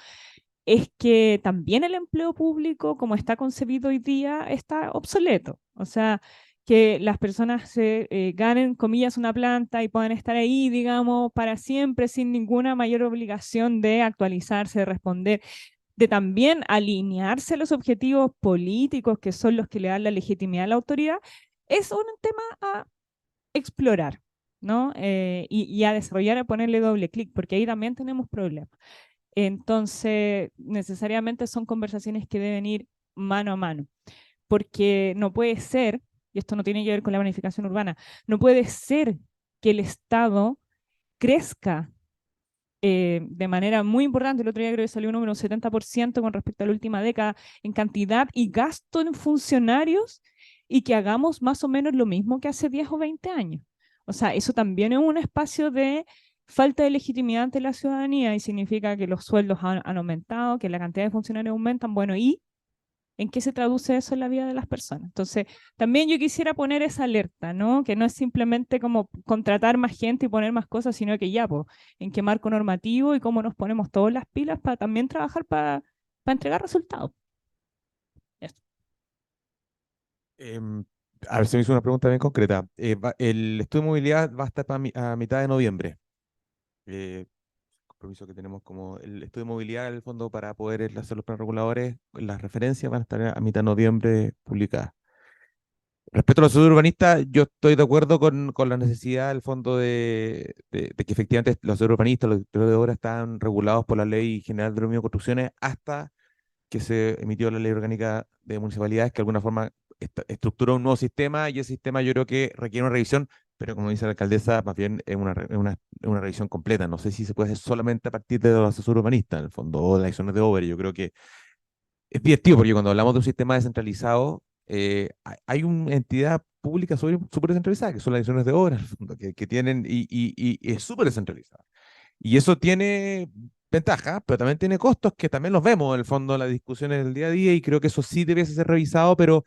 es que también el empleo público, como está concebido hoy día, está obsoleto. O sea, que las personas se ganen, comillas, una planta y puedan estar ahí, digamos, para siempre, sin ninguna mayor obligación de actualizarse, de responder, de también alinearse a los objetivos políticos, que son los que le dan la legitimidad a la autoridad, es un tema a explorar, ¿no? Y a desarrollar, a ponerle doble clic, porque ahí también tenemos problemas. Entonces, necesariamente son conversaciones que deben ir mano a mano, porque no puede ser, y esto no tiene que ver con la planificación urbana, no puede ser que el Estado crezca de manera muy importante. El otro día creo que salió un número 70% con respecto a la última década en cantidad y gasto en funcionarios, y que hagamos más o menos lo mismo que hace 10 o 20 años. O sea, eso también es un espacio de falta de legitimidad ante la ciudadanía, y significa que los sueldos han aumentado, que la cantidad de funcionarios aumentan. Bueno, ¿y en qué se traduce eso en la vida de las personas? Entonces, también yo quisiera poner esa alerta, ¿no? Que no es simplemente como contratar más gente y poner más cosas, sino que ya, pues, en qué marco normativo y cómo nos ponemos todas las pilas para también trabajar para entregar resultados. Eso. Em, a ver, se me hizo una pregunta bien concreta. El estudio de movilidad va a estar a mitad de noviembre. Compromiso que tenemos como el estudio de movilidad, en el fondo, para poder hacer los planes reguladores, las referencias van a estar a mitad de noviembre publicadas. Respecto a los estudios urbanistas, yo estoy de acuerdo con la necesidad, del fondo, de que efectivamente los estudios urbanistas, los directores de obra están regulados por la Ley General de Urbanismo y Construcciones hasta que se emitió la Ley Orgánica de Municipalidades, que de alguna forma estructuró un nuevo sistema, y ese sistema yo creo que requiere una revisión, pero como dice la alcaldesa, más bien es una revisión completa. No sé si se puede hacer solamente a partir de los asesores urbanistas, en el fondo, o de las acciones de obra. Yo creo que es divertido, porque cuando hablamos de un sistema descentralizado, hay una entidad pública súper descentralizada, que son las acciones de obra, en el fondo, que tienen, y es súper descentralizada. Y eso tiene ventajas, pero también tiene costos que también los vemos en el fondo en las discusiones del día a día, y creo que eso sí debe ser revisado, pero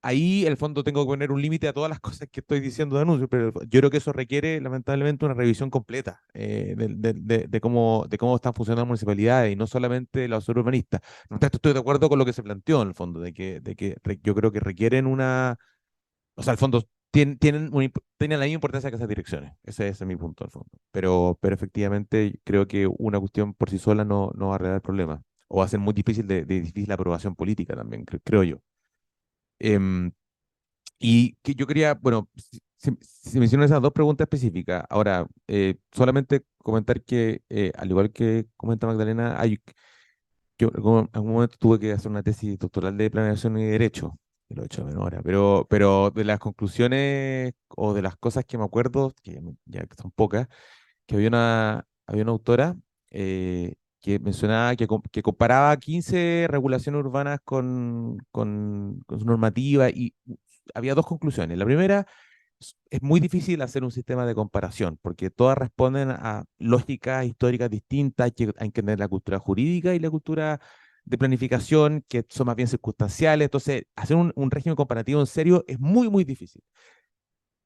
ahí en el fondo tengo que poner un límite a todas las cosas que estoy diciendo de anuncio, pero yo creo que eso requiere lamentablemente una revisión completa de cómo están funcionando las municipalidades, y no solamente los urbanistas. No obstante, estoy de acuerdo con lo que se planteó en el fondo, yo creo que requieren o sea, al fondo tienen la misma importancia que esas direcciones. Ese es mi punto al fondo. Pero efectivamente creo que una cuestión por sí sola no va a arreglar el problema. O va a ser muy difícil de difícil aprobación política también, creo yo. Em, y que yo quería, bueno, si menciono esas dos preguntas específicas. Ahora, solamente comentar que, al igual que comenta Magdalena, yo en algún momento tuve que hacer una tesis doctoral de planeación y derecho, que lo he hecho de memoria, pero de las conclusiones o de las cosas que me acuerdo, que ya que son pocas, que había una autora, que mencionaba que comparaba 15 regulaciones urbanas con su normativa, y había dos conclusiones. La primera: es muy difícil hacer un sistema de comparación, porque todas responden a lógicas históricas distintas. Hay que tener la cultura jurídica y la cultura de planificación, que son más bien circunstanciales. Entonces, hacer un régimen comparativo en serio es muy, muy difícil.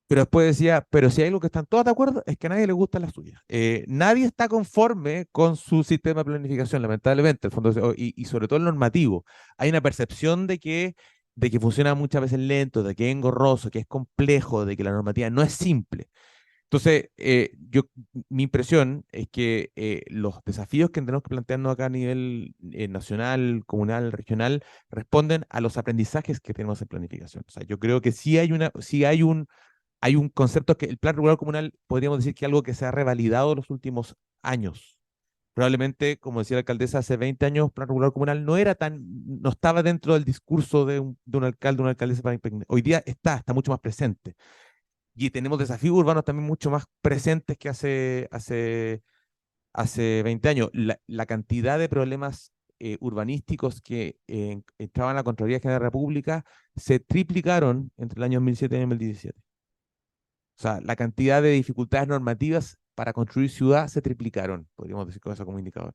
Pero después decía, pero si hay algo que están todos de acuerdo, es que a nadie le gusta la suya. Nadie está conforme con su sistema de planificación, lamentablemente, el fondo, y sobre todo el normativo. Hay una percepción de que funciona muchas veces lento, de que es engorroso, que es complejo, de que la normativa no es simple. Entonces, mi impresión es que los desafíos que tenemos que plantearnos acá a nivel nacional, comunal, regional, responden a los aprendizajes que tenemos en planificación. O sea, yo creo que sí hay un concepto, que el plan regulador comunal podríamos decir que es algo que se ha revalidado en los últimos años. Probablemente, como decía la alcaldesa, hace 20 años, plan regulador comunal no estaba dentro del discurso de un alcalde, una alcaldesa. Hoy día está mucho más presente. Y tenemos desafíos urbanos también mucho más presentes que hace 20 años. La cantidad de problemas urbanísticos que entraban a la Contraloría General de la República se triplicaron entre el año 2007 y el 2017. O sea, la cantidad de dificultades normativas para construir ciudad se triplicaron, podríamos decir con eso como indicador.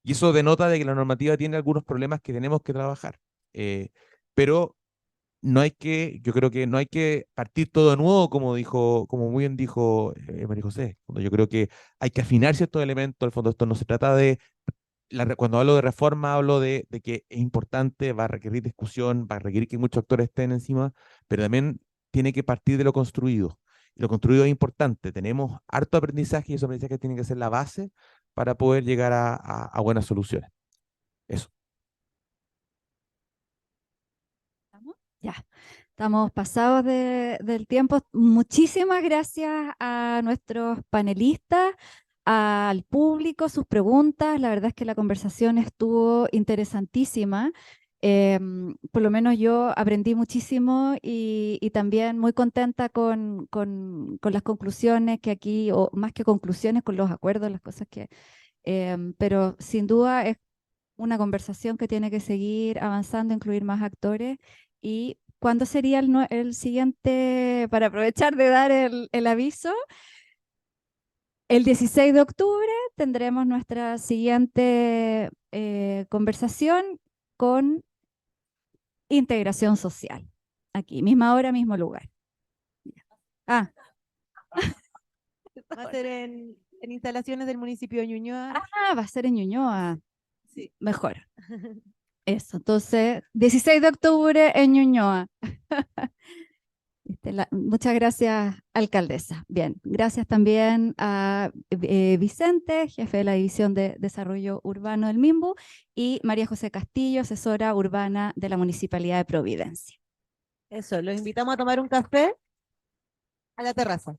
Y eso denota de que la normativa tiene algunos problemas que tenemos que trabajar. Pero yo creo que no hay que partir todo de nuevo, como muy bien dijo María José. Yo creo que hay que afinar ciertos elementos. Al fondo, esto no se trata cuando hablo de reforma, hablo de que es importante, va a requerir discusión, va a requerir que muchos actores estén encima, pero también tiene que partir de lo construido. Y lo construido es importante. Tenemos harto aprendizaje, y esos aprendizajes tienen que ser la base para poder llegar a buenas soluciones. Eso. Ya, estamos pasados del tiempo. Muchísimas gracias a nuestros panelistas, al público, sus preguntas. La verdad es que la conversación estuvo interesantísima. Por lo menos yo aprendí muchísimo, y también muy contenta con las conclusiones que aquí, o más que conclusiones, con los acuerdos, las cosas pero sin duda es una conversación que tiene que seguir avanzando, incluir más actores. ¿Y cuándo sería el siguiente, para aprovechar de dar el aviso? El 16 de octubre tendremos nuestra siguiente conversación con integración social. Aquí, misma hora, mismo lugar. Ah, Va a ser en instalaciones del municipio de Ñuñoa. va a ser en Ñuñoa. Sí. Mejor. Eso, entonces, 16 de octubre en Ñuñoa. Muchas gracias, alcaldesa. Bien, gracias también a Vicente, jefe de la División de Desarrollo Urbano del MIMBU, y María José Castillo, asesora urbana de la Municipalidad de Providencia. Eso, los invitamos a tomar un café a la terraza.